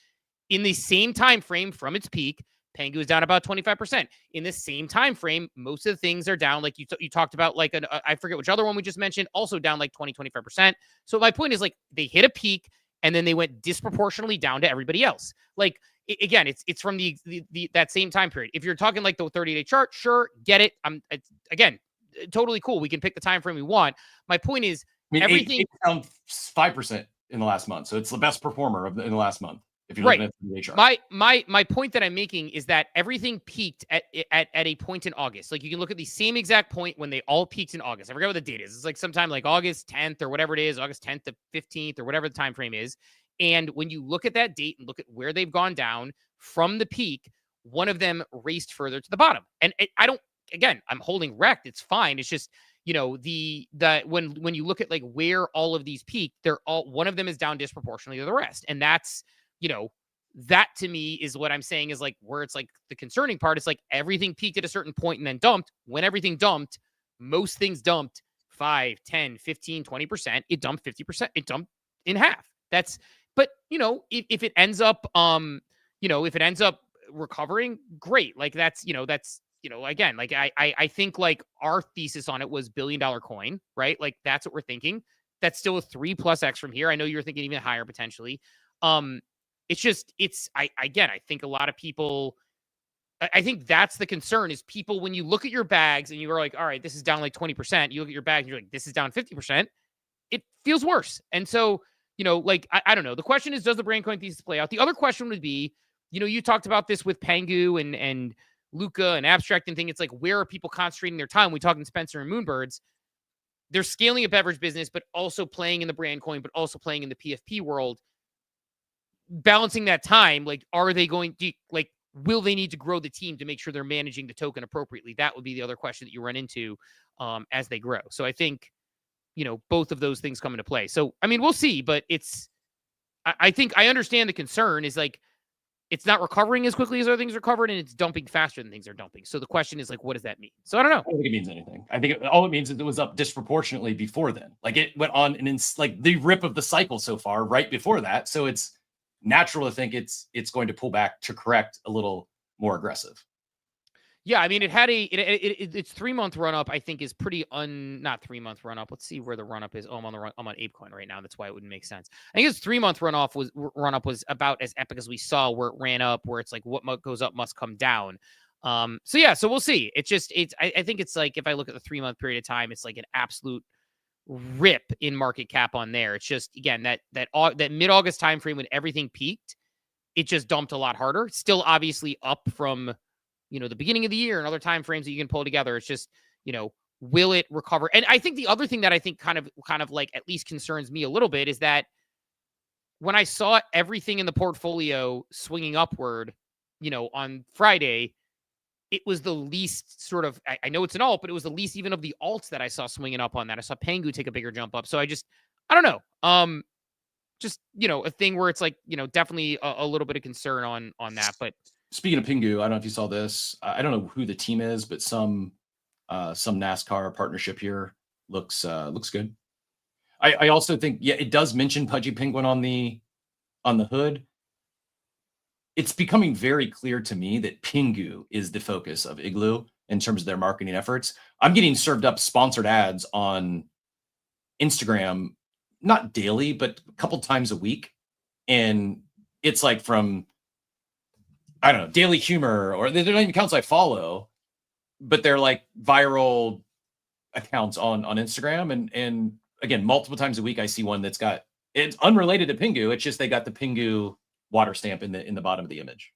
In the same time frame from its peak, Pengu is down about 25%. In the same time frame, most of the things are down. Like you talked about, like I forget which other one we just mentioned, also down like 20-25%. So my point is, like, they hit a peak and then they went disproportionately down to everybody else. Like, again, it's from the that same time period. If you're talking like the 30-day chart, sure, get it. Again, totally cool. We can pick the time frame we want. My point is, everything it's down 5% in the last month, so it's the best performer in the last month. If you're looking at the chart. My point that I'm making is that everything peaked at a point in August. Like, you can look at the same exact point when they all peaked in August. I forget what the date is. It's like sometime like August 10th or whatever it is, August 10th to 15th or whatever the time frame is. And when you look at that date and look at where they've gone down from the peak, one of them raced further to the bottom. And I'm holding REKT. It's fine. It's just, when you look at like where all of these peak, one of them is down disproportionately to the rest. And that's, that to me is what I'm saying is like where it's like the concerning part. It's like everything peaked at a certain point and then dumped. When everything dumped, most things dumped 5, 10, 15, 20%. It dumped 50%. It dumped in half. But if it ends up, if it ends up recovering, great. Like again, like I think like our thesis on it was $1 billion coin, right? Like that's what we're thinking. That's still a 3+X from here. I know you're thinking even higher potentially. I think a lot of people, I think that's the concern is people, when you look at your bags and you are like, all right, this is down like 20%, you look at your bag and you're like, this is down 50%, it feels worse. And so, I don't know. The question is, does the brain coin thesis play out? The other question would be, you talked about this with Pengu and Luca and Abstract and thing. It's like, where are people concentrating their time? We talked in Spencer and Moonbirds. They're scaling a beverage business, but also playing in the brand coin, but also playing in the PFP world. Balancing that time, like, are they going to, like, will they need to grow the team to make sure they're managing the token appropriately? That would be the other question that you run into as they grow. So I think, both of those things come into play. So, I mean, we'll see, but I think I understand the concern is like, it's not recovering as quickly as other things recovered and it's dumping faster than things are dumping. So the question is like, what does that mean? So I don't know. I don't think it means anything. I think all it means is it was up disproportionately before then. Like, it went on like the rip of the cycle so far right before that. So it's natural to think it's going to pull back to correct a little more aggressive. Yeah, I mean, it had its 3-month run up. I think is pretty not 3-month run up. Let's see where the run up is. Oh, I'm on ApeCoin right now. That's why it wouldn't make sense. I think its 3-month run up was about as epic as we saw, where it ran up, where it's like what goes up must come down. So we'll see. I think it's like, if I look at the 3-month period of time, it's like an absolute rip in market cap on there. It's just, again, that mid-August time frame when everything peaked, it just dumped a lot harder. Still obviously up from the beginning of the year and other time frames that you can pull together. It's just, will it recover? And I think the other thing that I think kind of like at least concerns me a little bit is that when I saw everything in the portfolio swinging upward, on Friday, it was the least sort of, I know it's an alt, but it was the least even of the alts that I saw swinging up on that. I saw Pengu take a bigger jump up. So I don't know. Just, a thing where it's like, definitely a little bit of concern on that. But speaking of Pingu, I don't know if you saw this. I don't know who the team is, but some NASCAR partnership here looks good. I also think, it does mention Pudgy Penguin on the hood. It's becoming very clear to me that Pingu is the focus of Igloo in terms of their marketing efforts. I'm getting served up sponsored ads on Instagram, not daily, but a couple times a week. And it's like from, I don't know, Daily Humor, or they're not even accounts I follow, but they're like viral accounts on Instagram. And again, multiple times a week, I see one that's got, it's unrelated to Pingu. It's just, they got the Pingu water stamp in the bottom of the image.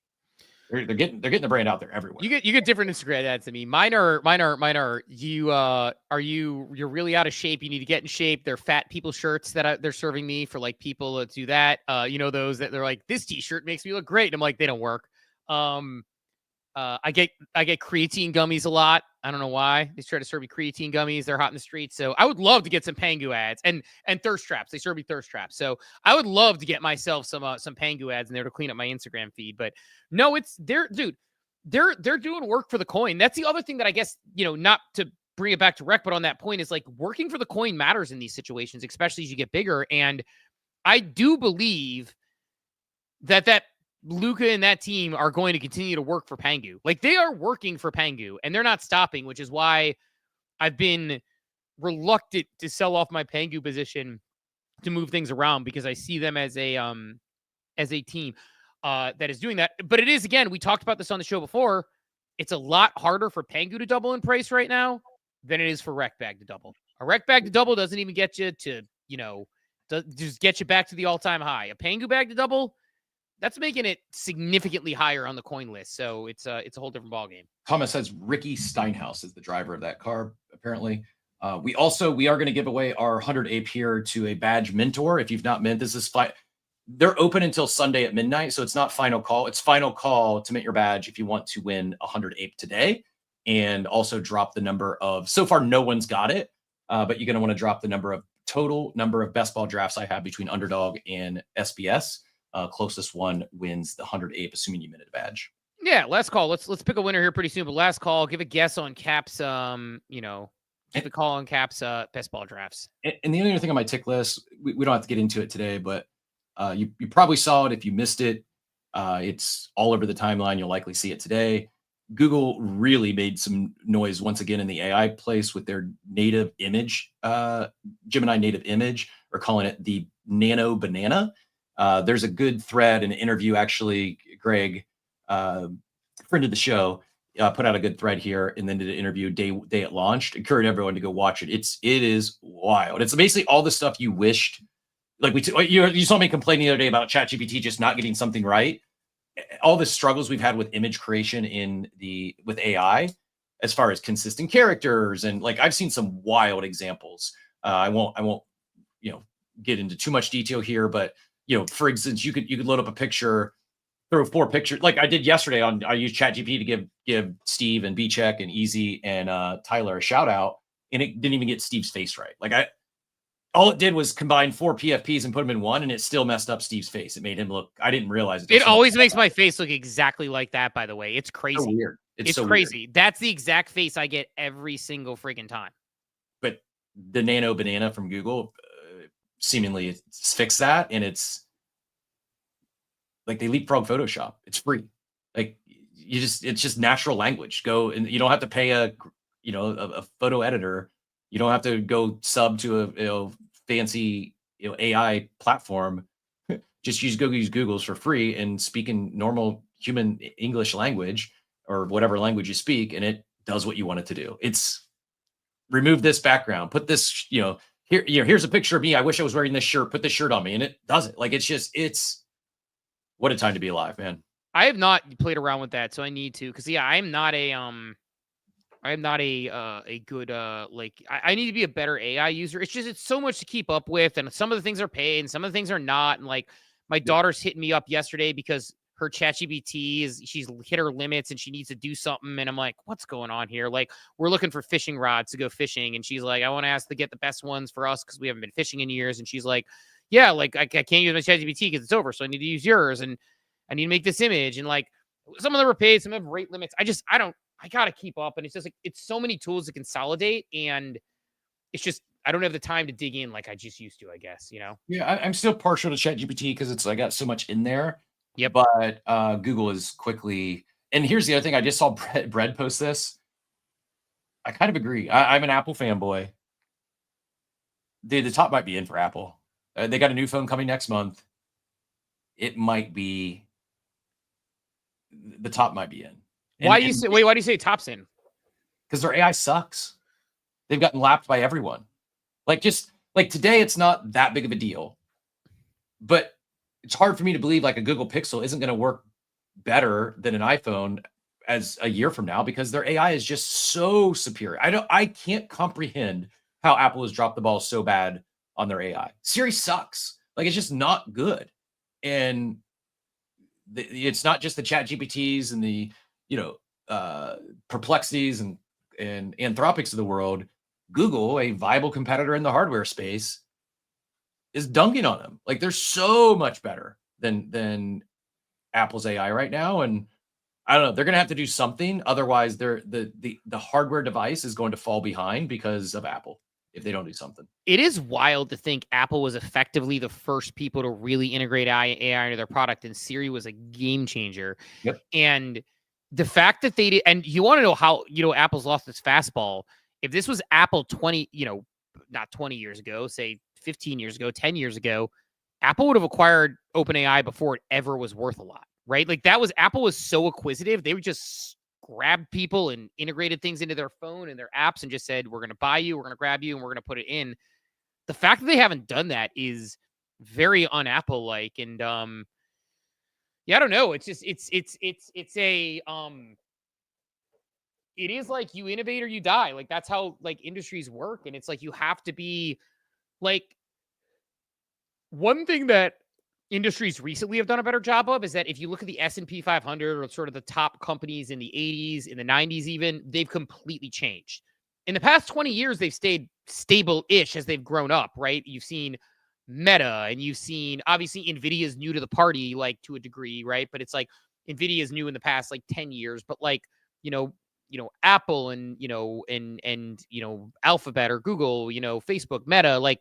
They're getting the brand out there everywhere. You get different Instagram ads than me. Mine are you're really out of shape. You need to get in shape. They're fat people shirts that they're serving me for like people to do that. Those that they're like, this t-shirt makes me look great. And I'm like, they don't work. I get creatine gummies a lot. I don't know why. They try to serve me creatine gummies. They're hot in the streets. So I would love to get some Pengu ads and thirst traps. They serve me thirst traps. So I would love to get myself some Pengu ads in there to clean up my Instagram feed. But no, they're doing work for the coin. That's the other thing that I guess, not to bring it back to REKT, but on that point is like working for the coin matters in these situations, especially as you get bigger. And I do believe that Luca and that team are going to continue to work for Pengu. Like, they are working for Pengu and they're not stopping, which is why I've been reluctant to sell off my Pengu position to move things around, because I see them as a team that is doing that. But it is, again, we talked about this on the show before. It's a lot harder for Pengu to double in price right now than it is for REKT bag to double. A REKT bag to double doesn't even get you to, just get you back to the all-time high. A Pengu bag to double, that's making it significantly higher on the coin list. So it's a whole different ballgame. Comment says Ricky Steinhaus is the driver of that car, apparently. We are going to give away our 100 ape here to a badge mentor. If you've not mint, this is fine. They're open until Sunday at midnight, so it's not final call. It's final call to mint your badge if you want to win 100 ape today, and also drop the number of, so far no one's got it, but you're going to want to drop the total number of best ball drafts I have between Underdog and SBS. Closest one wins the 100 ape, assuming you minted a badge. Yeah, last call. Let's pick a winner here pretty soon. But last call, give a guess on Cap's. Give a call on Cap's best ball drafts. And the other thing on my tick list, we don't have to get into it today, but you probably saw it. If you missed it, it's all over the timeline. You'll likely see it today. Google really made some noise once again in the AI place with their native image, Gemini native image, or calling it the Nano Banana. There's a good thread and interview, actually. Greg, friend of the show, put out a good thread here, and then did an interview day it launched. Encourage everyone to go watch it. It is wild. It's basically all the stuff you wished. Like you saw me complaining the other day about ChatGPT just not getting something right. All the struggles we've had with image creation with AI, as far as consistent characters, and like I've seen some wild examples. I won't get into too much detail here, but for instance, you could load up a picture, throw 4 pictures, like I did yesterday. I used ChatGPT to give Steve and B-Check and Easy and Tyler a shout out, and it didn't even get Steve's face right. Like all it did was combine 4 PFPs and put them in one, and it still messed up Steve's face. It made him look, I didn't realize it. It always makes my face look exactly like that, by the way. It's crazy. So weird. It's so crazy. Weird. That's the exact face I get every single freaking time. But the Nano Banana from Google seemingly fixed that, and it's like they leapfrog Photoshop. It's free. Like it's just natural language. Go, and you don't have to pay a photo editor. You don't have to go sub to a fancy AI platform. Just use Google's for free and speak in normal human English language or whatever language you speak, and it does what you want it to do. It's remove this background, put this, here's a picture of me. I wish I was wearing this shirt. Put this shirt on me, and it does it. Like it's what a time to be alive, man. I have not played around with that, so I need to, because I'm not a I'm not a good like I need to be a better AI user. It's so much to keep up with, and some of the things are paid and some of the things are not. And like my daughter's hitting me up yesterday because her ChatGPT she's hit her limits and she needs to do something. And I'm like, what's going on here? Like, we're looking for fishing rods to go fishing. And she's like, I want to ask to get the best ones for us because we haven't been fishing in years. And she's like, yeah, like I can't use my ChatGPT because it's over. So I need to use yours. And I need to make this image. And like some of them are paid, some have rate limits. I got to keep up. And it's just like, it's so many tools to consolidate. And it's just, I don't have the time to dig in like I just used to, I guess, you know? Yeah, I'm still partial to ChatGPT because I got so much in there. Yep. But Google is quickly, and here's the other thing. I just saw Bread post this. I kind of agree. I'm an Apple fanboy. The top might be in for Apple. They got a new phone coming next month. It might be, the top might be in. Why do you say top's in? Because their AI sucks. They've gotten lapped by everyone. Like today, it's not that big of a deal. But it's hard for me to believe like a Google Pixel isn't going to work better than an iPhone as a year from now because their AI is just so superior. I can't comprehend how Apple has dropped the ball so bad on their AI. Siri sucks. Like, it's just not good. And it's not just the Chat GPTs and the, Perplexities and Anthropics of the world. Google, a viable competitor in the hardware space, is dunking on them. Like, they're so much better than Apple's AI right now. And I don't know, they're going to have to do something. Otherwise, the hardware device is going to fall behind because of Apple if they don't do something. It is wild to think Apple was effectively the first people to really integrate AI into their product, and Siri was a game changer. Yep. And the fact that they did, and you want to know how, Apple's lost its fastball. If this was Apple 20, not 20 years ago, say 15 years ago, 10 years ago, Apple would have acquired OpenAI before it ever was worth a lot, right? Like Apple was so acquisitive. They would just grab people and integrated things into their phone and their apps and just said, we're going to buy you, we're going to grab you, and we're going to put it in. The fact that they haven't done that is very un-Apple-like. And, I don't know. It's just, it is like you innovate or you die. Like that's how like industries work. And it's like, you have to be like, one thing that industries recently have done a better job of is that if you look at the S&P 500 or sort of the top companies in the 80s, in the 90s even, they've completely changed. In the past 20 years, they've stayed stable-ish as they've grown up, right? You've seen Meta, and you've seen, obviously, NVIDIA is new to the party, like, to a degree, right? But it's like, NVIDIA is new in the past, like, 10 years. But, like, Apple and, Alphabet or Google, Facebook, Meta, like,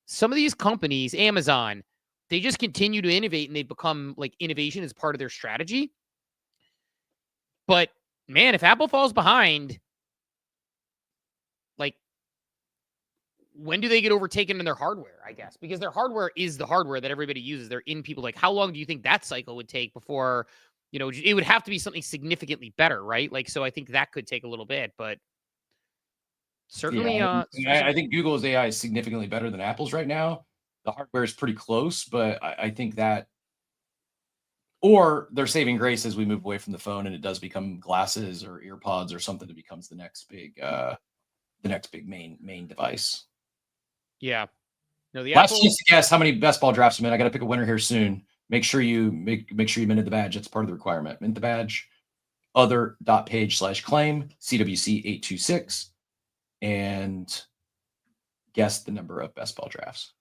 some of these companies, Amazon, they just continue to innovate, and they've become like innovation is part of their strategy. But man, if Apple falls behind, like, when do they get overtaken in their hardware, I guess? Because their hardware is the hardware that everybody uses. They're in people. Like, how long do you think that cycle would take before, it would have to be something significantly better, right? Like, so I think that could take a little bit, but certainly, I think Google's AI is significantly better than Apple's right now. The hardware is pretty close, but I think that, or they're saving grace as we move away from the phone and it does become glasses or earpods or something that becomes the next big main device. Yeah. No, the Last Apple... chance to guess how many best ball drafts I'm in. I got to pick a winner here soon. Make sure you minted the badge. That's part of the requirement. Mint the badge. Other.page/claim CWC826. And guess the number of best ball drafts.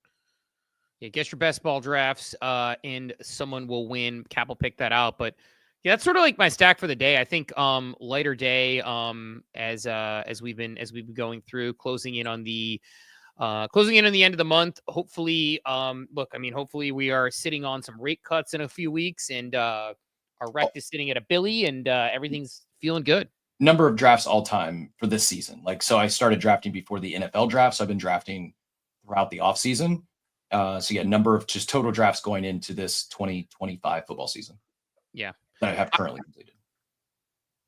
Yeah, guess your best ball drafts, and someone will win. Cap will pick that out. But yeah, that's sort of like my stack for the day. I think lighter day as we've been going through, closing in on the end of the month. Hopefully, hopefully we are sitting on some rate cuts in a few weeks, and our REKT is sitting at a Billy, and everything's feeling good. Number of drafts all time for this season. Like, so I started drafting before the NFL draft. So I've been drafting throughout the off season. Number of just total drafts going into this 2025 football season. Yeah. That I have currently completed.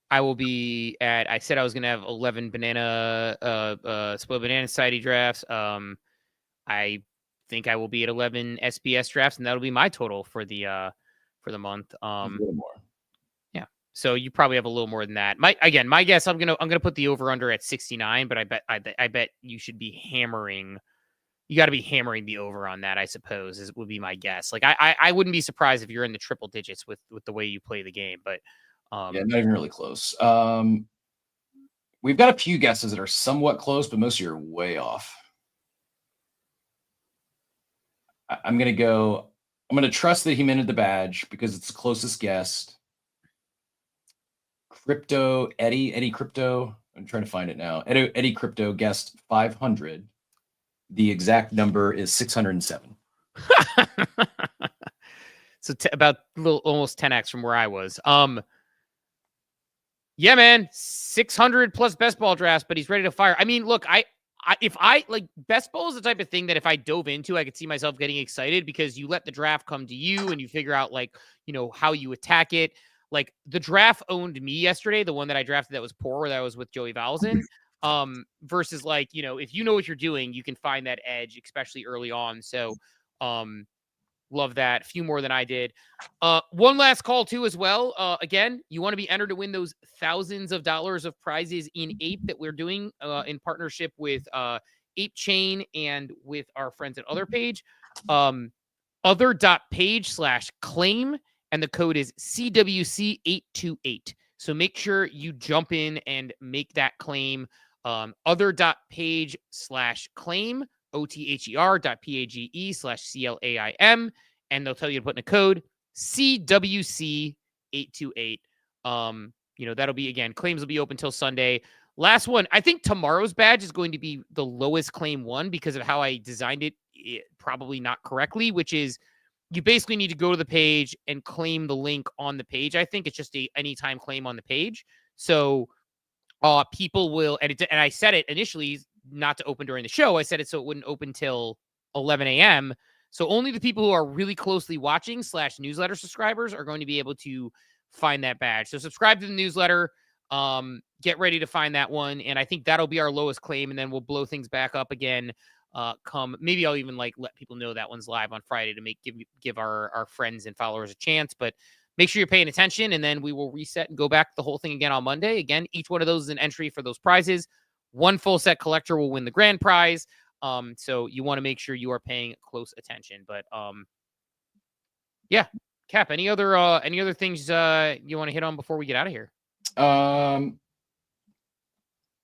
I will be at, I said I was going to have 11 Spoiled Banana Society drafts. I think I will be at 11 SBS drafts, and that'll be my total for the month. A little more. Yeah. So you probably have a little more than that. My guess, I'm gonna put the over under at 69, but I bet you should be hammering. You got to be hammering the over on that, I suppose, would be my guess. Like I wouldn't be surprised if you're in the triple digits with the way you play the game, but yeah, not even really close. We've got a few guesses that are somewhat close, but most of you are way off. I'm going to trust that he minted the badge because it's the closest guest. Crypto, Eddie Crypto. I'm trying to find it now. Eddie Crypto guessed 500. The exact number is 607. So about almost 10x from where I was. Yeah, man, 600 plus best ball drafts, but he's ready to fire. I mean, look, if I like best ball is the type of thing that if I dove into, I could see myself getting excited because you let the draft come to you and you figure out like, how you attack it. Like the draft owned me yesterday, the one that I drafted that was poor, that was with Joey Valzen. Versus like, if you know what you're doing, you can find that edge, especially early on. So, love that. A few more than I did. One last call too, as well. Again, you want to be entered to win those thousands of dollars of prizes in Ape that we're doing in partnership with Ape Chain and with our friends at Other Page. Other.page/claim, and the code is CWC828. So make sure you jump in and make that claim. Other.page/claim, OTHER.PAGE/CLAIM, and they'll tell you to put in a code CWC828. That'll be, again, claims will be open till Sunday. Last one, I think tomorrow's badge is going to be the lowest claim one because of how I designed it probably not correctly, which is you basically need to go to the page and claim the link on the page. I think it's just a anytime claim on the page. So people will, and I said it initially not to open during the show. I said it so it wouldn't open till 11 a.m. So only the people who are really closely watching / newsletter subscribers are going to be able to find that badge. So subscribe to the newsletter, get ready to find that one. And I think that'll be our lowest claim. And then we'll blow things back up again. Maybe I'll even let people know that one's live on Friday to give our friends and followers a chance, but make sure you're paying attention, and then we will reset and go back the whole thing again on Monday. Again, each one of those is an entry for those prizes. One full set collector will win the grand prize. So you want to make sure you are paying close attention. But yeah, Cap, any other things you want to hit on before we get out of here?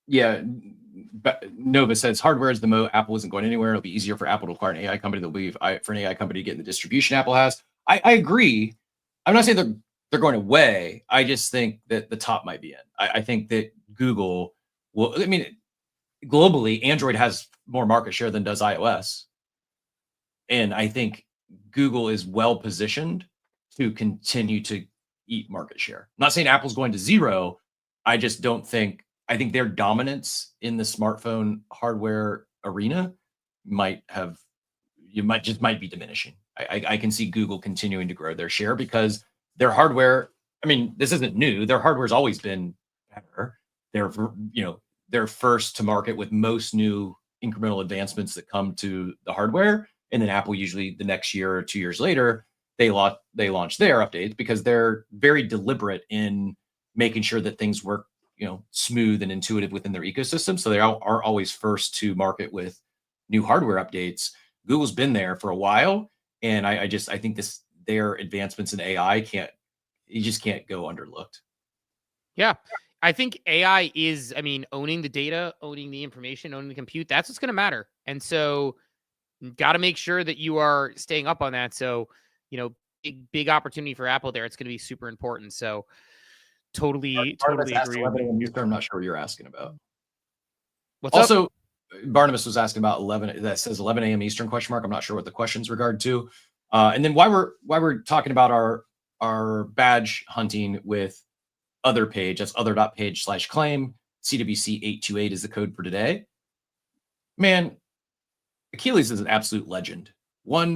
Yeah. But Nova says hardware is the moat. Apple isn't going anywhere. It'll be easier for Apple to acquire an AI company than for an AI company to get in the distribution Apple has. I agree. I'm not saying they're going away. I just think that the top might be in. I think that Google will. I mean, globally, Android has more market share than does iOS, and I think Google is well positioned to continue to eat market share. I'm not saying Apple's going to zero. I just don't think. I think their dominance in the smartphone hardware arena might be diminishing. I can see Google continuing to grow their share because their hardware, I mean, this isn't new. Their hardware's always been better. They're first to market with most new incremental advancements that come to the hardware. And then Apple usually the next year or 2 years later, they launch their updates because they're very deliberate in making sure that things work, smooth and intuitive within their ecosystem. So they are always first to market with new hardware updates. Google's been there for a while. And I think their advancements in AI you just can't go underlooked. Yeah. I think AI is, owning the data, owning the information, owning the compute, that's what's going to matter. And so got to make sure that you are staying up on that. So, big opportunity for Apple there. It's going to be super important. So totally agree. I'm not sure what you're asking about. What's also, up? Barnabas was asking about 11. That says 11 a.m. Eastern ? I'm not sure what the question's regard to. And then why we're talking about our badge hunting with Other Page. That's other.page/claim. CWC828 is the code for today. Man, Achilles is an absolute legend.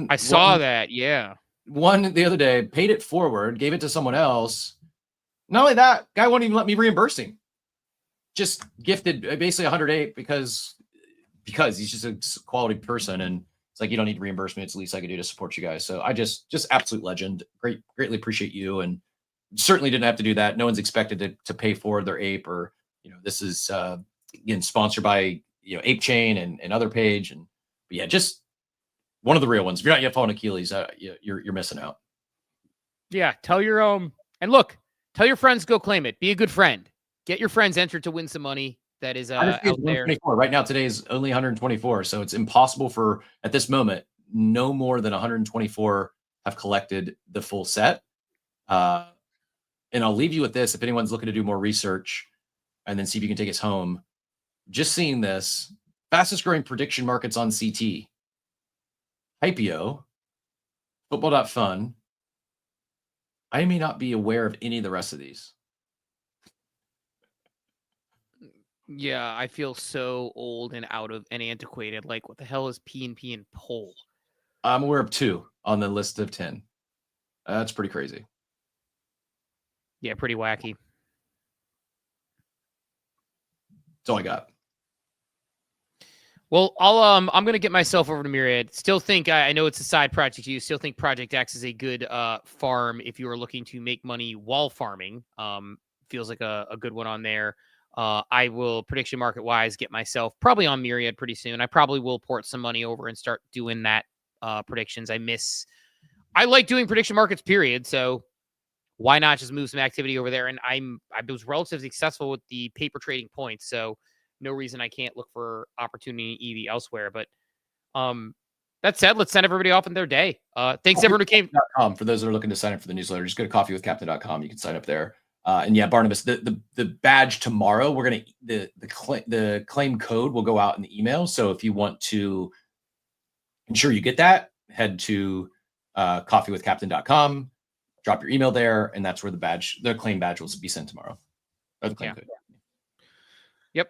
I saw that. Yeah. One the other day, paid it forward, gave it to someone else. Not only that, guy won't even let me reimburse him. Just gifted basically 108 because he's just a quality person, and it's like, you don't need reimbursement. It's the least I could do to support you guys. So I just absolute legend. Greatly appreciate you, and certainly didn't have to do that. No one's expected to pay for their ape, or this is again sponsored by Ape Chain and other page, and but yeah, just one of the real ones. If you're not yet following Achilles, you're missing out. Yeah, tell your and look, tell your friends, go claim it. Be a good friend. Get your friends entered to win some money. That is out there right now. Today is only 124, so it's impossible for at this moment. No more than 124 have collected the full set. And I'll leave you with this: if anyone's looking to do more research, and then see if you can take us home. Just seeing this, fastest growing prediction markets on CT, Hypeo, Football.fun. I may not be aware of any of the rest of these. Yeah, I feel so old and out of and antiquated. Like, what the hell is P&P and Poll? I'm aware of 2 on the list of 10. That's pretty crazy. Yeah, pretty wacky. That's all I got. Well, I'm going to get myself over to Myriad. Still think, I know it's a side project to you, still think Project X is a good farm if you are looking to make money while farming. Feels like a good one on there. I will, prediction market wise, get myself probably on Myriad pretty soon. I probably will port some money over and start doing that predictions. I like doing prediction markets, period. So why not just move some activity over there? And I was relatively successful with the paper trading points. So no reason I can't look for opportunity in EV elsewhere. But that said, let's send everybody off in their day. Thanks everyone who came. For those that are looking to sign up for the newsletter, just go to coffeewithcaptain.com. You can sign up there. And yeah, Barnabas, the badge tomorrow, we're going to, the claim code will go out in the email. So if you want to ensure you get that, head to coffeewithcaptain.com, drop your email there, and that's where the claim badge will be sent tomorrow. Or the claim code. Yep.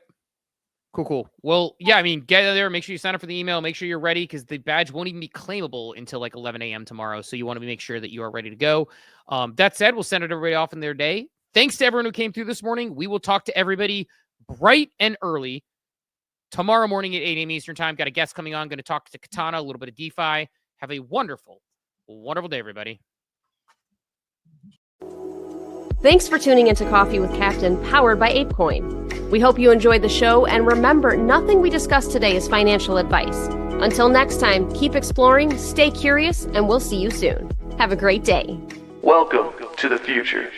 Cool. Well, yeah, I mean, get there, make sure you sign up for the email, make sure you're ready, because the badge won't even be claimable until like 11 a.m. tomorrow. So you want to make sure that you are ready to go. That said, we'll send everybody off in their day. Thanks to everyone who came through this morning. We will talk to everybody bright and early tomorrow morning at 8 a.m. Eastern time. Got a guest coming on, going to talk to Katana, a little bit of DeFi. Have a wonderful, wonderful day, everybody. Thanks for tuning into Coffee with Captain, powered by ApeCoin. We hope you enjoyed the show, and remember, nothing we discussed today is financial advice. Until next time, keep exploring, stay curious, and we'll see you soon. Have a great day. Welcome to the future.